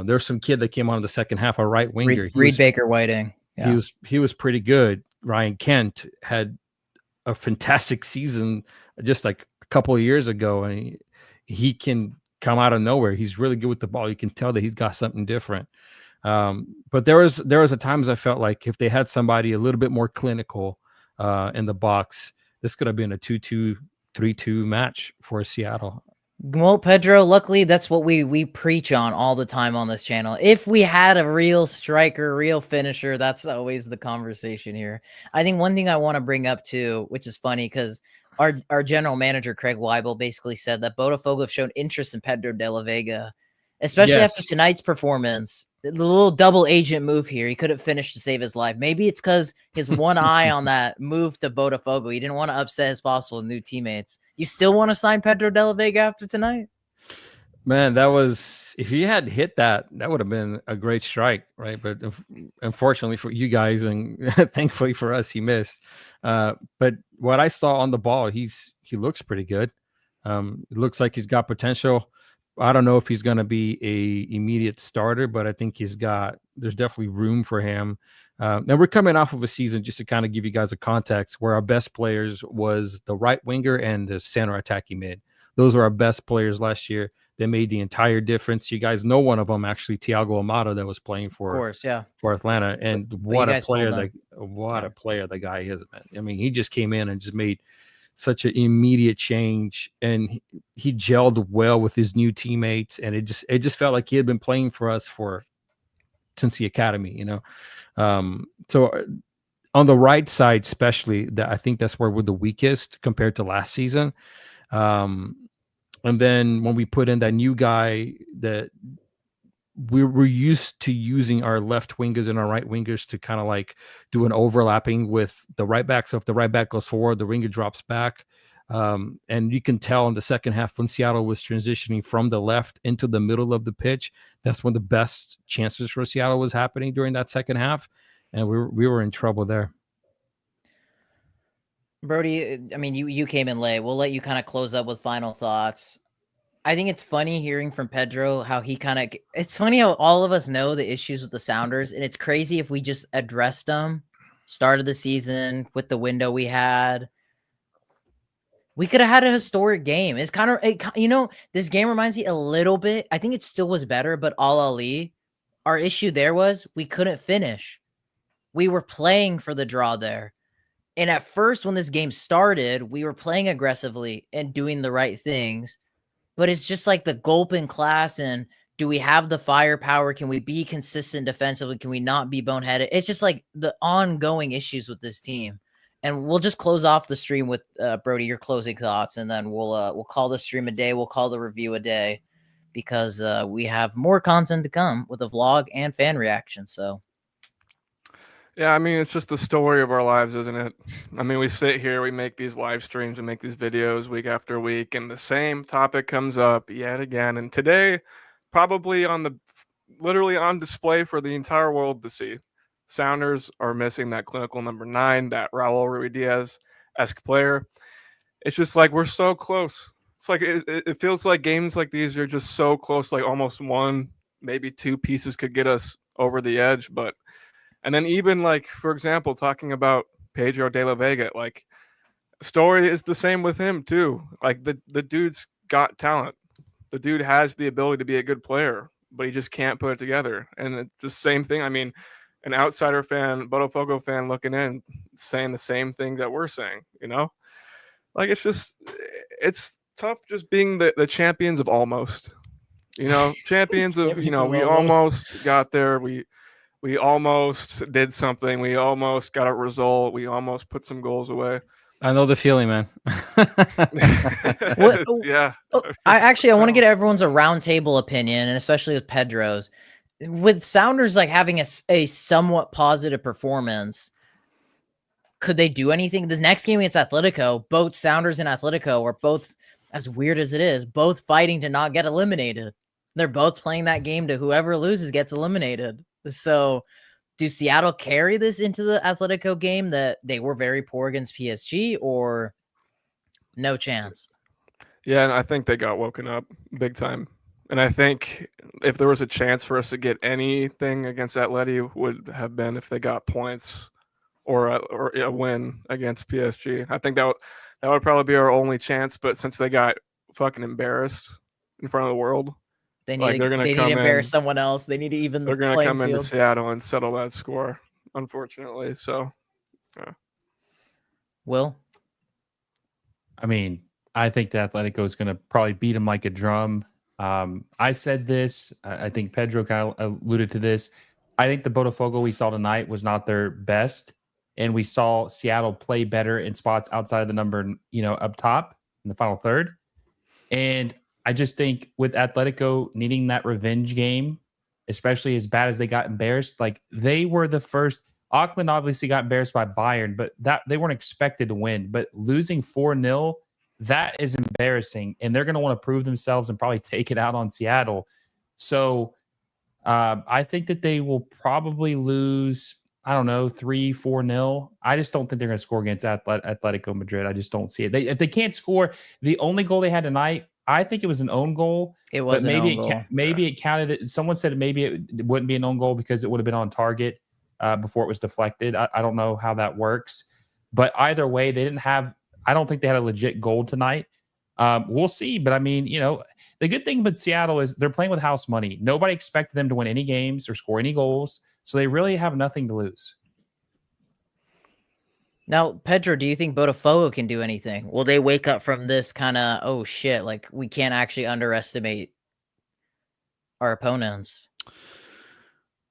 There's some kid that came on in the second half, a right winger. Reed Baker Whiting. Yeah. He was pretty good. Ryan Kent had a fantastic season just like a couple of years ago, and he can come out of nowhere. He's really good with the ball. You can tell that he's got something different. But there was at times I felt like if they had somebody a little bit more clinical in the box, this could have been a 2-2, 3-2 match for Seattle. Well, Pedro, luckily that's what we preach on all the time on this channel. If we had a real striker, real finisher, that's always the conversation here. I think one thing I want to bring up too, which is funny because our general manager, Craig Weibel, basically said that Botafogo have shown interest in Pedro de la Vega, especially after tonight's performance. The little double agent move here. He couldn't finish to save his life. Maybe it's because his one eye on that move to Botafogo. He didn't want to upset his possible new teammates. You still want to sign Pedro de la Vega after tonight? Man, that was, if you had hit that would have been a great strike, right? But unfortunately for you guys and thankfully for us, he missed. But what I saw on the ball, he looks pretty good. It looks like he's got potential. I don't know if he's going to be a immediate starter, but I think there's definitely room for him. And we're coming off of a season, just to kind of give you guys a context, where our best players was the right winger and the center attacking mid. Those were our best players last year. They made the entire difference. You guys know one of them, actually, Thiago Amado, that was playing for Atlanta. And what a player the guy is, man. I mean, he just came in and just made such an immediate change, and he gelled well with his new teammates, and it just felt like he had been playing for us since the academy, you know. So on the right side, especially, that I think that's where we're the weakest compared to last season. And then when we put in that new guy, that we're used to using our left wingers and our right wingers to kind of like do an overlapping with the right back. So if the right back goes forward, the winger drops back. And you can tell in the second half when Seattle was transitioning from the left into the middle of the pitch, that's when the best chances for Seattle was happening during that second half. And we were in trouble there. Brody, I mean, you came in late. We'll let you kind of close up with final thoughts. I think it's funny hearing from Pedro how he it's funny how all of us know the issues with the Sounders, and it's crazy if we just addressed them start of the season with the window we had. We could have had a historic game. It's kind of, you know, this game reminds me a little bit. I think it still was better, but Al Ali, our issue there was we couldn't finish. We were playing for the draw there. And at first, when this game started, we were playing aggressively and doing the right things. But it's just like the gulp in class, and do we have the firepower? Can we be consistent defensively? Can we not be boneheaded? It's just like the ongoing issues with this team. And we'll just close off the stream with Brody, your closing thoughts, and then we'll call the stream a day. We'll call the review a day, because we have more content to come with a vlog and fan reaction. So, yeah, I mean, it's just the story of our lives, isn't it? I mean, we sit here, we make these live streams and make these videos week after week, and the same topic comes up yet again. And today, probably literally on display for the entire world to see. Sounders are missing that clinical number 9, that Raul Ruidiaz-esque player. It's just like we're so close. It's like it feels like games like these are just so close, like almost one, maybe 2 pieces could get us over the edge, but. And then even like, for example, talking about Pedro de la Vega, like story is the same with him too. Like the dude's got talent. The dude has the ability to be a good player, but he just can't put it together. And it's the same thing. I mean, an outsider fan, Botafogo fan looking in, saying the same thing that we're saying, you know? Like it's tough just being the champions of almost. You know, champions of, you know, we almost got there. We almost did something. We almost got a result. We almost put some goals away. I know the feeling, man. Yeah. I want to get everyone's roundtable opinion, and especially with Pedro's. With Sounders like having a somewhat positive performance, could they do anything? This next game against Atletico, both Sounders and Atletico are both, as weird as it is, both fighting to not get eliminated. They're both playing that game to whoever loses gets eliminated. So do Seattle carry this into the Atletico game that they were very poor against PSG, or no chance? Yeah, and I think they got woken up big time. And I think if there was a chance for us to get anything against Atleti, would have been if they got points or a win against PSG. I think that would probably be our only chance. But since they got fucking embarrassed in front of the world, they need to embarrass someone else. They need to even. They're going to come into Seattle and settle that score, unfortunately. So, yeah. Will? I mean, I think the Atletico is going to probably beat them like a drum. I said this. I think Pedro kind of alluded to this. I think the Botafogo we saw tonight was not their best, and we saw Seattle play better in spots outside of the number, up top in the final third. And I just think with Atletico needing that revenge game, especially as bad as they got embarrassed, like they were the first. Auckland obviously got embarrassed by Bayern, but that they weren't expected to win. But losing 4-0, that is embarrassing, and they're going to want to prove themselves and probably take it out on Seattle. So I think that they will probably lose, 3-4-0. I just don't think they're going to score against Atletico Madrid. I just don't see it. If they can't score, the only goal they had tonight, I think it was an own goal. It was an own goal. Maybe it counted. Someone said maybe it wouldn't be an own goal because it would have been on target before it was deflected. I don't know how that works. But either way, I don't think they had a legit goal tonight. We'll see. But, the good thing about Seattle is they're playing with house money. Nobody expected them to win any games or score any goals. So they really have nothing to lose. Now, Pedro, do you think Botafogo can do anything? Will they wake up from this kind of, oh shit, like we can't actually underestimate our opponents?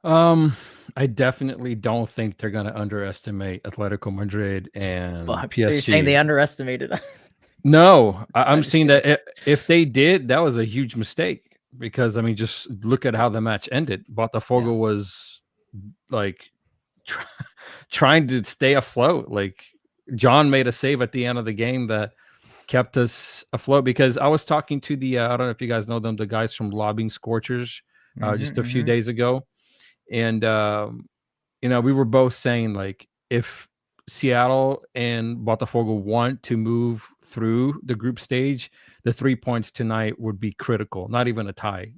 I definitely don't think they're gonna underestimate Atletico Madrid and PSG. So you're saying they underestimated us? No, I'm saying that if they did, that was a huge mistake because I mean, just look at how the match ended. Botafogo was like trying to stay afloat. Like John made a save at the end of the game that kept us afloat because I was talking to the I don't know if you guys know them, the guys from Lobbying Scorchers just a few days ago, and you know, we were both saying like if Seattle and Botafogo want to move through the group stage, the 3 points tonight would be critical, not even a tie.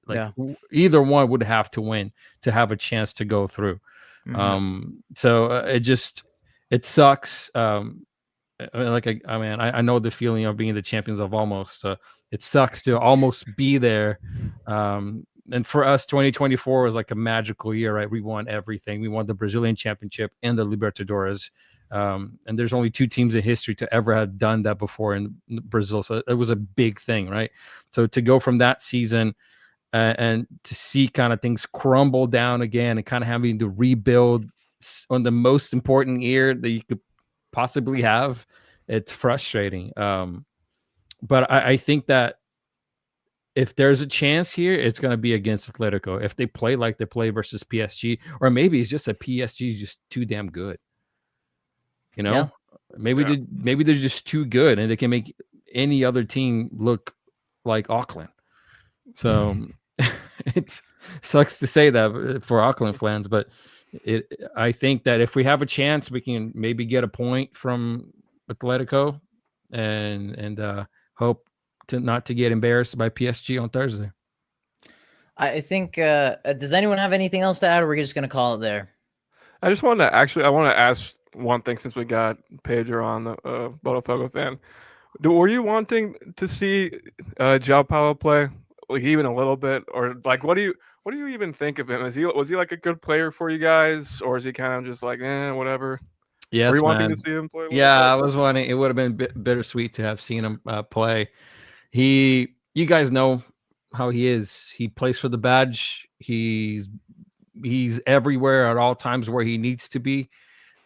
Like either one would have to win to have a chance to go through. So it sucks. I know the feeling of being the champions of almost. It sucks to almost be there. And for us, 2024 was like a magical year, right? We won everything. We won the Brazilian Championship and the Libertadores. And there's only 2 teams in history to ever have done that before in Brazil. So it was a big thing, right? So to go from that season and to see kind of things crumble down again and kind of having to rebuild on the most important year that you could possibly have, it's frustrating. But I think that if there's a chance here, it's going to be against Atletico. If they play like they play versus PSG, or maybe it's just that PSG is just too damn good. You know, maybe they're just too good and they can make any other team look like Auckland. So it sucks to say that for Auckland fans, but I think that if we have a chance, we can maybe get a point from Atletico and hope not to get embarrassed by PSG on Thursday. I think, does anyone have anything else to add, or we're just going to call it there? I just wanted to I want to ask one thing since we got Pedro on, the Botafogo fan. Were you wanting to see João Paulo play, like even a little bit, or like what do you even think of him? Was he like a good player for you guys, or is he kind of just like whatever? Yes, were you man. wanting to see him play? I was wanting. It would have been bittersweet to have seen him play. You guys know how he is. He plays for the badge. He's everywhere at all times where he needs to be.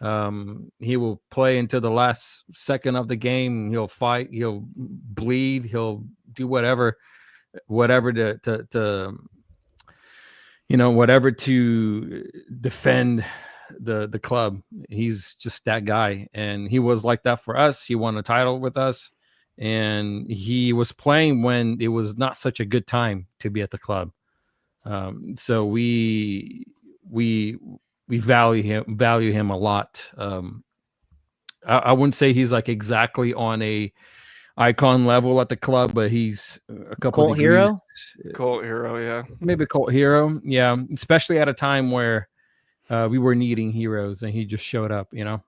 He will play until the last second of the game. He'll fight. He'll bleed. He'll do whatever to whatever to defend the club. He's just that guy, and he was like that for us. He won a title with us, and he was playing when it was not such a good time to be at the club. So we value him a lot. I wouldn't say he's like exactly on a icon level at the club, but he's a couple cult hero. Cult hero, yeah. Maybe cult hero, yeah. Especially at a time where we were needing heroes, and he just showed up. Yeah.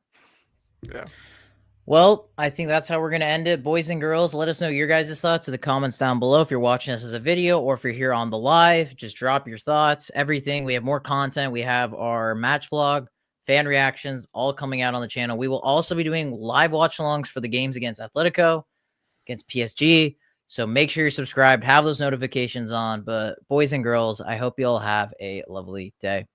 Well, I think that's how we're going to end it. Boys and girls, let us know your guys' thoughts in the comments down below. If you're watching this as a video or if you're here on the live, just drop your thoughts, everything. We have more content. We have our match vlog, fan reactions, all coming out on the channel. We will also be doing live watch-alongs for the games against Atletico, against PSG. So make sure you're subscribed, have those notifications on. But boys and girls, I hope you all have a lovely day.